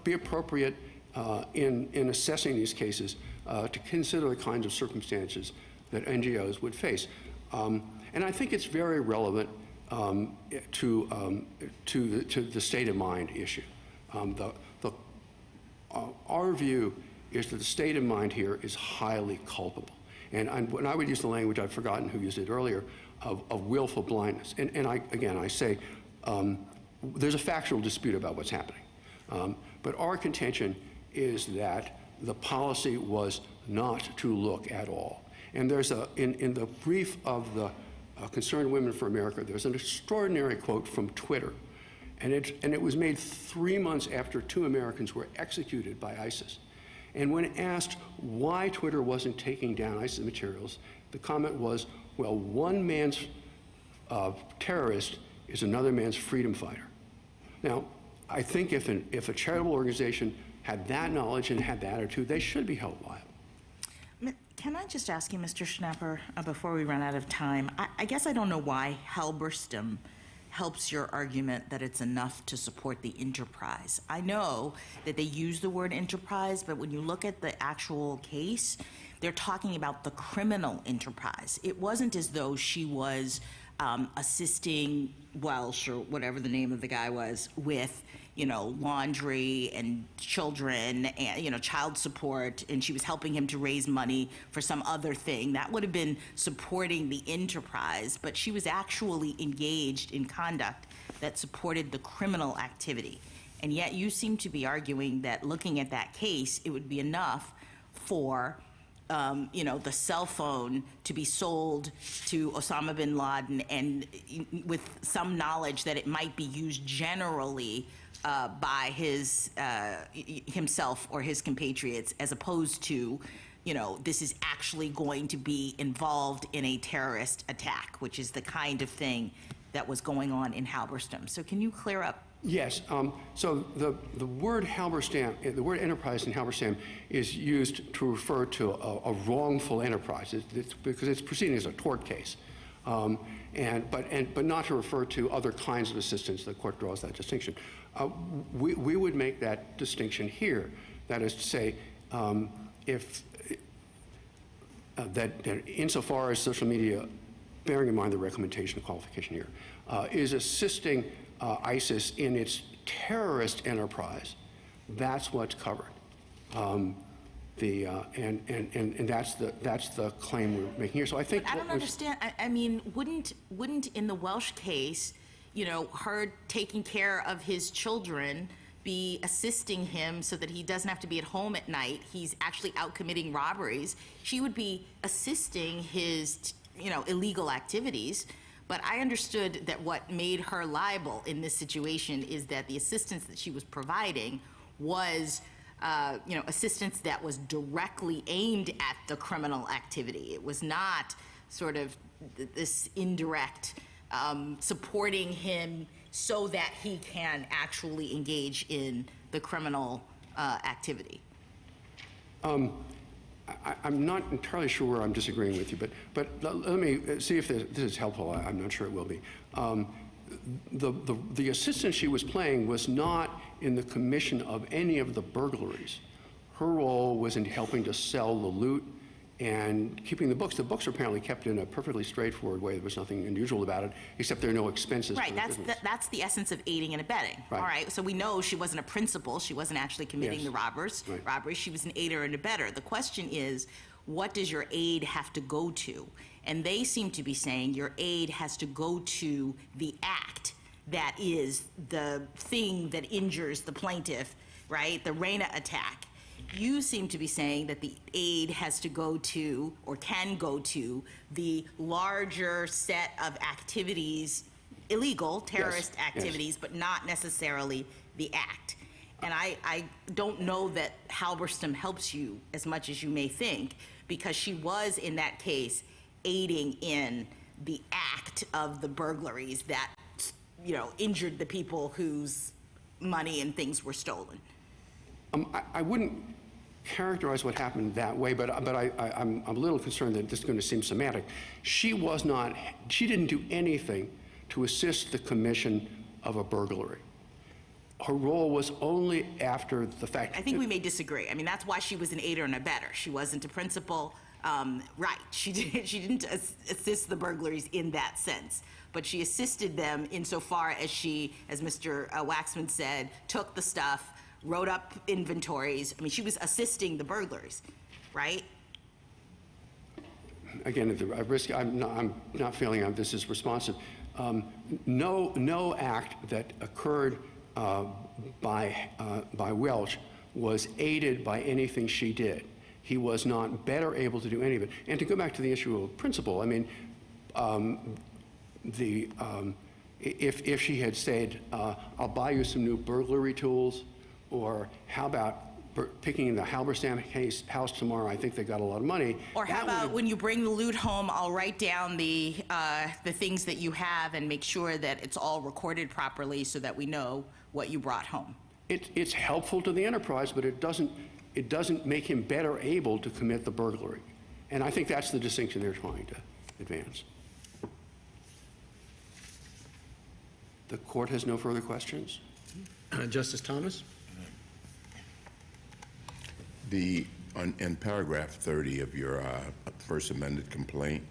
be appropriate in assessing these cases to consider the kinds of circumstances that NGOs would face. And I think it's very relevant to the state of mind issue. Our view is that the state of mind here is highly culpable. And when I would use the language, I've forgotten who used it earlier, of willful blindness. And I say, there's a factual dispute about what's happening. But our contention is that the policy was not to look at all. And there's in the brief of the Concerned Women for America, there's an extraordinary quote from Twitter. And it was made 3 months after 2 Americans were executed by ISIS. And when asked why Twitter wasn't taking down ISIS materials, the comment was, well, one man's terrorist is another man's freedom fighter. Now, I think if a charitable organization had that knowledge and had that attitude, they should be held liable. Can I just ask you, Mr. Schnapper, before we run out of time, I guess I don't know why Halberstam helps your argument that it's enough to support the enterprise. I know that they use the word enterprise, but when you look at the actual case, they're talking about the criminal enterprise. It wasn't as though she was assisting Welsh, or whatever the name of the guy was, with, you know, laundry and children and, you know, child support, and she was helping him to raise money for some other thing. That would have been supporting the enterprise, but she was actually engaged in conduct that supported the criminal activity. And yet you seem to be arguing that looking at that case, it would be enough for you know, the cell phone to be sold to Osama bin Laden, and with some knowledge that it might be used generally by himself or his compatriots, as opposed to, you know, this is actually going to be involved in a terrorist attack, which is the kind of thing that was going on in Halberstam. So can you clear up? Yes. So the word Halberstam, the word enterprise in Halberstam is used to refer to a wrongful enterprise. Because it's proceeding as a tort case, but not to refer to other kinds of assistance. The court draws that distinction. We would make that distinction here. That is to say, that insofar as social media, bearing in mind the recommendation qualification here, is assisting ISIS in its terrorist enterprise, that's what's covered. And that's the claim we're making here. So I think. But I don't understand. I mean, wouldn't in the Welsh case, you know, her taking care of his children be assisting him so that he doesn't have to be at home at night? He's actually out committing robberies. She would be assisting his, you know, illegal activities. But I understood that what made her liable in this situation is that the assistance that she was providing was, you know, assistance that was directly aimed at the criminal activity. It was not sort of this indirect supporting him so that he can actually engage in the criminal activity. I'm not entirely sure where I'm disagreeing with you, but let me see if this is helpful. I'm not sure it will be. The assistance she was playing was not in the commission of any of the burglaries. Her role was in helping to sell the loot and keeping the books. The books are apparently kept in a perfectly straightforward way. There was nothing unusual about it, except there are no expenses. Right, that's the essence of aiding and abetting. Right. All right, so we know she wasn't a principal. She wasn't actually committing the robberies. She was an aider and abetter. The question is, what does your aid have to go to? And they seem to be saying your aid has to go to the act that is the thing that injures the plaintiff, right? The Reina attack. You seem to be saying that the aid has to go to, or can go to, the larger set of activities, illegal terrorist activities, but not necessarily the act. And I don't know that Halberstam helps you as much as you may think, because she was, in that case, aiding in the act of the burglaries that, you know, injured the people whose money and things were stolen. I wouldn't characterize what happened that way, but I'm a little concerned that this is going to seem semantic. She didn't do anything to assist the commission of a burglary. Her role was only after the fact. I think we may disagree. I mean, that's why she was an aider and abetter. She wasn't a principal. Right, she didn't assist the burglaries in that sense, but she assisted them insofar as she, as Mr. Waxman said, took the stuff, wrote up inventories. I mean, she was assisting the burglaries, right? again, at the risk, I'm not feeling this is responsive. No act that occurred by Welch was aided by anything she did. He was not better able to do any of it. And to go back to the issue of principle, I mean, if she had said, I'll buy you some new burglary tools, or how about picking the Halberstam house tomorrow, I think they got a lot of money. Or how about when you bring the loot home, I'll write down the things that you have and make sure that it's all recorded properly so that we know what you brought home. It's helpful to the enterprise, but it doesn't make him better able to commit the burglary. And I think that's the distinction they're trying to advance. The court has no further questions. Justice Thomas? In paragraph 30 of your first amended complaint,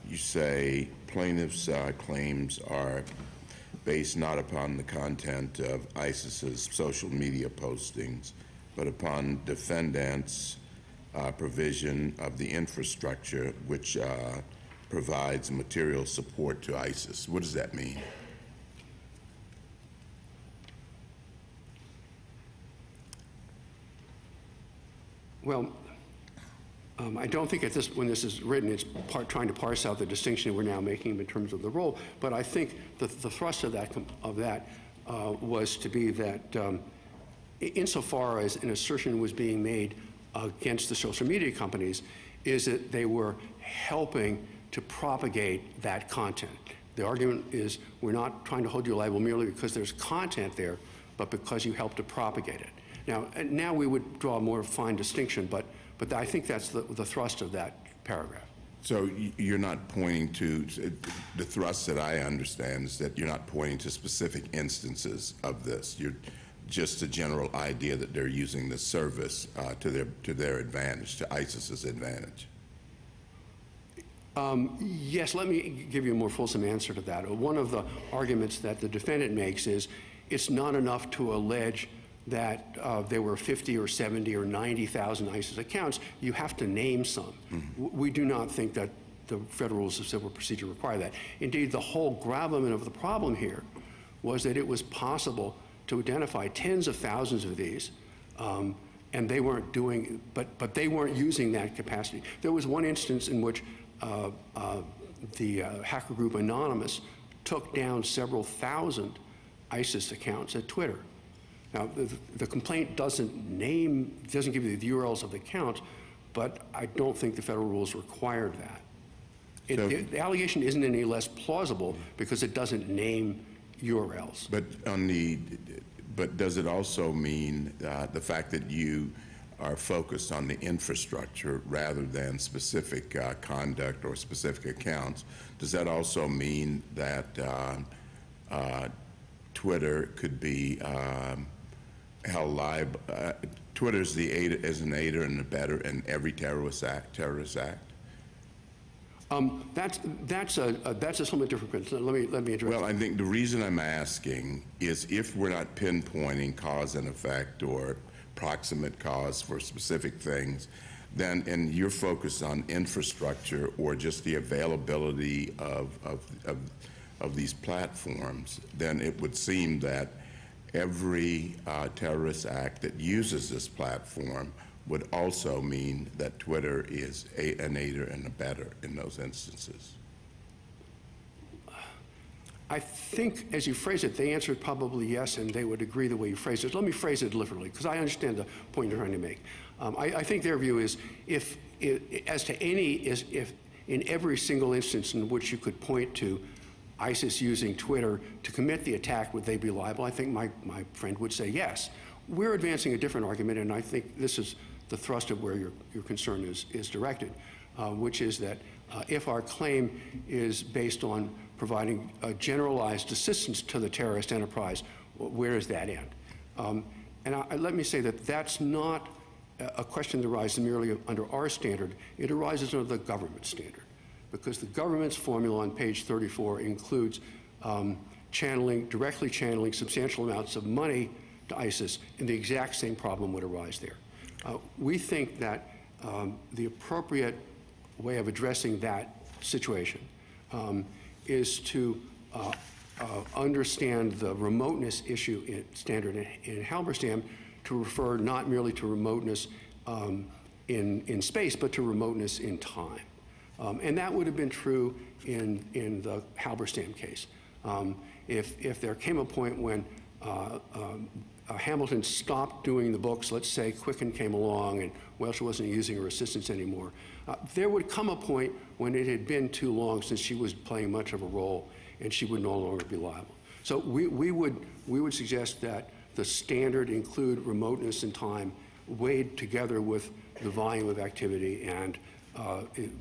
you say plaintiff's claims are based not upon the content of ISIS's social media postings, but upon defendants' provision of the infrastructure which provides material support to ISIS. What does that mean? Well, I don't think when this is written, it's trying to parse out the distinction we're now making in terms of the role. But I think the thrust of that was to be that insofar as an assertion was being made against the social media companies, is that they were helping to propagate that content. The argument is we're not trying to hold you liable merely because there's content there, but because you helped to propagate it. Now we would draw a more fine distinction, but I think that's the thrust of that paragraph. So you're not pointing to, the thrust that I understand is that you're not pointing to specific instances of this. You're just a general idea that they're using the service to their advantage, to ISIS's advantage. Yes, let me give you a more fulsome answer to that. One of the arguments that the defendant makes is it's not enough to allege that there were 50 or 70 or 90,000 ISIS accounts. You have to name some. Mm-hmm. We do not think that the Federal Rules of Civil Procedure require that. Indeed, the whole gravamen of the problem here was that it was possible to identify tens of thousands of these, and they weren't doing, but they weren't using that capacity. There was one instance in which the hacker group Anonymous took down several thousand ISIS accounts at Twitter. Now, the complaint doesn't give you the URLs of the accounts, but I don't think the federal rules required that. The allegation isn't any less plausible because it doesn't name URLs. But does it also mean the fact that you are focused on the infrastructure rather than specific conduct or specific accounts? Does that also mean that Twitter could be held liable? Twitter is an aider and abettor in every terrorist act. That's a somewhat different question. Let me address. Well, I think the reason I'm asking is if we're not pinpointing cause and effect or proximate cause for specific things, then and you're focused on infrastructure or just the availability of these platforms, then it would seem that every terrorist act that uses this platform would also mean that Twitter is an aider and abettor in those instances. I think, as you phrase it, the answer is probably yes, and they would agree the way you phrase it. Let me phrase it differently, because I understand the point you're trying to make. I think their view is if in every single instance in which you could point to ISIS using Twitter to commit the attack, would they be liable? I think my friend would say yes. We're advancing a different argument, and I think this is the thrust of where your concern is directed, which is that if our claim is based on providing generalized assistance to the terrorist enterprise, where does that end? Let me say that that's not a question that arises merely under our standard. It arises under the government standard, because the government's formula on page 34 includes directly channeling substantial amounts of money to ISIS, and the exact same problem would arise there. We think that the appropriate way of addressing that situation is to understand the remoteness issue standard in Halberstam to refer not merely to remoteness in space, but to remoteness in time. And that would have been true in the Halberstam case. If there came a point when Hamilton stopped doing the books, let's say Quicken came along and Welsh wasn't using her assistants anymore, there would come a point when it had been too long since she was playing much of a role and she would no longer be liable. So we would suggest that the standard include remoteness in time weighed together with the volume of activity, and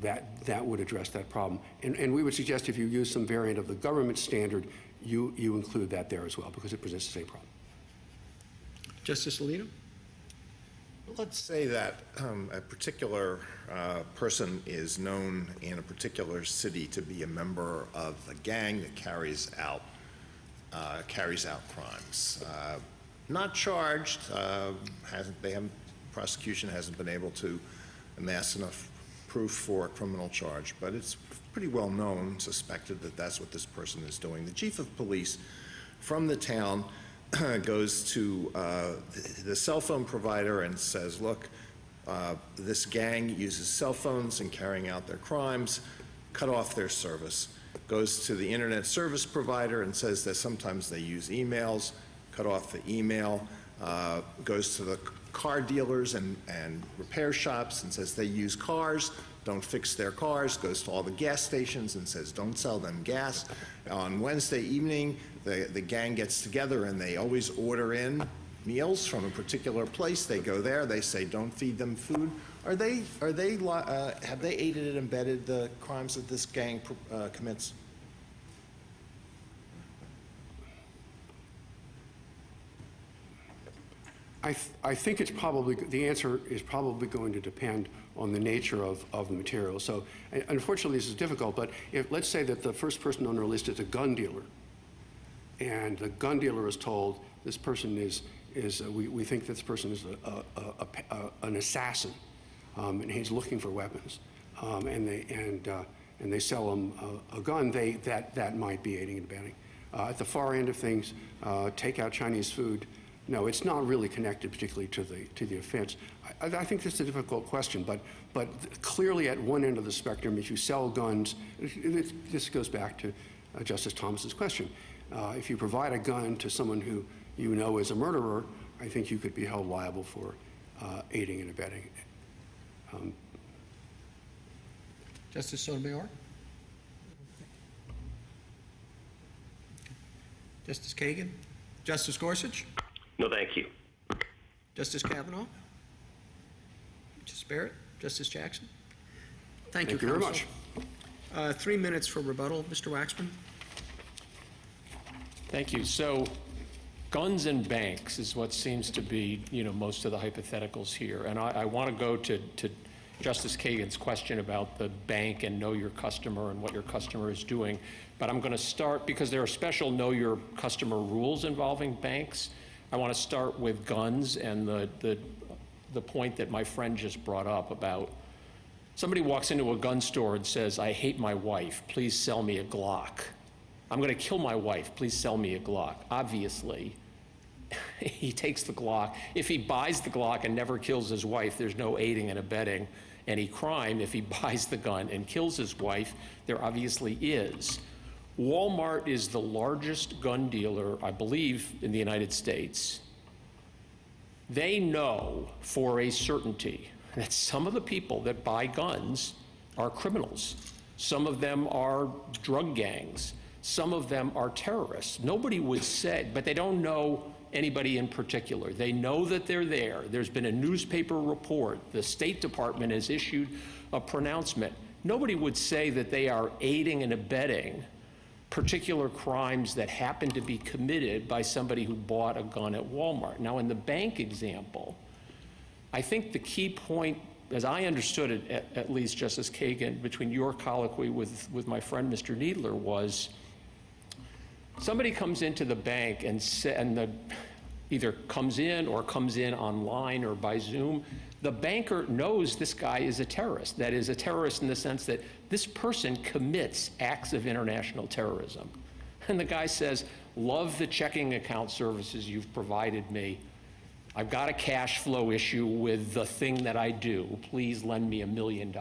that would address that problem. And we would suggest if you use some variant of the government standard, you include that there as well, because it presents the same problem. Justice Alito? Let's say that a particular person is known in a particular city to be a member of a gang that carries out crimes. Not charged, prosecution hasn't been able to amass enough proof for a criminal charge, but it's pretty well known, suspected that that's what this person is doing. The chief of police from the town goes to the cell phone provider and says, look, this gang uses cell phones in carrying out their crimes, cut off their service. Goes to the internet service provider and says that sometimes they use emails, cut off the email. Goes to the car dealers and repair shops and says they use cars, don't fix their cars. Goes to all the gas stations and says don't sell them gas. On Wednesday evening, the gang gets together and they always order in meals from a particular place. They go there, they say don't feed them food. Have they aided and abetted the crimes that this gang commits? I think it's probably, the answer is probably going to depend on the nature of the material. So unfortunately this is difficult, but let's say that the first person on our list is a gun dealer, and the gun dealer is told this person we think this person is an assassin, and he's looking for weapons, and they sell him a gun, that might be aiding and abetting. At the far end of things, take out Chinese food. No, it's not really connected particularly to the offense. I think that's a difficult question, but clearly at one end of the spectrum, if you sell guns, this goes back to Justice Thomas's question. If you provide a gun to someone who you know is a murderer, I think you could be held liable for aiding and abetting. Justice Sotomayor? Justice Kagan? Justice Gorsuch? No, thank you. Justice Kavanaugh? Justice Barrett? Justice Jackson? Thank you very much. 3 minutes for rebuttal. Mr. Waxman? Thank you. So guns and banks is what seems to be, most of the hypotheticals here. And I want to go to Justice Kagan's question about the bank and know your customer and what your customer is doing. But I'm going to start, because there are special know your customer rules involving banks. I want to start with guns and the point that my friend just brought up about somebody walks into a gun store and says, I hate my wife, please sell me a Glock. I'm going to kill my wife, please sell me a Glock. Obviously, he takes the Glock. If he buys the Glock and never kills his wife, there's no aiding and abetting any crime. If he buys the gun and kills his wife, there obviously is. Walmart is the largest gun dealer, I believe, in the United States. They know for a certainty that some of the people that buy guns are criminals. Some of them are drug gangs. Some of them are terrorists. Nobody would say, but they don't know anybody in particular. They know that they're there. There's been a newspaper report. The State Department has issued a pronouncement. Nobody would say that they are aiding and abetting particular crimes that happen to be committed by somebody who bought a gun at Walmart. Now, in the bank example, I think the key point, as I understood it, at least, Justice Kagan, between your colloquy with my friend, Mr. Needler, was somebody comes into the bank and either comes in or comes in online or by Zoom, the banker knows this guy is a terrorist. That is, a terrorist in the sense that this person commits acts of international terrorism. And the guy says, love the checking account services you've provided me. I've got a cash flow issue with the thing that I do. Please lend me $1 million.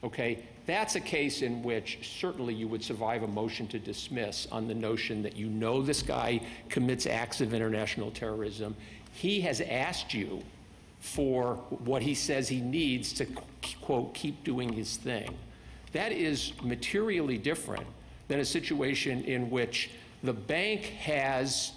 Okay? That's a case in which certainly you would survive a motion to dismiss on the notion that you know this guy commits acts of international terrorism. He has asked you for what he says he needs to, quote, keep doing his thing. That is materially different than a situation in which the bank has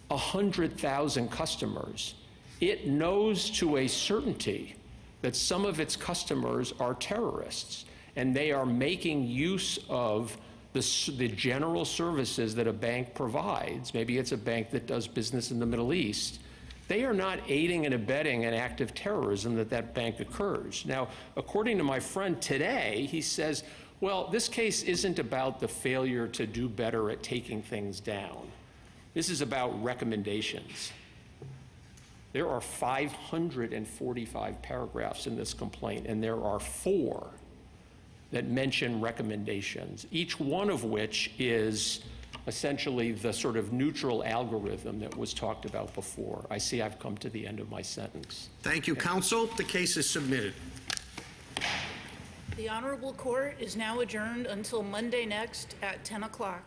100,000 customers. It knows to a certainty that some of its customers are terrorists, and they are making use of the general services that a bank provides. Maybe it's a bank that does business in the Middle East. They are not aiding and abetting an act of terrorism that bank occurs. Now, according to my friend today, he says, well, this case isn't about the failure to do better at taking things down. This is about recommendations. There are 545 paragraphs in this complaint, and there are 4 that mention recommendations, each one of which is essentially the sort of neutral algorithm that was talked about before. I see I've come to the end of my sentence. Thank you, counsel. The case is submitted. The Honorable Court is now adjourned until Monday next at 10 o'clock.